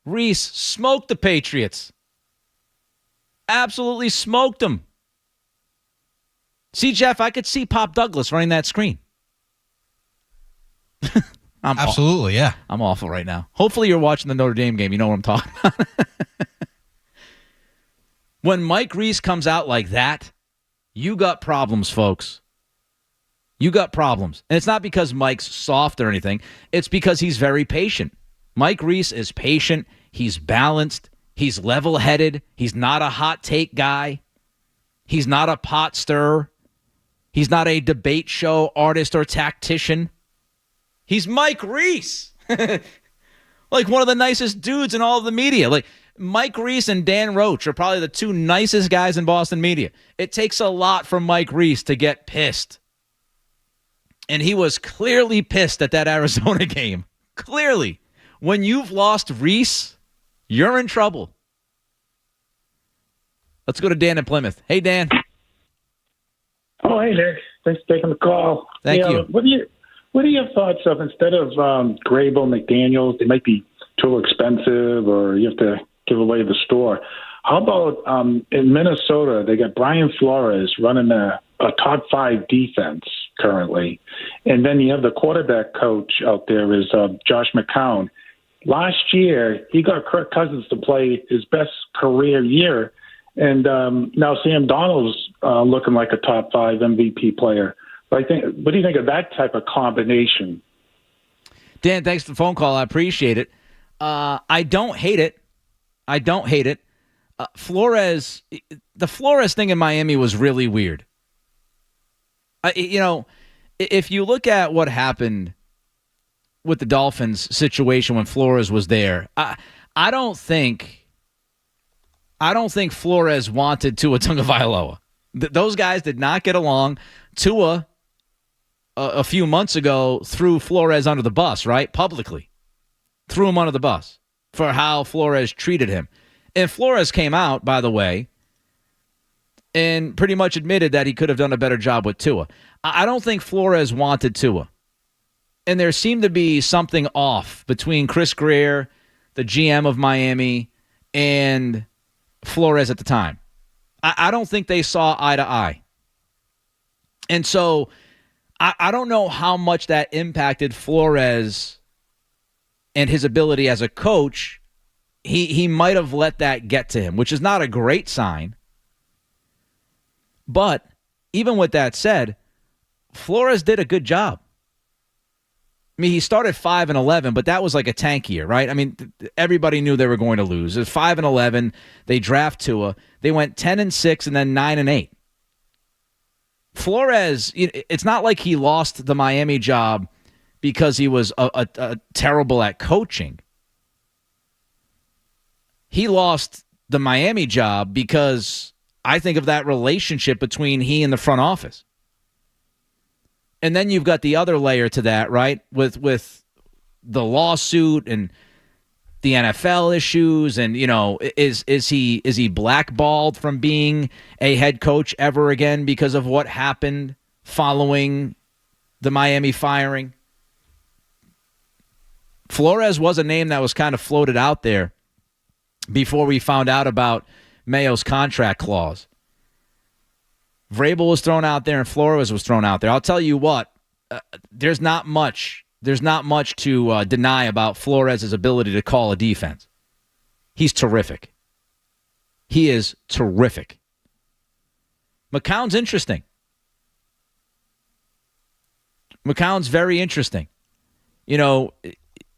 Reese smoked the Patriots. Absolutely smoked them. See, Jeff, I could see Pop Douglas running that screen.
Absolutely, yeah.
I'm awful right now. Hopefully you're watching the Notre Dame game. You know what I'm talking about. When Mike Reese comes out like that, you got problems, folks. You got problems. And it's not because Mike's soft or anything. It's because he's very patient. Mike Reese is patient. He's balanced. He's level-headed. He's not a hot take guy. He's not a pot stirrer. He's not a debate show artist or tactician. He's Mike Reese. Like one of the nicest dudes in all of the media. Like Mike Reese and Dan Roach are probably the two nicest guys in Boston media. It takes a lot for Mike Reese to get pissed. And he was clearly pissed at that Arizona game. Clearly. When you've lost Reese, you're in trouble. Let's go to Dan in Plymouth. Hey, Dan.
Oh, hey, Nick. Thanks for taking the call.
Thank you.
What are your thoughts of, instead of Vrabel, McDaniels, they might be too expensive or you have to give away the store. How about in Minnesota, they got Brian Flores running a top 5 defense currently. And then you have the quarterback coach out there is Josh McCown. Last year, he got Kirk Cousins to play his best career year. And now Sam Darnold's looking like a top 5 MVP player. But what do you think of that type of combination?
Dan, thanks for the phone call. I appreciate it. I don't hate it. Flores, the Flores thing in Miami was really weird. If you look at what happened with the Dolphins situation when Flores was there, I don't think Flores wanted Tua Tagovailoa. Those guys did not get along. Tua, a few months ago, threw Flores under the bus, right? Publicly. Threw him under the bus for how Flores treated him. And Flores came out, by the way, and pretty much admitted that he could have done a better job with Tua. I don't think Flores wanted Tua. And there seemed to be something off between Chris Greer, the GM of Miami, and Flores at the time. I don't think they saw eye to eye. And so I don't know how much that impacted Flores and his ability as a coach. He might have let that get to him, which is not a great sign. But even with that said, Flores did a good job. I mean, he started 5-11, but that was like a tank year, right? I mean, everybody knew they were going to lose. It was 5-11. They draft Tua. They went 10-6 and then 9-8. Flores, it's not like he lost the Miami job because he was a terrible at coaching. He lost the Miami job because I think of that relationship between he and the front office. And then you've got the other layer to that, right? With the lawsuit and the NFL issues, and is he blackballed from being a head coach ever again because of what happened following the Miami firing? Flores was a name that was kind of floated out there before we found out about Mayo's contract clause. Vrabel was thrown out there and Flores was thrown out there. I'll tell you what, there's not much to deny about Flores' ability to call a defense. He's terrific. He is terrific. McCown's interesting. McCown's very interesting.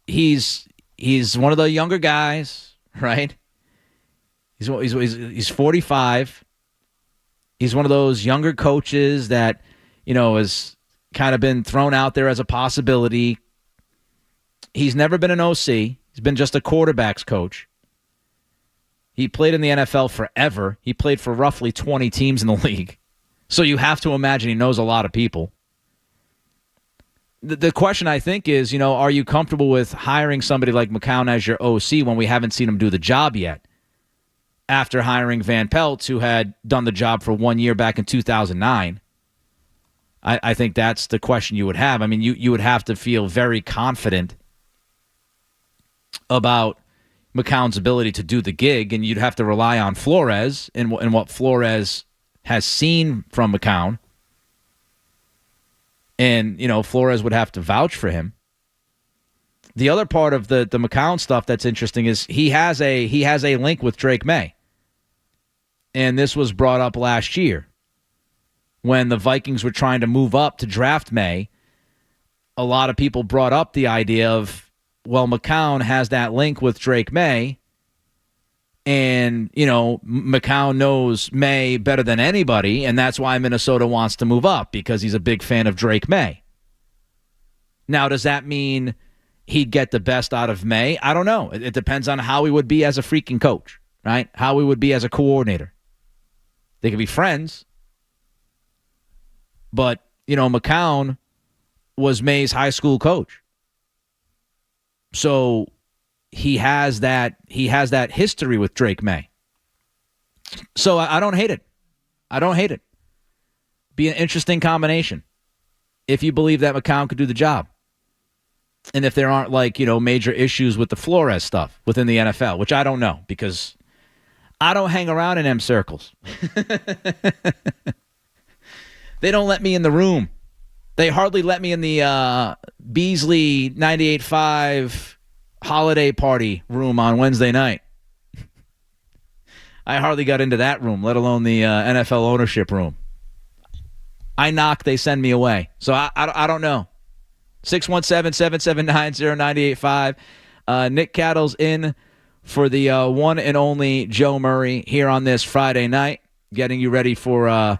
He's one of the younger guys, right? He's 45. He's one of those younger coaches that, has kind of been thrown out there as a possibility. He's never been an OC. He's been just a quarterback's coach. He played in the NFL forever. He played for roughly 20 teams in the league. So you have to imagine he knows a lot of people. The question, I think, is, are you comfortable with hiring somebody like McCown as your OC when we haven't seen him do the job yet? After hiring Van Pelt, who had done the job for 1 year back in 2009. I think that's the question you would have. I mean, you would have to feel very confident about McCown's ability to do the gig, and you'd have to rely on Flores and what Flores has seen from McCown. And, Flores would have to vouch for him. The other part of the McCown stuff that's interesting is he has a link with Drake May. And this was brought up last year when the Vikings were trying to move up to draft May. A lot of people brought up the idea of, well, McCown has that link with Drake May, and, McCown knows May better than anybody, and that's why Minnesota wants to move up, because he's a big fan of Drake May. Now, does that mean he'd get the best out of May? I don't know. It depends on how he would be as a freaking coach, right? How he would be as a coordinator. They could be friends. But, McCown was May's high school coach. So he has that history with Drake May. So I don't hate it. Be an interesting combination if you believe that McCown could do the job. And if there aren't major issues with the Flores stuff within the NFL, which I don't know because I don't hang around in them circles. They don't let me in the room. They hardly let me in the Beasley 98.5 holiday party room on Wednesday night. I hardly got into that room, let alone the NFL ownership room. I knock, they send me away. So I don't know. 617-779-0985. Nick Cattle's in for the one and only Joe Murray here on this Friday night, getting you ready for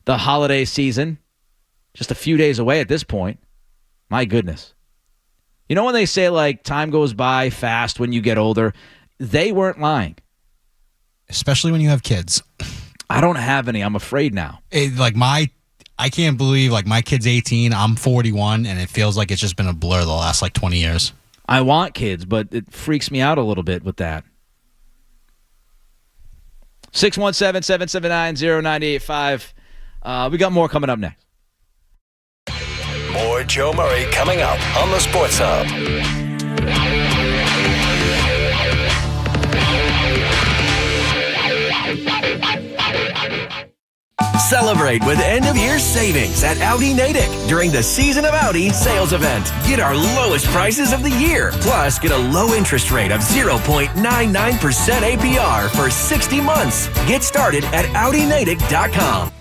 the holiday season. Just a few days away at this point. My goodness. You know when they say, time goes by fast when you get older? They weren't lying.
Especially when you have kids.
I don't have any. I'm afraid now.
I can't believe, my kid's 18, I'm 41, and it feels like it's just been a blur the last, 20 years.
I want kids, but it freaks me out a little bit with that. 617-779-0985. We got more coming up next.
More Joe Murray coming up on the Sports Hub.
Celebrate with end-of-year savings at Audi Natick during the Season of Audi sales event. Get our lowest prices of the year. Plus, get a low interest rate of 0.99% APR for 60 months. Get started at AudiNatick.com.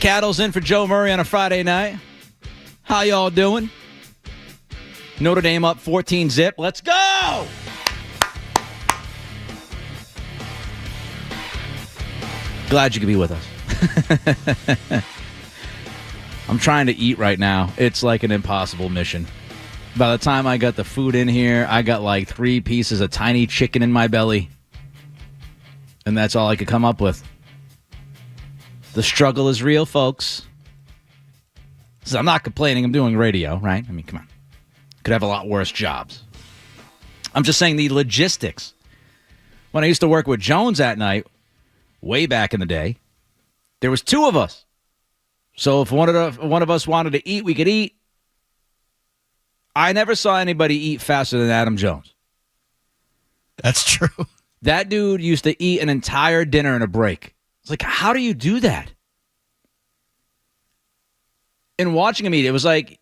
Cattle's in for Joe Murray on a Friday night. How y'all doing? Notre Dame up 14-zip. Let's go! Glad you could be with us. I'm trying to eat right now. It's like an impossible mission. By the time I got the food in here, I got like 3 pieces of tiny chicken in my belly. And that's all I could come up with. The struggle is real, folks. So I'm not complaining. I'm doing radio, right? I mean, come on. Could have a lot worse jobs. I'm just saying the logistics. When I used to work with Jones at night, way back in the day, there was 2 of us. So if one of us wanted to eat, we could eat. I never saw anybody eat faster than Adam Jones.
That's true.
That dude used to eat an entire dinner in a break. It's like, how do you do that? And watching him eat, it was like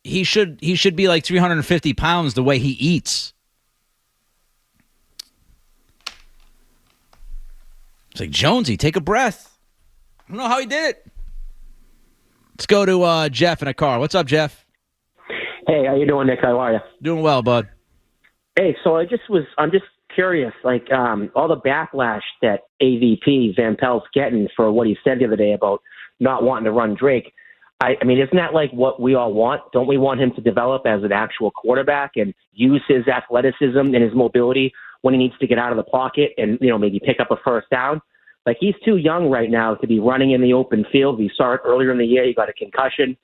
he should be like 350 pounds the way he eats. It's like, Jonesy, take a breath. I don't know how he did it. Let's go to Jeff in a car. What's up, Jeff?
Hey, how you doing, Nick? How are you?
Doing well, bud.
Hey, so I'm just curious, like all the backlash that AVP Van Pelt's getting for what he said the other day about not wanting to run Drake. I mean, isn't that like what we all want? Don't we want him to develop as an actual quarterback and use his athleticism and his mobility when he needs to get out of the pocket and, maybe pick up a first down? Like, he's too young right now to be running in the open field. We saw it earlier in the year. He got a concussion.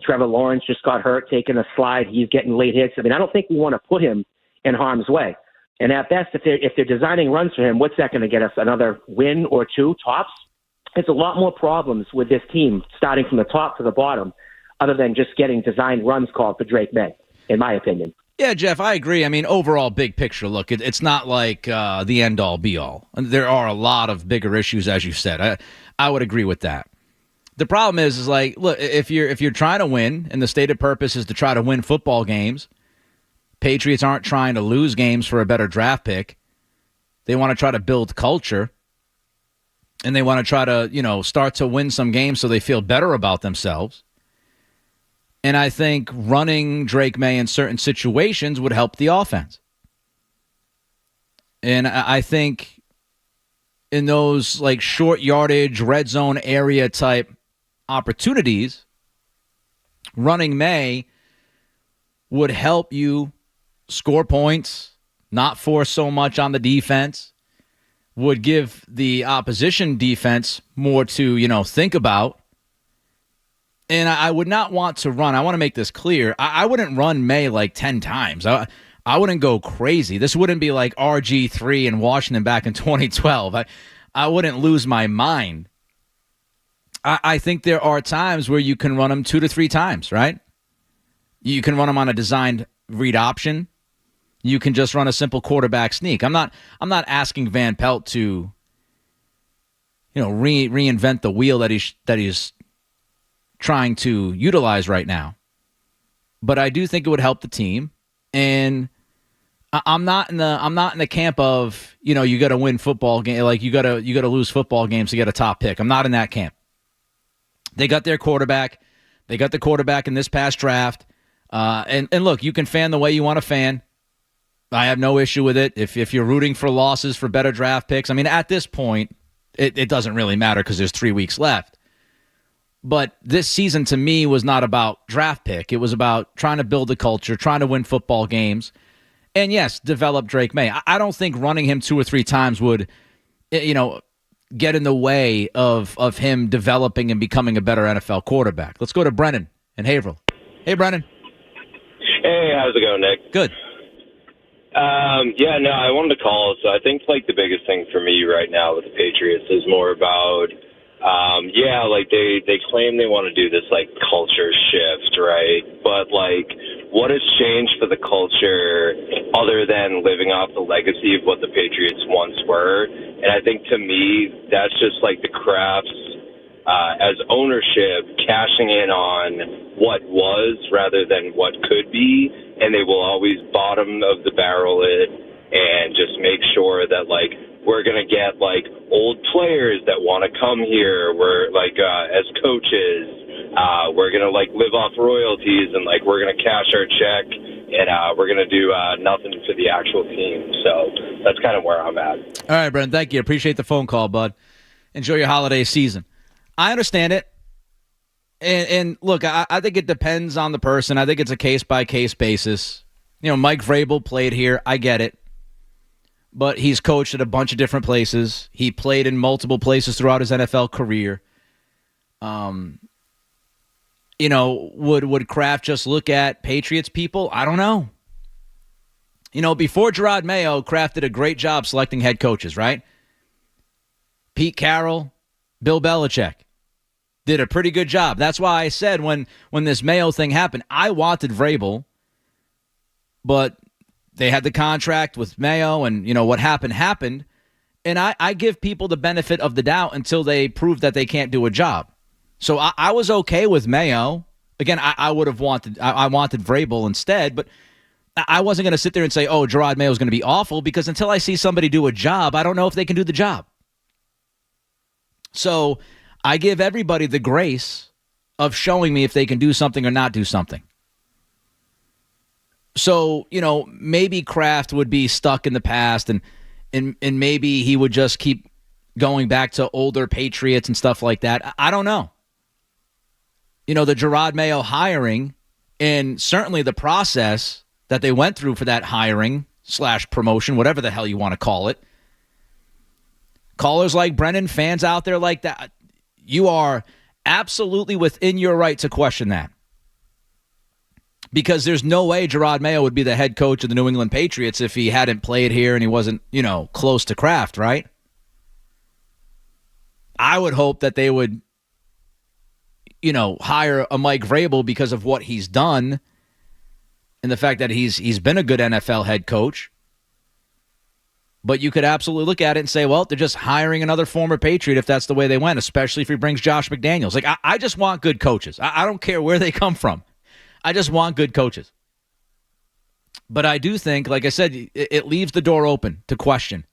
Trevor Lawrence just got hurt taking a slide. He's getting late hits. I mean, I don't think we want to put him in harm's way. And at best, if they're designing runs for him, what's that going to get us? Another win or 2 tops? It's a lot more problems with this team starting from the top to the bottom other than just getting designed runs called for Drake May, in my opinion.
Yeah, Jeff, I agree. I mean, overall, big picture, look, it's not like the end-all, be-all. There are a lot of bigger issues, as you said. I would agree with that. The problem is like, look, if you're trying to win, and the stated purpose is to try to win football games, Patriots aren't trying to lose games for a better draft pick. They want to try to build culture, and they want to try to, start to win some games so they feel better about themselves. And I think running Drake May in certain situations would help the offense. And I think in those like short yardage, red zone area type opportunities, running May would help you score points, not force so much on the defense, would give the opposition defense more to, think about. And I would not want to run. I want to make this clear. I wouldn't run May like 10 times. I wouldn't go crazy. This wouldn't be like RG3 in Washington back in 2012. I wouldn't lose my mind. I think there are times where you can run them 2 to 3 times, right? You can run them on a designed read option. You can just run a simple quarterback sneak. I'm not asking Van Pelt to, reinvent the wheel that he's trying to utilize right now. But I do think it would help the team. And I'm not in the camp of, you got to win football game, like you got to lose football games to get a top pick. I'm not in that camp. They got their quarterback. They got the quarterback in this past draft. And look, you can fan the way you want to fan. I have no issue with it. If you're rooting for losses for better draft picks, I mean, at this point, it doesn't really matter because there's 3 weeks left. But this season, to me, was not about draft pick. It was about trying to build a culture, trying to win football games, and, yes, develop Drake May. I don't think running him 2 or 3 times would, get in the way of him developing and becoming a better NFL quarterback. Let's go to Brennan in Haverhill. Hey, Brennan.
Hey, how's it going, Nick?
Good.
I wanted to call. So I think, the biggest thing for me right now with the Patriots is more about they claim they want to do this culture shift, right? But what has changed for the culture other than living off the legacy of what the Patriots once were? And I think to me that's just the Krafts as ownership cashing in on what was rather than what could be, and they will always bottom of the barrel it and just make sure that we're going to get, like, old players that want to come here. We're, like, as coaches, we're going to, like, live off royalties and, like, we're going to cash our check and we're going to do nothing for the actual team. So that's kind of where I'm at.
All right, Brendan, thank you. Appreciate the phone call, bud. Enjoy your holiday season. I understand it. And look, I think it depends on the person. I think it's a case-by-case basis. You know, Mike Vrabel played here. I get it. But he's coached at a bunch of different places. He played in multiple places throughout his NFL career. You know, would Kraft just look at Patriots people? I don't know. You know, before Gerard Mayo, Kraft did a great job selecting head coaches, right? Pete Carroll, Bill Belichick did a pretty good job. That's why I said when this Mayo thing happened, I wanted Vrabel, but they had the contract with Mayo, and, you know, what happened. And I give people the benefit of the doubt until they prove that they can't do a job. So I was okay with Mayo. Again, I wanted Vrabel instead, but I wasn't going to sit there and say, oh, Gerard Mayo is going to be awful, because until I see somebody do a job, I don't know if they can do the job. So I give everybody the grace of showing me if they can do something or not do something. So, you know, maybe Kraft would be stuck in the past, and maybe he would just keep going back to older Patriots and stuff like that. I don't know. You know, the Gerard Mayo hiring, and certainly the process that they went through for that hiring / promotion, whatever the hell you want to call it. Callers like Brennan, fans out there like that, you are absolutely within your right to question that. Because there's no way Gerard Mayo would be the head coach of the New England Patriots if he hadn't played here and he wasn't, you know, close to Kraft, right? I would hope that they would, you know, hire a Mike Vrabel because of what he's done and the fact that he's been a good NFL head coach. But you could absolutely look at it and say, well, they're just hiring another former Patriot if that's the way they went, especially if he brings Josh McDaniels. Like, I just want good coaches. I don't care where they come from. I just want good coaches. But I do think, like I said, it leaves the door open to question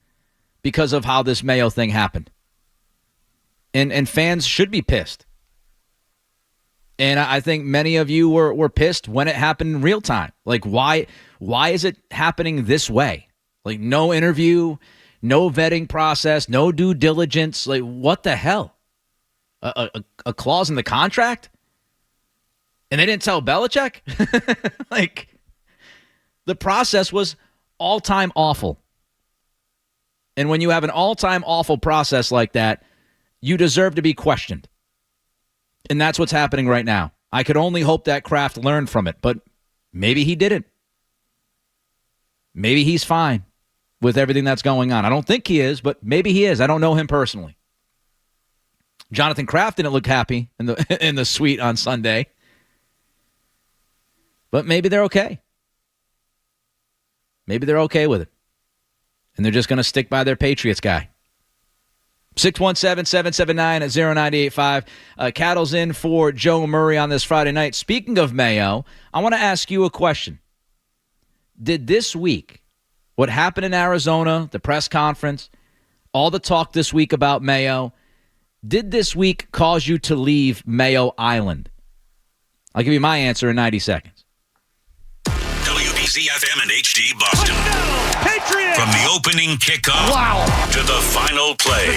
because of how this Mayo thing happened. And fans should be pissed. And I think many of you were pissed when it happened in real time. Like, why is it happening this way? Like, no interview, no vetting process, no due diligence. Like, what the hell? A clause in the contract? And they didn't tell Belichick? Like, the process was all-time awful. And when you have an all-time awful process like that, you deserve to be questioned. And that's what's happening right now. I could only hope that Kraft learned from it, but maybe he didn't. Maybe he's fine with everything that's going on. I don't think he is, but maybe he is. I don't know him personally. Jonathan Kraft didn't look happy in the suite on Sunday. But maybe they're okay. Maybe they're okay with it. And they're just going to stick by their Patriots guy. 617-779-0985. Cattle's in for Joe Murray on this Friday night. Speaking of Mayo, I want to ask you a question. Did this week, what happened in Arizona, the press conference, all the talk this week about Mayo, did this week cause you to leave Mayo Island? I'll give you my answer in 90 seconds.
WBZ-FM and HD Boston.
Patriots!
From the opening kickoff to the final play.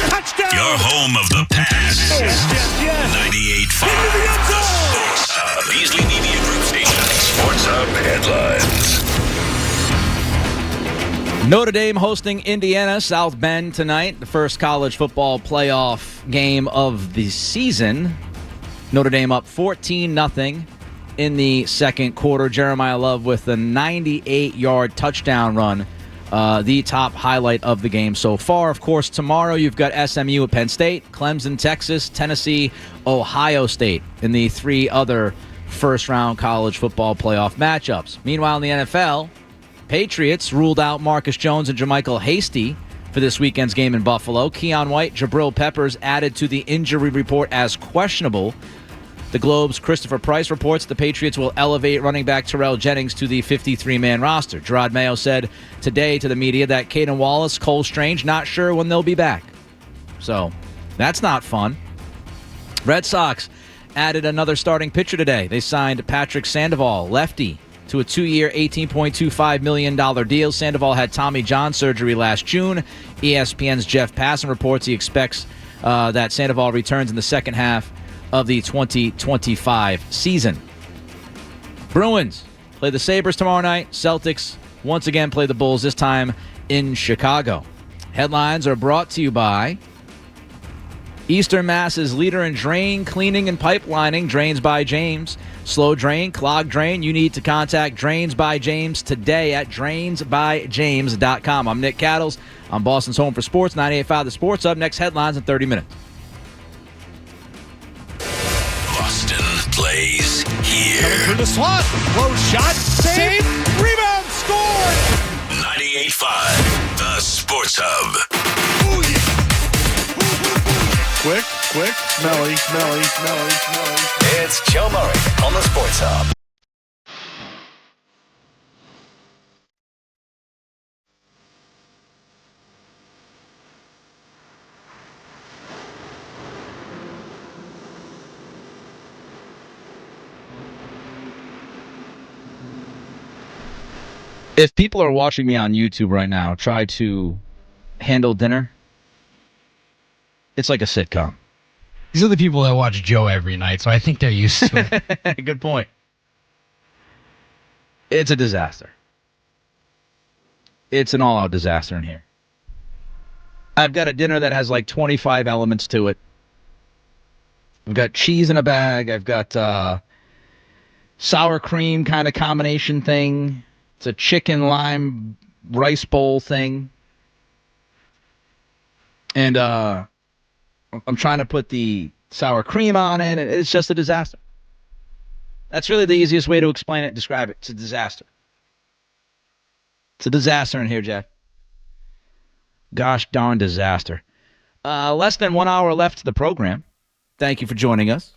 Touchdown!
Your home of the pass.
Yes.
98.5. The Sports Hub. Beasley Media Group Station. Sports Hub headlines.
Notre Dame hosting Indiana, South Bend tonight. The first college football playoff game of the season. Notre Dame up 14-0 in the second quarter. Jeremiah Love with a 98-yard touchdown run, the top highlight of the game so far. Of course, tomorrow you've got SMU at Penn State, Clemson, Texas, Tennessee, Ohio State in the three other first-round college football playoff matchups. Meanwhile, in the NFL, Patriots ruled out Marcus Jones and Jermichael Hasty for this weekend's game in Buffalo. Keon White, Jabril Peppers added to the injury report as questionable The Globe's Christopher Price reports the Patriots will elevate running back Terrell Jennings to the 53-man roster. Gerard Mayo said today to the media that Caden Wallace, Cole Strange, not sure when they'll be back. So that's not fun. Red Sox added another starting pitcher today. They signed Patrick Sandoval, lefty, to a 2-year, $18.25 million deal. Sandoval had Tommy John surgery last June. ESPN's Jeff Passan reports he expects that Sandoval returns in the second half of the 2025 season. Bruins play the Sabres tomorrow night. Celtics once again play the Bulls, this time in Chicago. Headlines are brought to you by Eastern Mass's leader in drain cleaning and pipelining, Drains by James. Slow drain, clogged drain. You need to contact Drains by James today at drainsbyjames.com. I'm Nick Cattles. I'm Boston's home for sports, 98.5 The Sports Hub. Next headlines in 30 minutes.
Boston plays here.
Coming through the slot. Close shot. Save. Rebound. Score.
98.5 The Sports Hub.
Ooh, yeah.
Quick, smelly.
It's Joe Murray on the Sports Hub.
If people are watching me on YouTube right now, try to handle dinner. It's like a sitcom.
These are the people that watch Joe every night, so I think they're used to it.
Good point. It's a disaster. It's an all-out disaster in here. I've got a dinner that has like 25 elements to it. I've got cheese in a bag. I've got sour cream kind of combination thing. It's a chicken lime rice bowl thing. And I'm trying to put the sour cream on it, and it's just a disaster. That's really the easiest way to explain it, describe it. It's a disaster. It's a disaster in here, Jeff. Gosh darn disaster. Less than 1 hour left to the program. Thank you for joining us.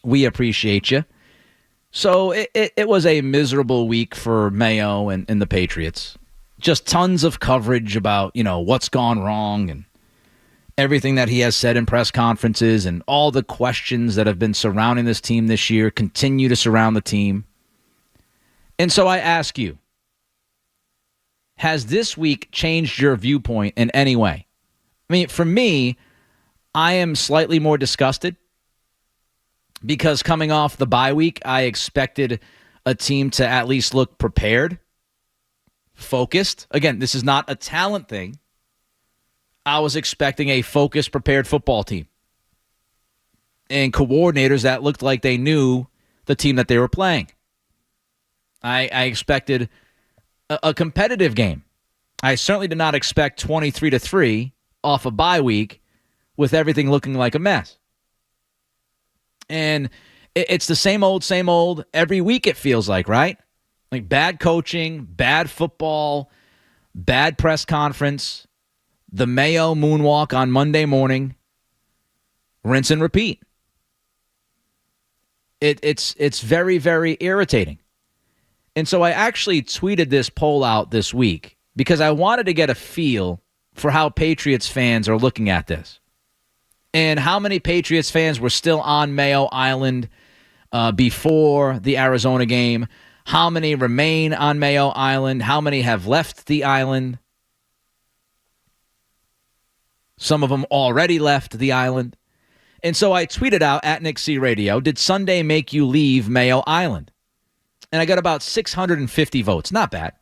We appreciate you. So it was a miserable week for Mayo and the Patriots. Just tons of coverage about, what's gone wrong and everything that he has said in press conferences and all the questions that have been surrounding this team this year continue to surround the team. And so I ask you, has this week changed your viewpoint in any way? I mean, for me, I am slightly more disgusted because coming off the bye week, I expected a team to at least look prepared, focused. Again, this is not a talent thing. I was expecting a focused, prepared football team and coordinators that looked like they knew the team that they were playing. I expected a competitive game. I certainly did not expect 23-3 off a bye week with everything looking like a mess. And it's the same old every week it feels like, right? Like bad coaching, bad football, bad press conference, the Mayo moonwalk on Monday morning, rinse and repeat. It's very, very irritating. And so I actually tweeted this poll out this week because I wanted to get a feel for how Patriots fans are looking at this and how many Patriots fans were still on Mayo Island before the Arizona game, how many remain on Mayo Island, how many have left the island. Some of them already left the island. And so I tweeted out at Nick C Radio, did Sunday make you leave Mayo Island? And I got about 650 votes. Not bad.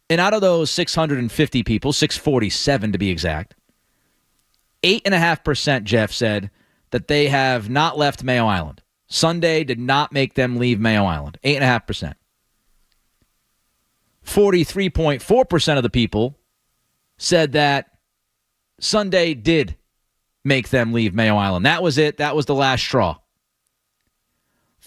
And out of those 650 people, 647 to be exact, 8.5%, Jeff, said that they have not left Mayo Island. Sunday did not make them leave Mayo Island. 8.5%. 43.4% of the people said that Sunday did make them leave Mayo Island. That was it. That was the last straw.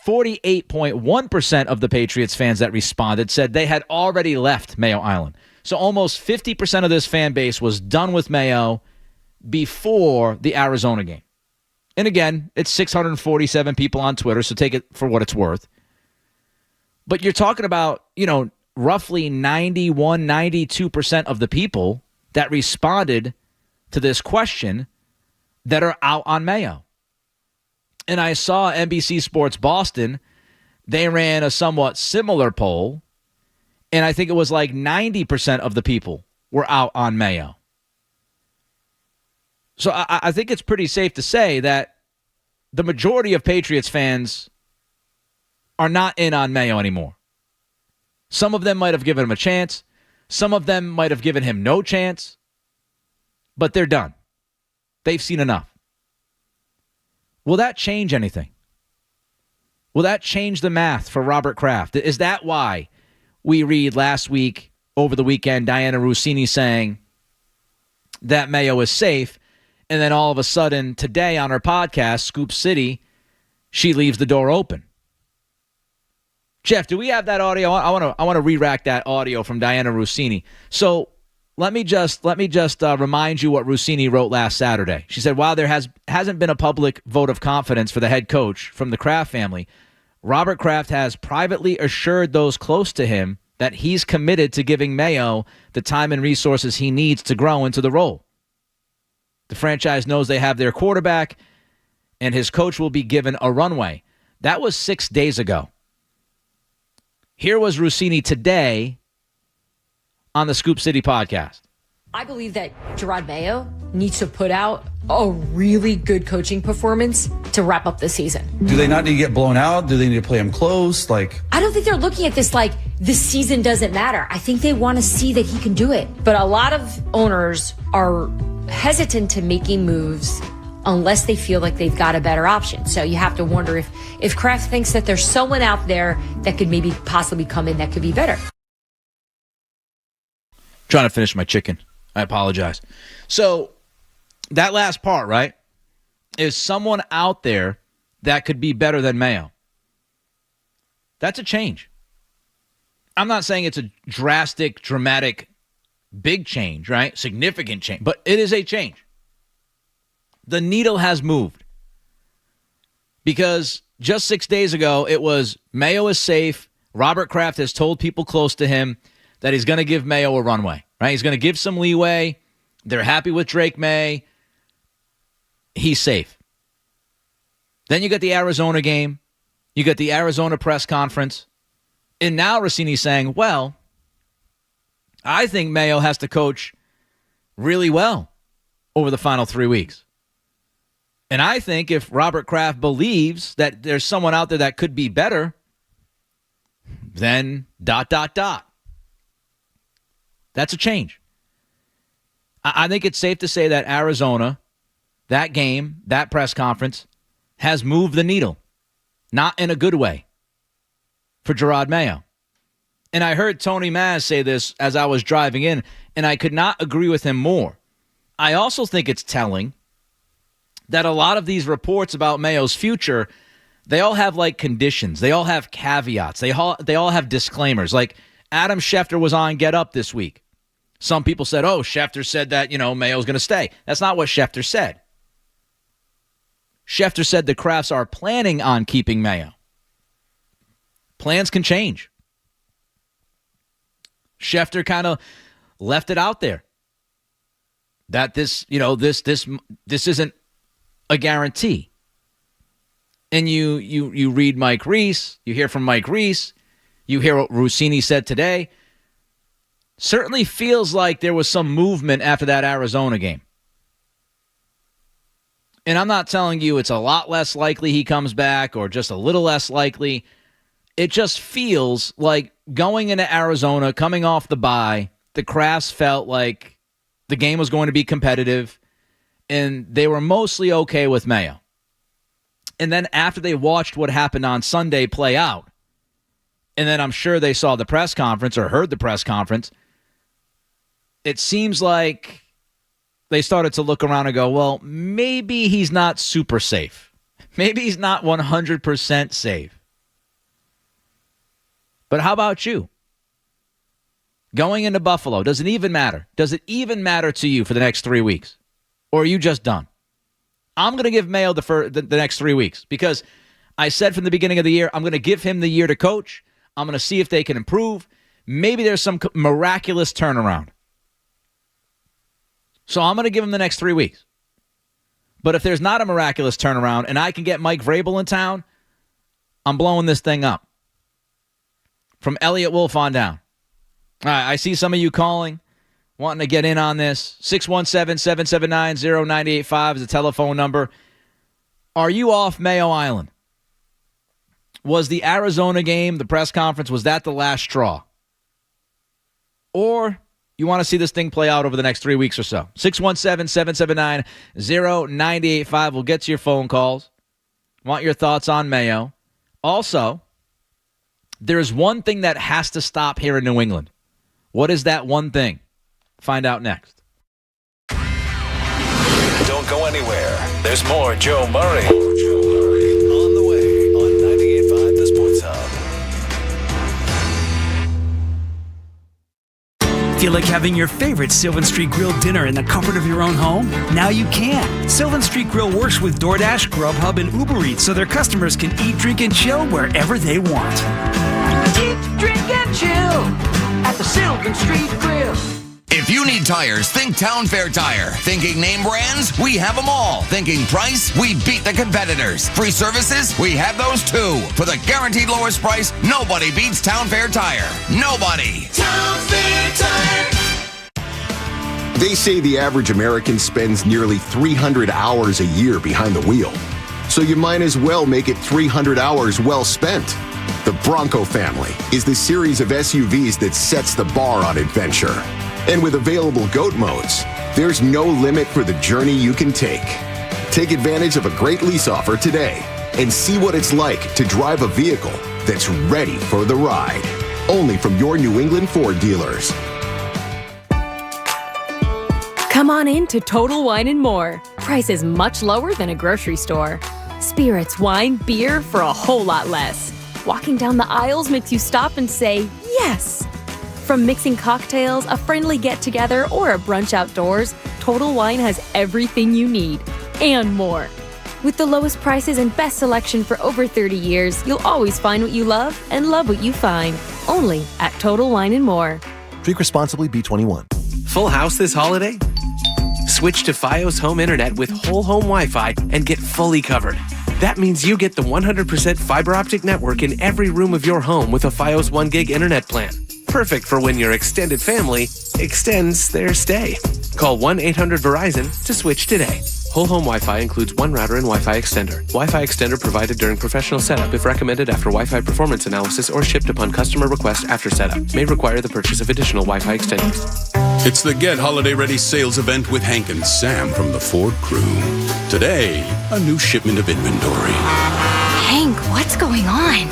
48.1% of the Patriots fans that responded said they had already left Mayo Island. So almost 50% of this fan base was done with Mayo before the Arizona game. And again, it's 647 people on Twitter, so take it for what it's worth. But you're talking about, roughly 91, 92% of the people that responded to this question that are out on Mayo. And I saw NBC Sports Boston, they ran a somewhat similar poll, and I think it was like 90% of the people were out on Mayo. So I think it's pretty safe to say that the majority of Patriots fans are not in on Mayo anymore. Some of them might have given him a chance. Some of them might have given him no chance. But they're done. They've seen enough. Will that change anything? Will that change the math for Robert Kraft? Is that why we read last week, over the weekend, Diana Russini saying that Mayo is safe, and then all of a sudden today on her podcast, Scoop City, she leaves the door open? Jeff, do we have that audio? I want to re-rack that audio from Diana Russini. So let me just remind you what Russini wrote last Saturday. She said, while there hasn't been a public vote of confidence for the head coach from the Kraft family, Robert Kraft has privately assured those close to him that he's committed to giving Mayo the time and resources he needs to grow into the role. The franchise knows they have their quarterback, and his coach will be given a runway. That was 6 days ago. Here was Russini today on the Scoop City podcast.
I believe that Gerard Mayo needs to put out a really good coaching performance to wrap up the season.
Do they not need to get blown out? Do they need to play him close?
I don't think they're looking at this like the season doesn't matter. I think they want to see that he can do it. But a lot of owners are hesitant to making moves unless they feel like they've got a better option. So you have to wonder if Kraft thinks that there's someone out there that could maybe possibly come in that could be better.
Trying to finish my chicken. I apologize. So that last part, right, is someone out there that could be better than Mayo. That's a change. I'm not saying it's a drastic, dramatic, big change, right? Significant change, but it is a change. The needle has moved. Because just 6 days ago, it was Mayo is safe. Robert Kraft has told people close to him that he's going to give Mayo a runway, right? He's going to give some leeway. They're happy with Drake May. He's safe. Then you got the Arizona game. You got the Arizona press conference. And now Rossini's saying, well, I think Mayo has to coach really well over the final 3 weeks. And I think if Robert Kraft believes that there's someone out there that could be better, then ... That's a change. I think it's safe to say that Arizona, that game, that press conference, has moved the needle. Not in a good way for Gerard Mayo. And I heard Tony Maz say this as I was driving in, and I could not agree with him more. I also think it's telling that a lot of these reports about Mayo's future, they all have conditions. They all have caveats. They all have disclaimers. Like Adam Schefter was on Get Up this week. Some people said, oh, Schefter said that, Mayo's going to stay. That's not what Schefter said. Schefter said the Krafts are planning on keeping Mayo. Plans can change. Schefter kind of left it out there that this isn't a guarantee. And you read Mike Reese, you hear from Mike Reese, you hear what Russini said today. Certainly feels like there was some movement after that Arizona game. And I'm not telling you it's a lot less likely he comes back or just a little less likely. It just feels like going into Arizona, coming off the bye, the Krafts felt like the game was going to be competitive, and they were mostly okay with Mayo. And then after they watched what happened on Sunday play out, and then I'm sure they saw the press conference or heard the press conference, it seems like they started to look around and go, well, maybe he's not super safe. Maybe he's not 100% safe. But how about you? Going into Buffalo, does it even matter? Does it even matter to you for the next 3 weeks? Or are you just done? I'm going to give Mayo the next 3 weeks because I said from the beginning of the year, I'm going to give him the year to coach. I'm going to see if they can improve. Maybe there's some miraculous turnaround. So I'm going to give him the next 3 weeks. But if there's not a miraculous turnaround and I can get Mike Vrabel in town, I'm blowing this thing up. From Elliot Wolf on down. All right, I see some of you calling, wanting to get in on this. 617-779-0985 is the telephone number. Are you off Mayo Island? Was the Arizona game, the press conference, was that the last straw? Or you want to see this thing play out over the next 3 weeks or so? 617-779-0985. We'll get to your phone calls. Want your thoughts on Mayo. Also, there's one thing that has to stop here in New England. What is that one thing? Find out next.
Don't go anywhere. There's more Joe Murray. On the way on 98.5 The Sports Hub.
Feel like having your favorite Sylvan Street Grill dinner in the comfort of your own home? Now you can. Sylvan Street Grill works with DoorDash, Grubhub, and Uber Eats so their customers can eat, drink, and chill wherever they want.
Eat, drink, and chill at the Sylvan Street Grill.
If you need tires, think Town Fair Tire. Thinking name brands? We have them all. Thinking price? We beat the competitors. Free services? We have those too. For the guaranteed lowest price, nobody beats Town Fair Tire. Nobody.
Town Fair Tire.
They say the average American spends nearly 300 hours a year behind the wheel. So you might as well make it 300 hours well spent. The Bronco family is the series of SUVs that sets the bar on adventure. And with available GOAT modes, there's no limit for the journey you can take. Take advantage of a great lease offer today and see what it's like to drive a vehicle that's ready for the ride. Only from your New England Ford dealers.
Come on in to Total Wine & More. Prices much lower than a grocery store. Spirits, wine, beer for a whole lot less. Walking down the aisles makes you stop and say, yes! From mixing cocktails, a friendly get-together, or a brunch outdoors, Total Wine has everything you need, and more. With the lowest prices and best selection for over 30 years, you'll always find what you love and love what you find. Only at Total Wine & More.
Drink responsibly, B21.
Full house this holiday? Switch to Fios Home Internet with whole home Wi-Fi and get fully covered. That means you get the 100% fiber optic network in every room of your home with a Fios 1 gig internet plan. Perfect for when your extended family extends their stay. Call 1-800-VERIZON to switch today. Whole home Wi-Fi includes one router and Wi-Fi extender. Wi-Fi extender provided during professional setup if recommended after Wi-Fi performance analysis or shipped upon customer request after setup. May require the purchase of additional Wi-Fi extenders.
It's the Get Holiday Ready sales event with Hank and Sam from the Ford crew. Today, a new shipment of inventory.
Hank, what's going on?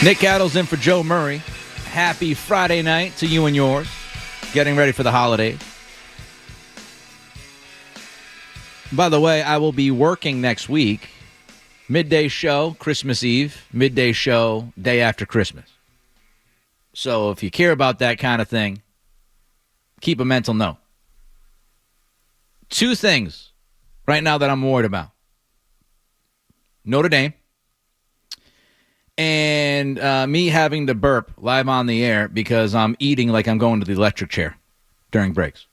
Nick Addles in for Joe Murray. Happy Friday night to you and yours. Getting ready for the holidays. By the way, I will be working next week. Midday show, Christmas Eve. Midday show, day after Christmas. So if you care about that kind of thing, keep a mental note. 2 things right now that I'm worried about. Notre Dame. And me having to burp live on the air because I'm eating like I'm going to the electric chair during breaks.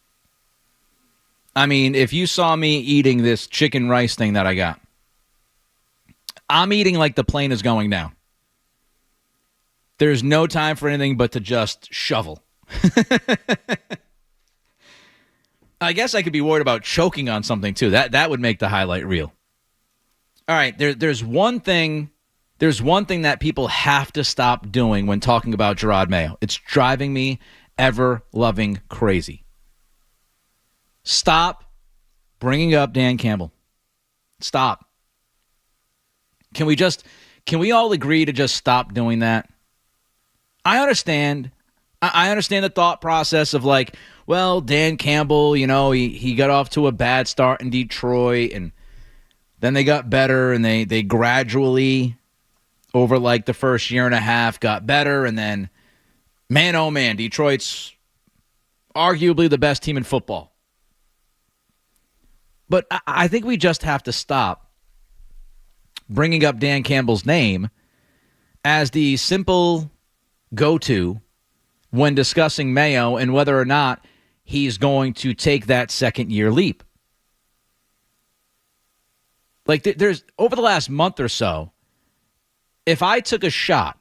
I mean, if you saw me eating this chicken rice thing that I got, I'm eating like the plane is going down. There's no time for anything but to just shovel. I guess I could be worried about choking on something too. That would make the highlight reel. All right, there's one thing that people have to stop doing when talking about Gerard Mayo. It's driving me ever-loving crazy. Stop bringing up Dan Campbell. Stop. Can we all agree to just stop doing that? I understand. I understand the thought process of like, well, Dan Campbell, you know, he got off to a bad start in Detroit, and then they got better, and they gradually, over like the first year and a half, got better, and then, man, oh man, Detroit's arguably the best team in football. But I think we just have to stop bringing up Dan Campbell's name as the simple go-to when discussing Mayo and whether or not he's going to take that second-year leap. Like, there's over the last month or so, if I took a shot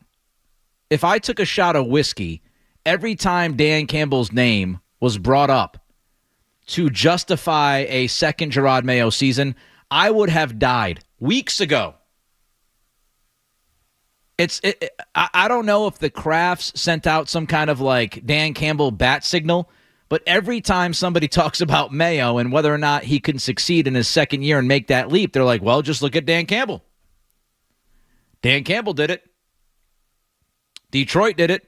of whiskey every time Dan Campbell's name was brought up to justify a second Gerard Mayo season, I would have died weeks ago. I don't know if the Crafts sent out some kind of like Dan Campbell bat signal, but every time somebody talks about Mayo and whether or not he can succeed in his second year and make that leap, they're like, well, just look at Dan Campbell. Dan Campbell did it. Detroit did it.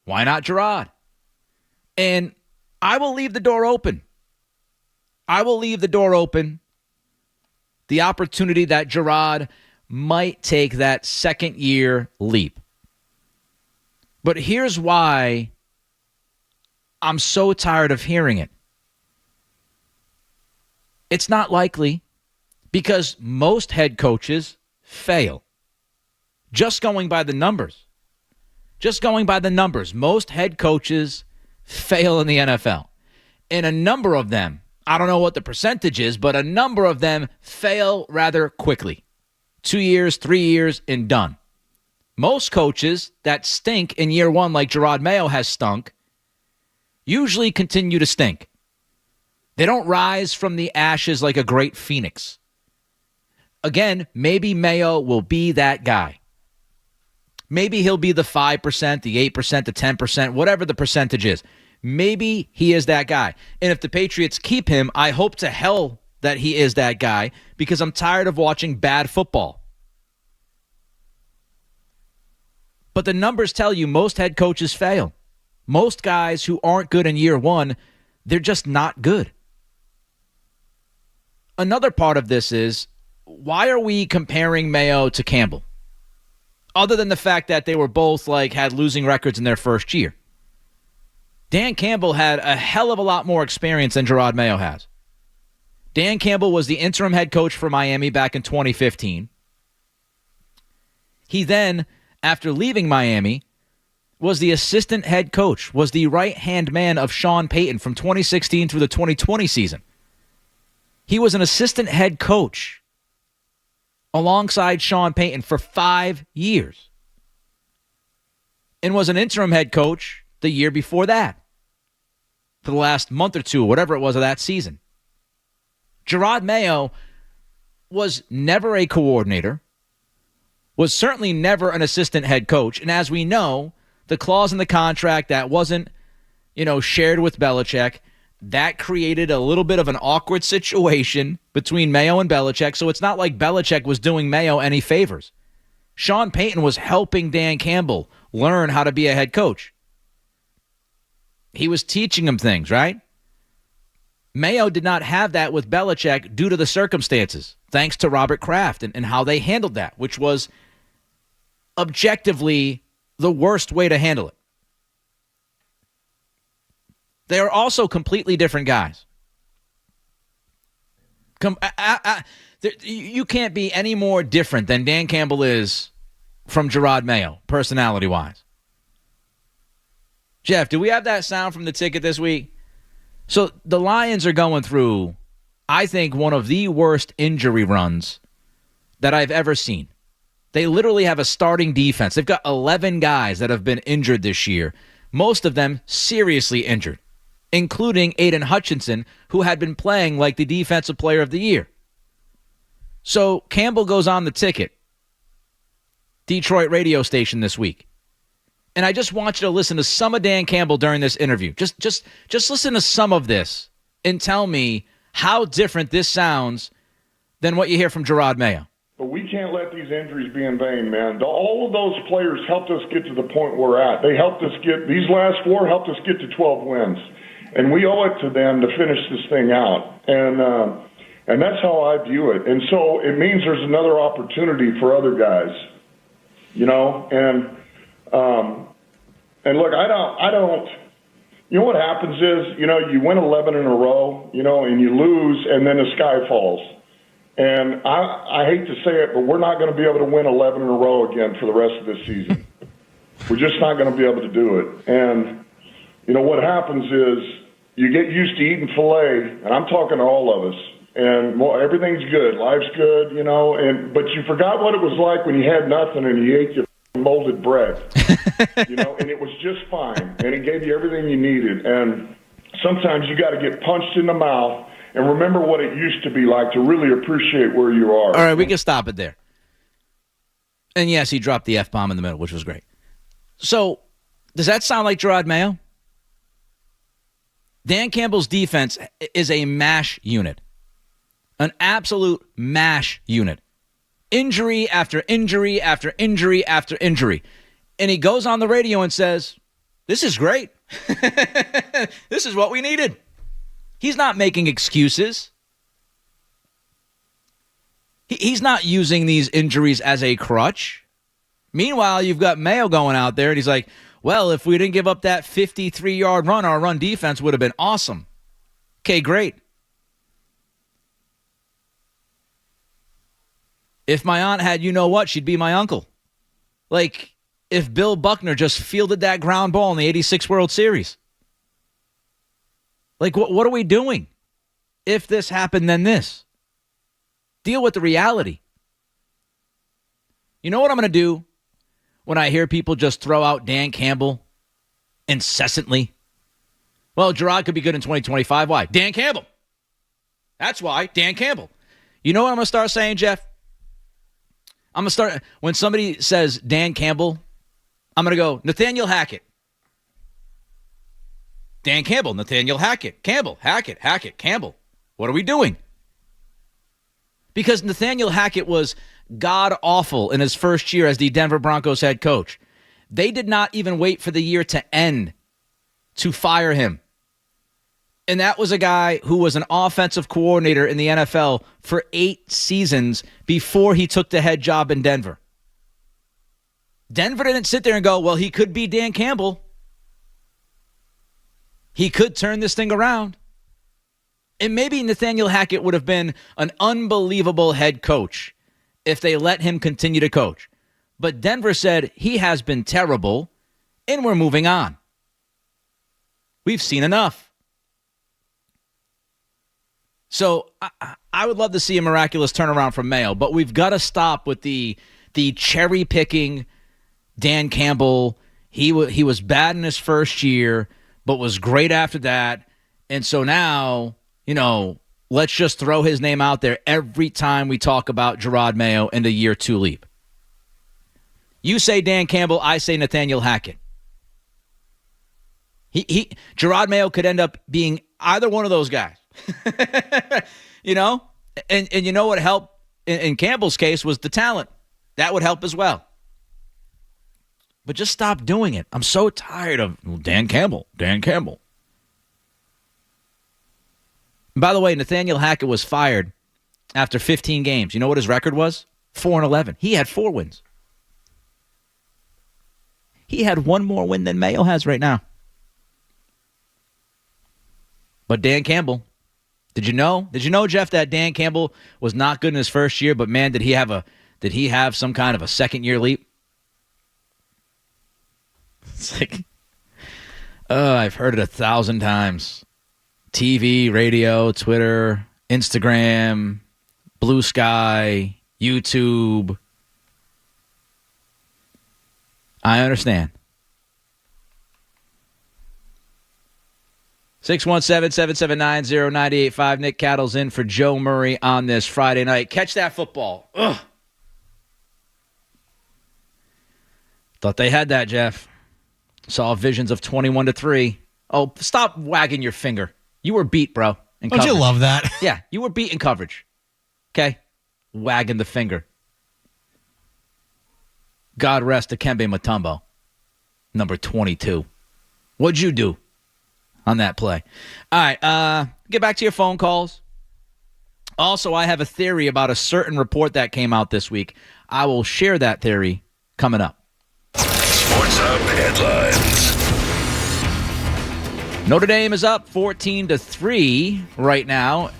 Why not Gerard? And I will leave the door open. The opportunity that Gerard might take that second year leap. But here's why I'm so tired of hearing it. It's not likely because most head coaches fail. Just going by the numbers. Most head coaches fail in the NFL. And a number of them, I don't know what the percentage is, but a number of them fail rather quickly. 2 years, 3 years, and done. Most coaches that stink in year one, like Gerard Mayo has stunk, usually continue to stink. They don't rise from the ashes like a great phoenix. Again, maybe Mayo will be that guy. Maybe he'll be the 5%, the 8%, the 10%, whatever the percentage is. Maybe he is that guy. And if the Patriots keep him, I hope to hell that he is that guy because I'm tired of watching bad football. But the numbers tell you most head coaches fail. Most guys who aren't good in year one, they're just not good. Another part of this is, why are we comparing Mayo to Campbell? Other than the fact that they were both had losing records in their first year. Dan Campbell had a hell of a lot more experience than Gerard Mayo has. Dan Campbell was the interim head coach for Miami back in 2015. He then, after leaving Miami, was the assistant head coach, was the right-hand man of Sean Payton from 2016 through the 2020 season. He was an assistant head coach alongside Sean Payton for 5 years and was an interim head coach the year before that for the last month or two, whatever it was of that season. Gerard Mayo was never a coordinator, was certainly never an assistant head coach, and as we know, the clause in the contract that wasn't, shared with Belichick, that created a little bit of an awkward situation between Mayo and Belichick, so it's not like Belichick was doing Mayo any favors. Sean Payton was helping Dan Campbell learn how to be a head coach. He was teaching him things, right? Mayo did not have that with Belichick due to the circumstances, thanks to Robert Kraft and how they handled that, which was objectively the worst way to handle it. They are also completely different guys. You can't be any more different than Dan Campbell is from Gerard Mayo, personality-wise. Jeff, do we have that sound from the ticket this week? So the Lions are going through, I think, one of the worst injury runs that I've ever seen. They literally have a starting defense. They've got 11 guys that have been injured this year, most of them seriously injured, including Aiden Hutchinson, who had been playing like the defensive player of the year. So Campbell goes on the ticket, Detroit radio station this week. And I just want you to listen to some of Dan Campbell during this interview. Just listen to some of this and tell me how different this sounds than what you hear from Gerard Mayo.
But we can't let these injuries be in vain, man. All of those players helped us get to the point we're at. They helped us get, these last four helped us get to 12 wins. And we owe it to them to finish this thing out. And that's how I view it. And so it means there's another opportunity for other guys, you know, and look, I don't, you know what happens is, you know, you win 11 in a row, you know, and you lose, and then the sky falls. And I hate to say it, but we're not going to be able to win 11 in a row again for the rest of this season. We're just not going to be able to do it. And, you know, what happens is you get used to eating filet, and I'm talking to all of us, and well, everything's good, life's good, you know, but you forgot what it was like when you had nothing and you ate your molded bread, you know, and it was just fine, and it gave you everything you needed. And sometimes you got to get punched in the mouth and remember what it used to be like to really appreciate where you are.
All right, we can stop it there. And yes, he dropped the F-bomb in the middle, which was great. So, does that sound like Gerard Mayo? Dan Campbell's defense is a MASH unit. An absolute MASH unit. Injury after injury after injury after injury. And he goes on the radio and says, this is great. This is what we needed. He's not making excuses. He's not using these injuries as a crutch. Meanwhile, you've got Mayo going out there, and he's like, well, if we didn't give up that 53-yard run, our run defense would have been awesome. Okay, great. If my aunt had you-know-what, she'd be my uncle. Like, if Bill Buckner just fielded that ground ball in the 86 World Series. Like, what are we doing? If this happened, then this. Deal with the reality. You know what I'm going to do when I hear people just throw out Dan Campbell incessantly? Well, Gerard could be good in 2025. Why? Dan Campbell. That's why. Dan Campbell. You know what I'm going to start saying, Jeff? I'm going to start, when somebody says Dan Campbell, I'm going to go, Nathaniel Hackett. Dan Campbell, Nathaniel Hackett. Campbell, Hackett, Campbell. What are we doing? Because Nathaniel Hackett was god-awful in his first year as the Denver Broncos head coach. They did not even wait for the year to end to fire him. And that was a guy who was an offensive coordinator in the NFL for 8 seasons before he took the head job in Denver. Denver didn't sit there and go, well, he could be Dan Campbell. He could turn this thing around. And maybe Nathaniel Hackett would have been an unbelievable head coach if they let him continue to coach. But Denver said he has been terrible, and we're moving on. We've seen enough. So I would love to see a miraculous turnaround from Mayo, but we've got to stop with the cherry-picking Dan Campbell. He was bad in his first year, but was great after that. And so now, you know, let's just throw his name out there every time we talk about Gerard Mayo in the year 2 leap. You say Dan Campbell, I say Nathaniel Hackett. Gerard Mayo could end up being either one of those guys. You know? And you know what helped in Campbell's case was the talent. That would help as well. But just stop doing it. I'm so tired of Dan Campbell. Dan Campbell. And by the way, Nathaniel Hackett was fired after 15 games. You know what his record was? 4-11. He had 4 wins. He had one more win than Mayo has right now. But Dan Campbell, did you know? Did you know, Jeff, that Dan Campbell was not good in his first year, but man, did he have some kind of a second-year leap? It's like, I've heard it 1,000 times. TV, radio, Twitter, Instagram, Blue Sky, YouTube. I understand. 617-779-0985. Nick Cattle's in for Joe Murray on this Friday night. Catch that football. Ugh. Thought they had that, Jeff. Saw visions of 21-3. Oh, stop wagging your finger. You were beat, bro.
Don't you love that?
Yeah, you were beat in coverage. Okay? Wagging the finger. God rest Dikembe Mutombo, number 22. What'd you do on that play? All right, get back to your phone calls. Also, I have a theory about a certain report that came out this week. I will share that theory coming up.
Sports Hub headlines.
Notre Dame is up 14-3 right now.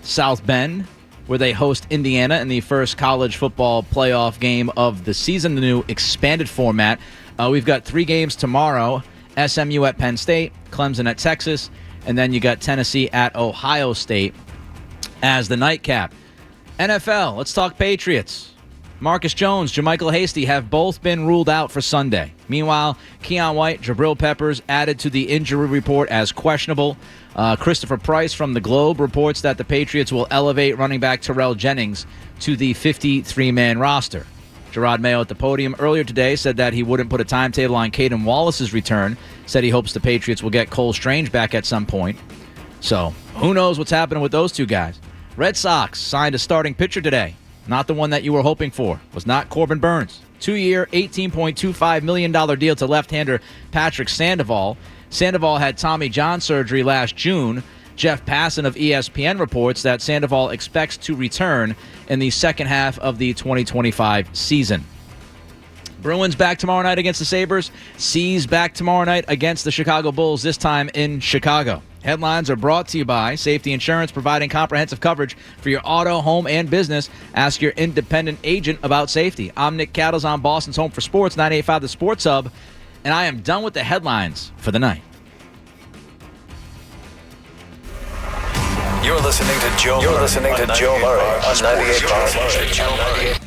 South Bend, where they host Indiana in the first college football playoff game of the season, the new expanded format. We've got 3 games tomorrow. SMU at Penn State, Clemson at Texas, and then you got Tennessee at Ohio State as the nightcap. NFL, let's talk Patriots. Marcus Jones, JaMychal Hasty have both been ruled out for Sunday. Meanwhile, Keon White, Jabril Peppers added to the injury report as questionable. Christopher Price from the Globe reports that the Patriots will elevate running back Terrell Jennings to the 53-man roster. Gerard Mayo at the podium earlier today said that he wouldn't put a timetable on Caden Wallace's return, said he hopes the Patriots will get Cole Strange back at some point. So, who knows what's happening with those two guys. Red Sox signed a starting pitcher today. Not the one that you were hoping for. Was not Corbin Burns. 2-year, $18.25 million deal to left-hander Patrick Sandoval. Sandoval had Tommy John surgery last June. Jeff Passan of ESPN reports that Sandoval expects to return in the second half of the 2025 season. Bruins back tomorrow night against the Sabres. C's back tomorrow night against the Chicago Bulls, this time in Chicago. Headlines are brought to you by Safety Insurance, providing comprehensive coverage for your auto, home, and business. Ask your independent agent about safety. I'm Nick Cattles on Boston's Home for Sports, 98.5 The Sports Hub, and I am done with the headlines for the night.
You're listening to Joe Murray on 98.5.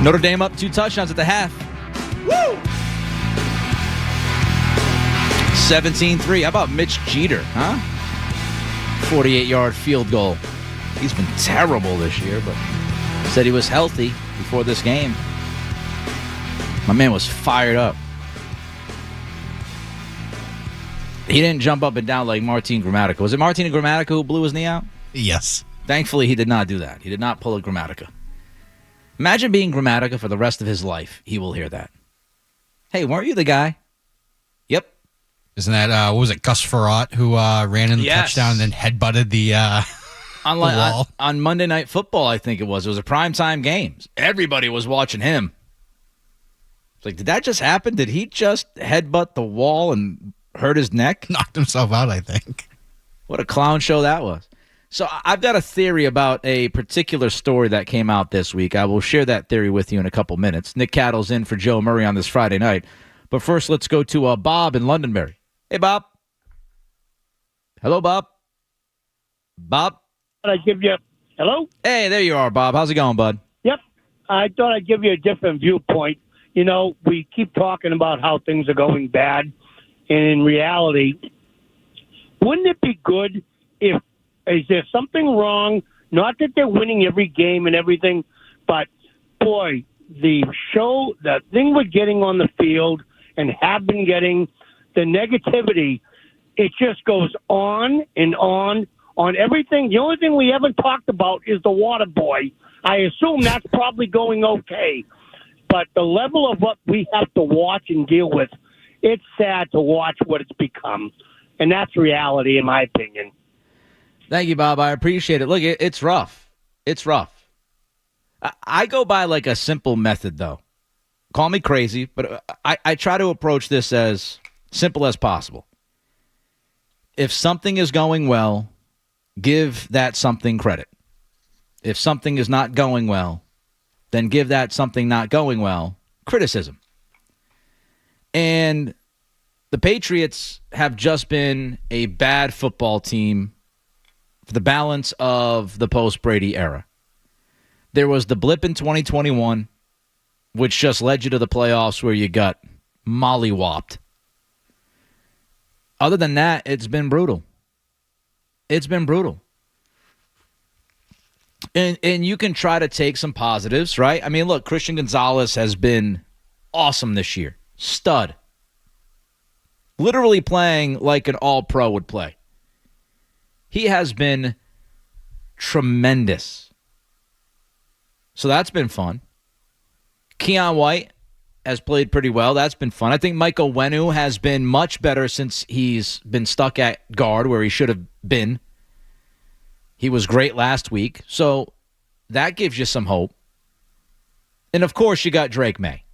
Notre Dame up 2 touchdowns at the half. Woo! 17-3. How about Mitch Jeter, huh? 48-yard field goal. He's been terrible this year, but said he was healthy before this game. My man was fired up. He didn't jump up and down like Martin Gramatica. Was it Martin Gramatica who blew his knee out?
Yes.
Thankfully, he did not do that. He did not pull a Gramatica. Imagine being Gramatica for the rest of his life. He will hear that. Hey, weren't you the guy? Yep.
Isn't that, what was it, Gus Farrat, who ran in the touchdown and then headbutted the wall?
On Monday Night Football, I think it was. It was a primetime game. Everybody was watching him. It's like, did that just happen? Did he just headbutt the wall and hurt his neck?
Knocked himself out, I think.
What a clown show that was. So I've got a theory about a particular story that came out this week. I will share that theory with you in a couple minutes. Nick Cattle's in for Joe Murray on this Friday night. But first, let's go to Bob in Londonderry. Hey, Bob. Hello, Bob. Bob?
I'd give you hello?
Hey, there you are, Bob. How's it going, bud?
Yep. I thought I'd give you a different viewpoint. You know, we keep talking about how things are going bad, and in reality, wouldn't it be good if, is there something wrong? Not that they're winning every game and everything, but, boy, the thing we're getting on the field and have been getting, the negativity, it just goes on and on everything. The only thing we haven't talked about is the water boy. I assume that's probably going okay. But the level of what we have to watch and deal with, it's sad to watch what it's become. And that's reality, in my opinion.
Thank you, Bob. I appreciate it. Look, it's rough. It's rough. I go by like a simple method, though. Call me crazy, but I try to approach this as simple as possible. If something is going well, give that something credit. If something is not going well, then give that something not going well criticism. And the Patriots have just been a bad football team for the balance of the post-Brady era. There was the blip in 2021, which just led you to the playoffs where you got mollywopped. Other than that, it's been brutal. It's been brutal. And you can try to take some positives, right? I mean, look, Christian Gonzalez has been awesome this year. Stud. Literally playing like an all-pro would play. He has been tremendous. So that's been fun. Keon White has played pretty well. That's been fun. I think Michael Wenu has been much better since he's been stuck at guard where he should have been. He was great last week, so that gives you some hope. And, of course, you got Drake May.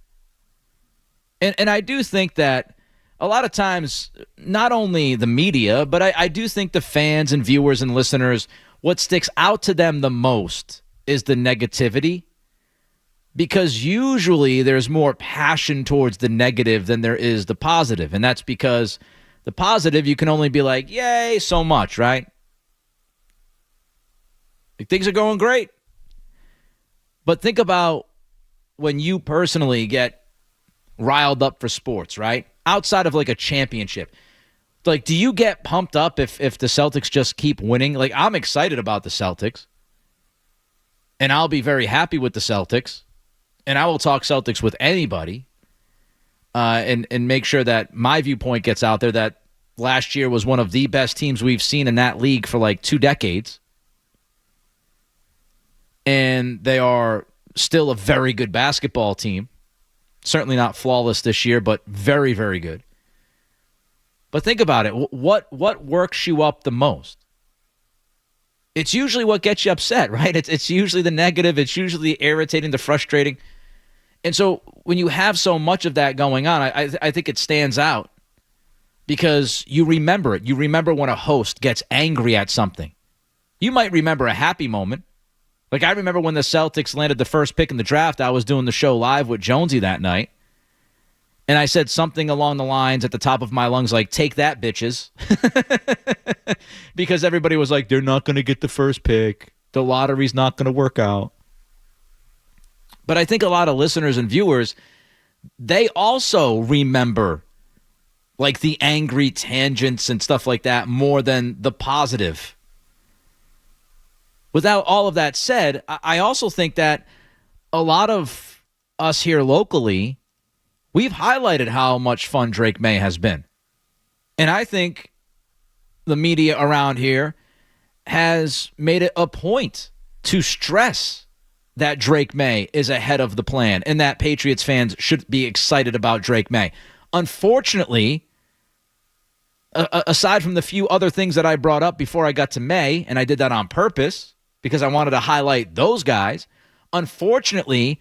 And I do think that a lot of times, not only the media, but I do think the fans and viewers and listeners, what sticks out to them the most is the negativity. Because usually there's more passion towards the negative than there is the positive. And that's because the positive, you can only be like, yay, so much, right? Like, things are going great. But think about when you personally get riled up for sports, right? Outside of like a championship. Like, do you get pumped up if the Celtics just keep winning? Like, I'm excited about the Celtics. And I'll be very happy with the Celtics. And I will talk Celtics with anybody. And make sure that my viewpoint gets out there that last year was one of the best teams we've seen in that league for like 2 decades. And they are still a very good basketball team. Certainly not flawless this year, but very, very good. But think about it. What works you up the most? It's usually what gets you upset, right? It's usually the negative. It's usually the irritating, the frustrating. And so when you have so much of that going on, I think it stands out because you remember it. You remember when a host gets angry at something. You might remember a happy moment. Like, I remember when the Celtics landed the first pick in the draft, I was doing the show live with Jonesy that night. And I said something along the lines at the top of my lungs like, take that, bitches. Because everybody was like, they're not going to get the first pick. The lottery's not going to work out. But I think a lot of listeners and viewers, they also remember like the angry tangents and stuff like that more than the positive. Without all of that said, I also think that a lot of us here locally, we've highlighted how much fun Drake May has been. And I think the media around here has made it a point to stress that Drake May is ahead of the plan and that Patriots fans should be excited about Drake May. Unfortunately, aside from the few other things that I brought up before I got to May, and I did that on purpose because I wanted to highlight those guys, unfortunately,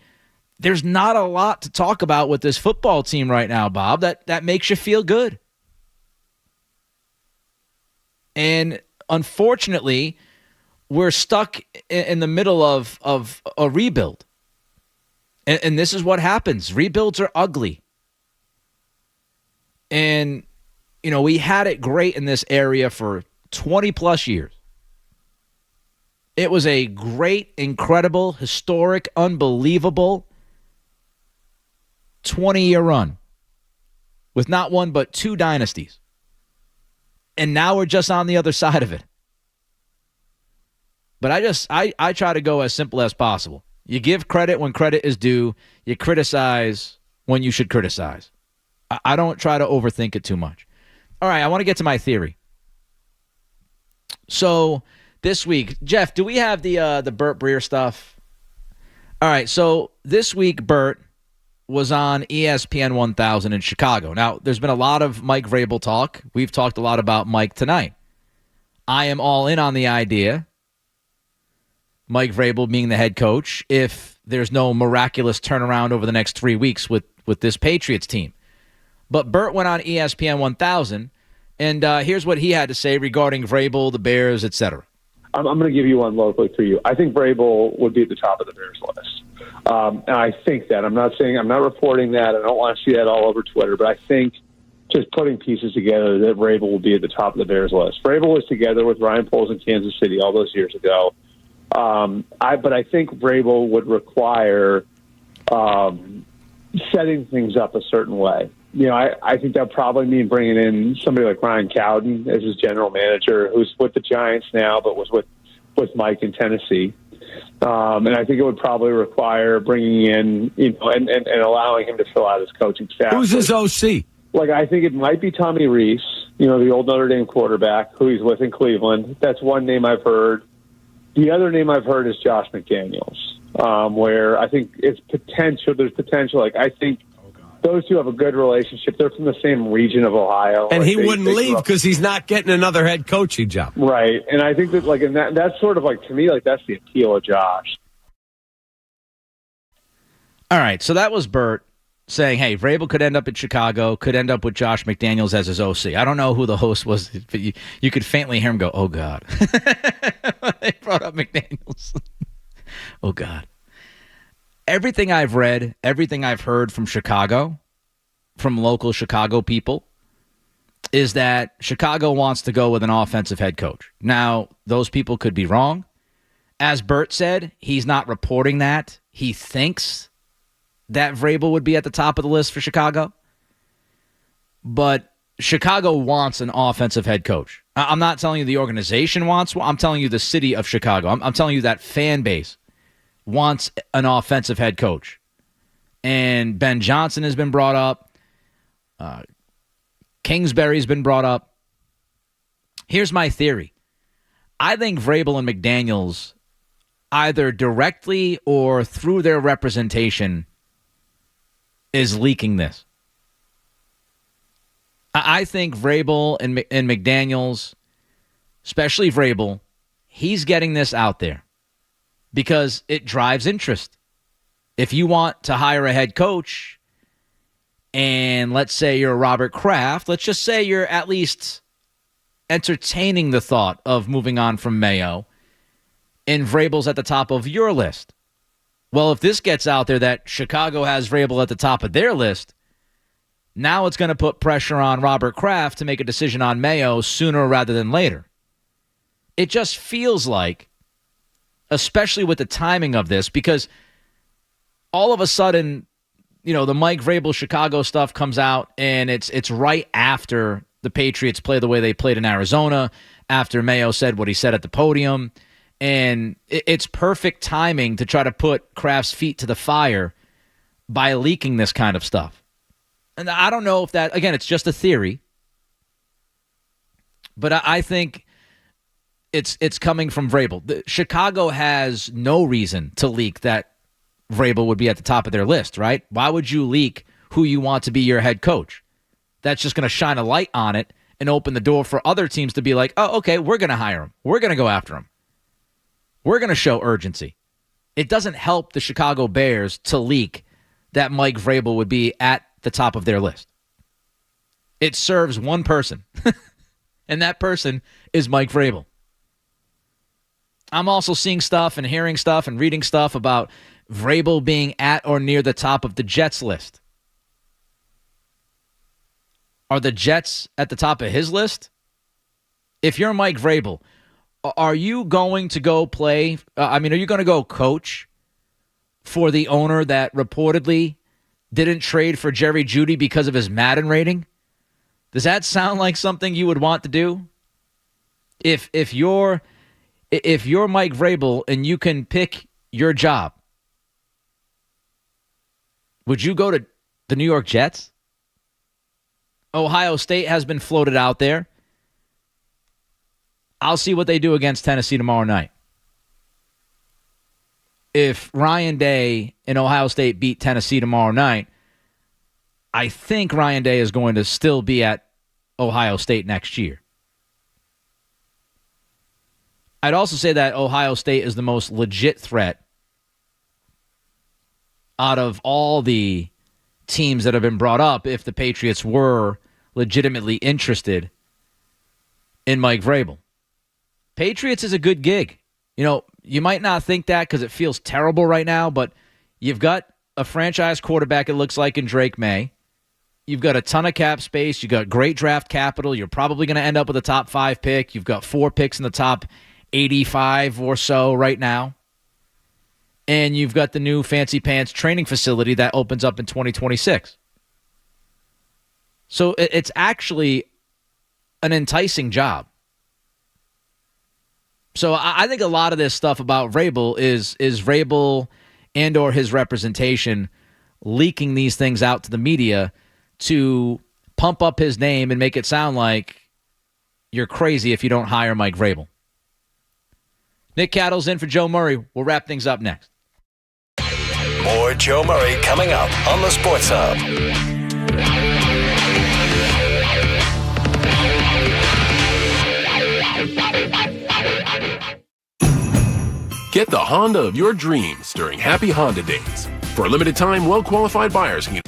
there's not a lot to talk about with this football team right now, Bob, that makes you feel good. And unfortunately, we're stuck in the middle of a rebuild. And this is what happens. Rebuilds are ugly. And, you know, we had it great in this area for 20 plus years. It was a great, incredible, historic, unbelievable 20-year run with not one but two dynasties. And now we're just on the other side of it. But I try to go as simple as possible. You give credit when credit is due. You criticize when you should criticize. I don't try to overthink it too much. All right, I want to get to my theory. So this week, Jeff, do we have the Burt Breer stuff? All right, so this week, Burt was on ESPN 1000 in Chicago. Now, there's been a lot of Mike Vrabel talk. We've talked a lot about Mike tonight. I am all in on the idea, Mike Vrabel being the head coach, if there's no miraculous turnaround over the next 3 weeks with this Patriots team. But Burt went on ESPN 1000, and here's what he had to say regarding Vrabel, the Bears, etc.
I'm going to give you one locally for you. I think Vrabel would be at the top of the Bears list. And I think that. I'm not reporting that. I don't want to see that all over Twitter, but I think just putting pieces together that Vrabel will be at the top of the Bears list. Vrabel was together with Ryan Poles in Kansas City all those years ago. But I think Vrabel would require setting things up a certain way. You know, I think that would probably mean bringing in somebody like Ryan Cowden as his general manager, who's with the Giants now, but was with Mike in Tennessee. And I think it would probably require bringing in, and allowing him to fill out his coaching staff.
Who's his OC?
Like, I think it might be Tommy Rees, the old Notre Dame quarterback who he's with in Cleveland. That's one name I've heard. The other name I've heard is Josh McDaniels, where I think there's potential. Like, I think those two have a good relationship. They're from the same region of Ohio.
And he wouldn't leave because he's not getting another head coaching job.
Right. And I think that, and that's sort of to me, that's the appeal of Josh.
All right. So that was Burt saying, hey, Vrabel could end up in Chicago, could end up with Josh McDaniels as his OC. I don't know who the host was, but you could faintly hear him go, oh, God. They brought up McDaniels. Oh, God. Everything I've read, everything I've heard from Chicago, from local Chicago people, is that Chicago wants to go with an offensive head coach. Now, those people could be wrong. As Burt said, he's not reporting that. He thinks that Vrabel would be at the top of the list for Chicago. But Chicago wants an offensive head coach. I'm not telling you the organization wants one. I'm telling you the city of Chicago. I'm telling you that fan base wants an offensive head coach. And Ben Johnson has been brought up. Kingsbury's been brought up. Here's my theory. I think Vrabel and McDaniels, either directly or through their representation, is leaking this. I think Vrabel and McDaniels, especially Vrabel, he's getting this out there because it drives interest. If you want to hire a head coach, and let's say you're Robert Kraft, let's just say you're at least entertaining the thought of moving on from Mayo, and Vrabel's at the top of your list. Well, if this gets out there that Chicago has Vrabel at the top of their list, now it's going to put pressure on Robert Kraft to make a decision on Mayo sooner rather than later. It just feels like, especially with the timing of this, because all of a sudden, the Mike Vrabel Chicago stuff comes out, and it's right after the Patriots play the way they played in Arizona, after Mayo said what he said at the podium, and it's perfect timing to try to put Kraft's feet to the fire by leaking this kind of stuff. And I don't know if that, again, it's just a theory, but I think it's coming from Vrabel. Chicago has no reason to leak that Vrabel would be at the top of their list, right? Why would you leak who you want to be your head coach? That's just going to shine a light on it and open the door for other teams to be like, oh, okay, we're going to hire him. We're going to go after him. We're going to show urgency. It doesn't help the Chicago Bears to leak that Mike Vrabel would be at the top of their list. It serves one person, and that person is Mike Vrabel. I'm also seeing stuff and hearing stuff and reading stuff about Vrabel being at or near the top of the Jets list. Are the Jets at the top of his list? If you're Mike Vrabel, are you going to go play? Are you going to go coach for the owner that reportedly didn't trade for Jerry Jeudy because of his Madden rating? Does that sound like something you would want to do? If you're Mike Vrabel and you can pick your job, would you go to the New York Jets? Ohio State has been floated out there. I'll see what they do against Tennessee tomorrow night. If Ryan Day and Ohio State beat Tennessee tomorrow night, I think Ryan Day is going to still be at Ohio State next year. I'd also say that Ohio State is the most legit threat out of all the teams that have been brought up if the Patriots were legitimately interested in Mike Vrabel. Patriots is a good gig. You might not think that because it feels terrible right now, but you've got a franchise quarterback, it looks like, in Drake May. You've got a ton of cap space. You've got great draft capital. You're probably going to end up with a top 5 pick. You've got 4 picks in the top 85 or so right now. And you've got the new Fancy Pants training facility that opens up in 2026. So it's actually an enticing job. So I think a lot of this stuff about Vrabel is Vrabel and or his representation leaking these things out to the media to pump up his name and make it sound like you're crazy if you don't hire Mike Vrabel. Nick Cattle's in for Joe Murray. We'll wrap things up next.
More Joe Murray coming up on the Sports Hub.
Get the Honda of your dreams during Happy Honda Days. For a limited time, well-qualified buyers can get